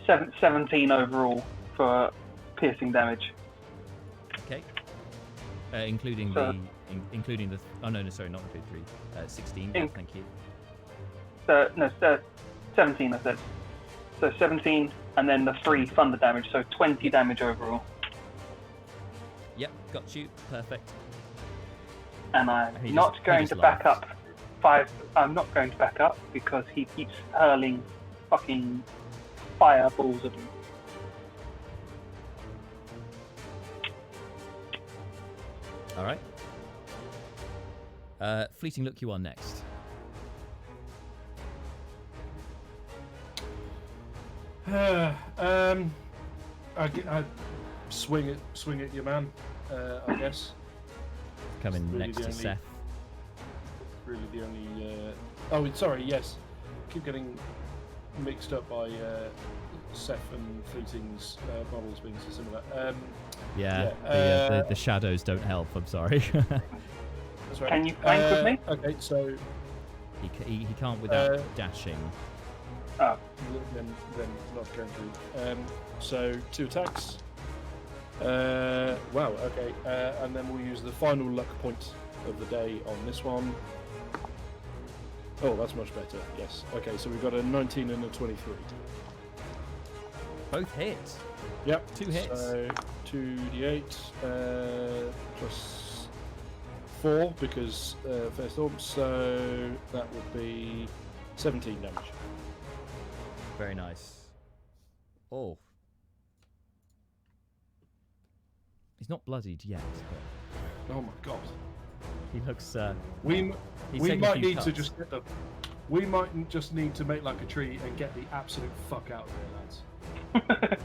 17 overall for piercing damage. Okay. Including So- including the. Oh no, sorry, not including 3. 16. Thank you. 17. I said. So 17, and then the 3 thunder damage. So 20 damage overall. Yep, got you. Perfect. And I'm He not just- going he to just back laughs. up 5. I'm not going to back up because he keeps hurling fucking fireballs at me. All right. Fleeting Look, you are next. I swing at your man, I guess. Coming Really next the to only- Seth. Really the only... Oh, sorry, yes. Keep getting mixed up by Seth and Fleeting's models being so similar. The shadows don't help. I'm sorry. That's right. Can you flank with me? Okay, so... he can't without dashing. Oh. Then not going to. So 2 attacks. Wow. Okay. And then we'll use the final luck point of the day on this one. Oh, that's much better. Yes. Okay. So we've got a 19 and a 23. Both hits. Yep. 2 hits. So 2d8 plus 4 because first storm. So that would be 17 damage. Very nice. Oh. He's not bloodied yet, but Oh my god. he looks. We he's we taken a might few need to cuts. just get the. We might just need to make like a tree and get the absolute fuck out of here, lads.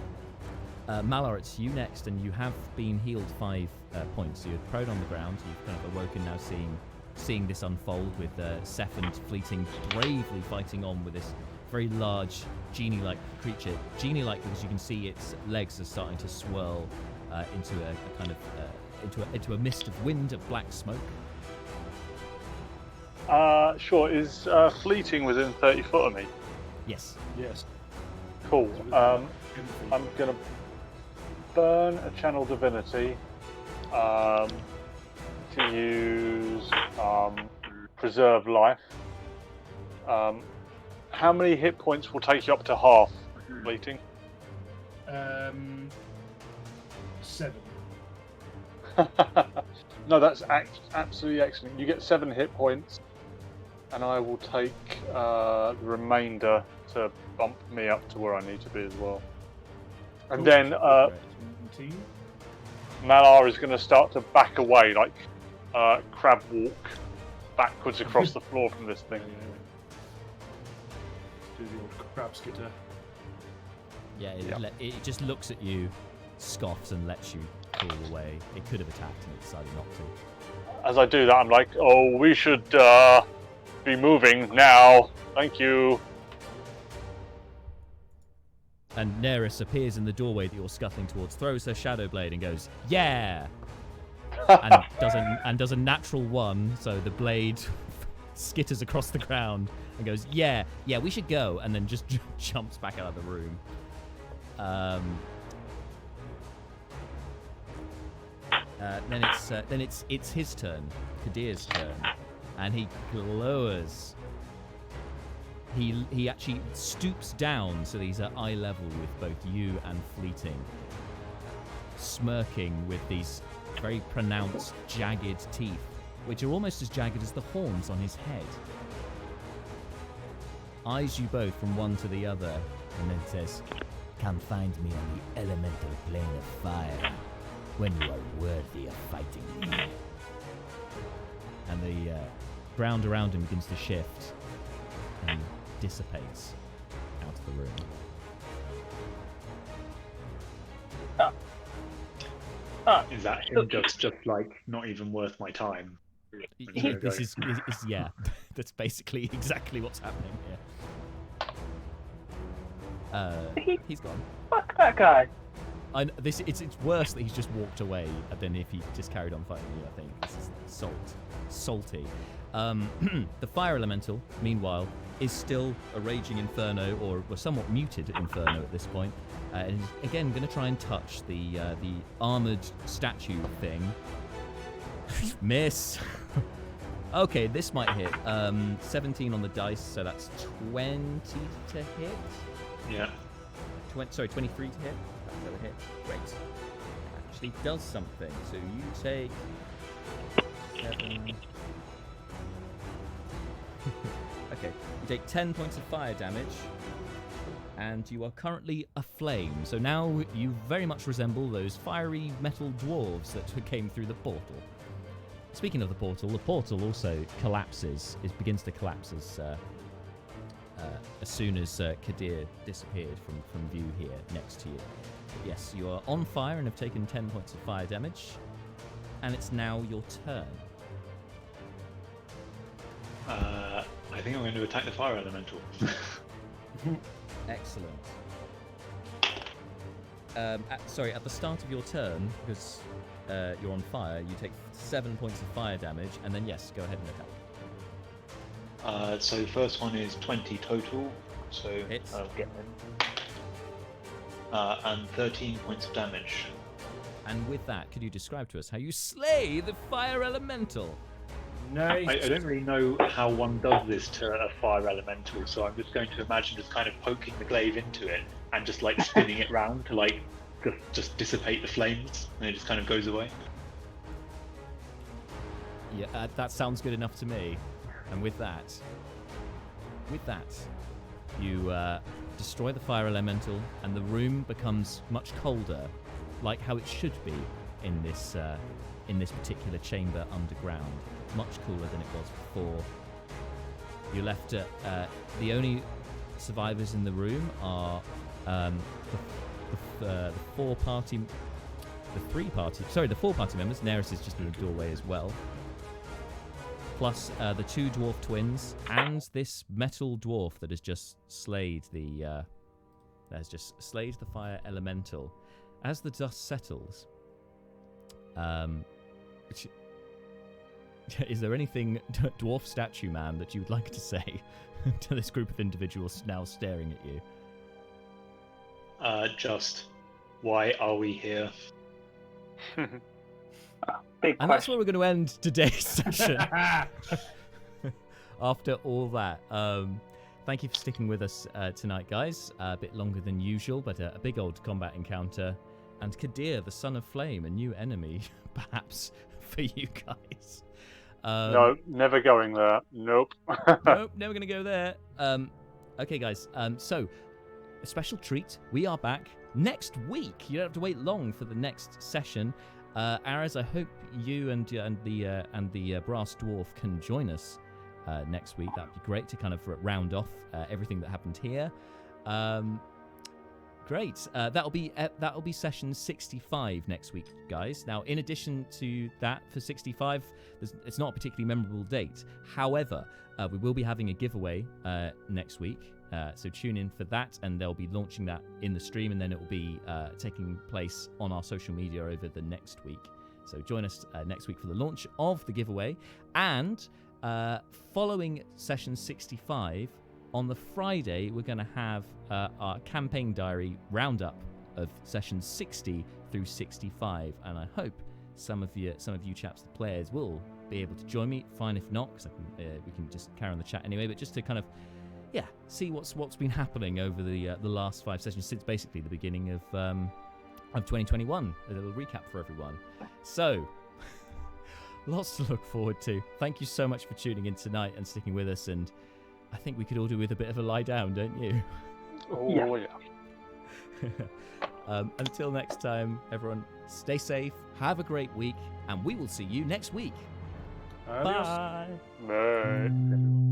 Malar, it's you next, and you have been healed 5 points. So you're prone on the ground. You've kind of awoken now, seeing this unfold with Seth and Fleeting bravely fighting on with this very large genie-like creature. Genie-like because you can see its legs are starting to swirl into a kind of into a mist of wind of black smoke. Sure. Is Fleeting within 30 foot of me? Yes. Yes. Cool. I'm gonna burn a channel divinity to use preserve life. How many hit points will take you up to half, Fleeting? 7. No, that's absolutely excellent. You get 7 hit points, and I will take the remainder to bump me up to where I need to be as well. And then 17. Malar is going to start to back away, like crab walk backwards across the floor from this thing. Do the old crab skitter. Yeah, it just looks at you, scoffs, and lets you pull away. It could have attacked, and it decided not to. As I do that, I'm like, oh, we should be moving now. Thank you. And Neris appears in the doorway that you're scuttling towards, throws her shadow blade, and goes, "Yeah!" and does a natural 1, so the blade skitters across the ground and goes, "Yeah, we should go," and then just jumps back out of the room. Then it's his turn, Kadir's turn, and he glowers. He actually stoops down so that he's at eye level with both you and Fleeting, smirking with these very pronounced, jagged teeth, which are almost as jagged as the horns on his head. Eyes you both from one to the other, and then says, "Come find me on the elemental plane of fire when you are worthy of fighting me." And the ground around him begins to shift and dissipates out of the room. Is that him just like not even worth my time? This is yeah. That's basically exactly what's happening here. He's gone. Fuck that guy. It's worse that he's just walked away than if he just carried on fighting you. I think this is salty. The fire elemental, meanwhile, is still a raging inferno, or a somewhat muted inferno at this point, and is again going to try and touch the armored statue thing. Miss. Okay, this might hit. 17 on the dice, so that's 20 to hit. Yeah. 23 to hit. That's a hit. Great. Actually does something. So you take 7. Okay, you take 10 points of fire damage, and you are currently aflame. So now you very much resemble those fiery metal dwarves that came through the portal. Speaking of the portal also collapses. It begins to collapse as soon as Kadir disappeared from view here next to you. But yes, you are on fire and have taken 10 points of fire damage, and it's now your turn. I think I'm going to attack the fire elemental. Excellent. At the start of your turn, because you're on fire, you take 7 points of fire damage, and then yes, go ahead and attack. So the first one is 20 total, So Hits. I'll get them. And 13 points of damage. And with that, could you describe to us how you slay the fire elemental? Nice. I don't really know how one does this to a fire elemental, so I'm just going to imagine just kind of poking the glaive into it and just like spinning it round to like just dissipate the flames, and it just kind of goes away. Yeah, that sounds good enough to me. And with that, you destroy the fire elemental, and the room becomes much colder, like how it should be in this particular chamber underground. Much cooler than it was before. You left the only survivors in the room are the four party members. Neris is just in the doorway as well. Plus the two dwarf twins and this metal dwarf that has just slayed the fire elemental. As the dust settles, is there anything, dwarf statue man, that you would like to say to this group of individuals now staring at you? Just, why are we here? And that's where we're going to end today's session. After all that, thank you for sticking with us tonight, guys. A bit longer than usual, but a big old combat encounter. And Kadir, the Son of Flame, a new enemy, perhaps, for you guys. No, never going there. Nope. Nope, never going to go there. Okay, guys. So, a special treat. We are back next week. You don't have to wait long for the next session. Araz, I hope you and the brass dwarf can join us next week. That'd be great to kind of round off everything that happened here. Great. That'll be session 65 next week, guys. Now, in addition to that, for 65, it's not a particularly memorable date. However, we will be having a giveaway next week. So tune in for that, and they'll be launching that in the stream, and then it will be taking place on our social media over the next week. So join us next week for the launch of the giveaway. And following session 65, on the Friday, we're going to have our campaign diary roundup of sessions 60 through 65, and I hope some of you chaps, the players, will be able to join me. Fine if not, because we can just carry on the chat anyway. But just to kind of see what's been happening over the last 5 sessions since basically the beginning of 2021. A little recap for everyone. So lots to look forward to. Thank you so much for tuning in tonight and sticking with us, and I think we could all do with a bit of a lie down, don't you? Oh, yeah. Until next time, everyone, stay safe, have a great week, and we will see you next week. Adios. Bye. Bye.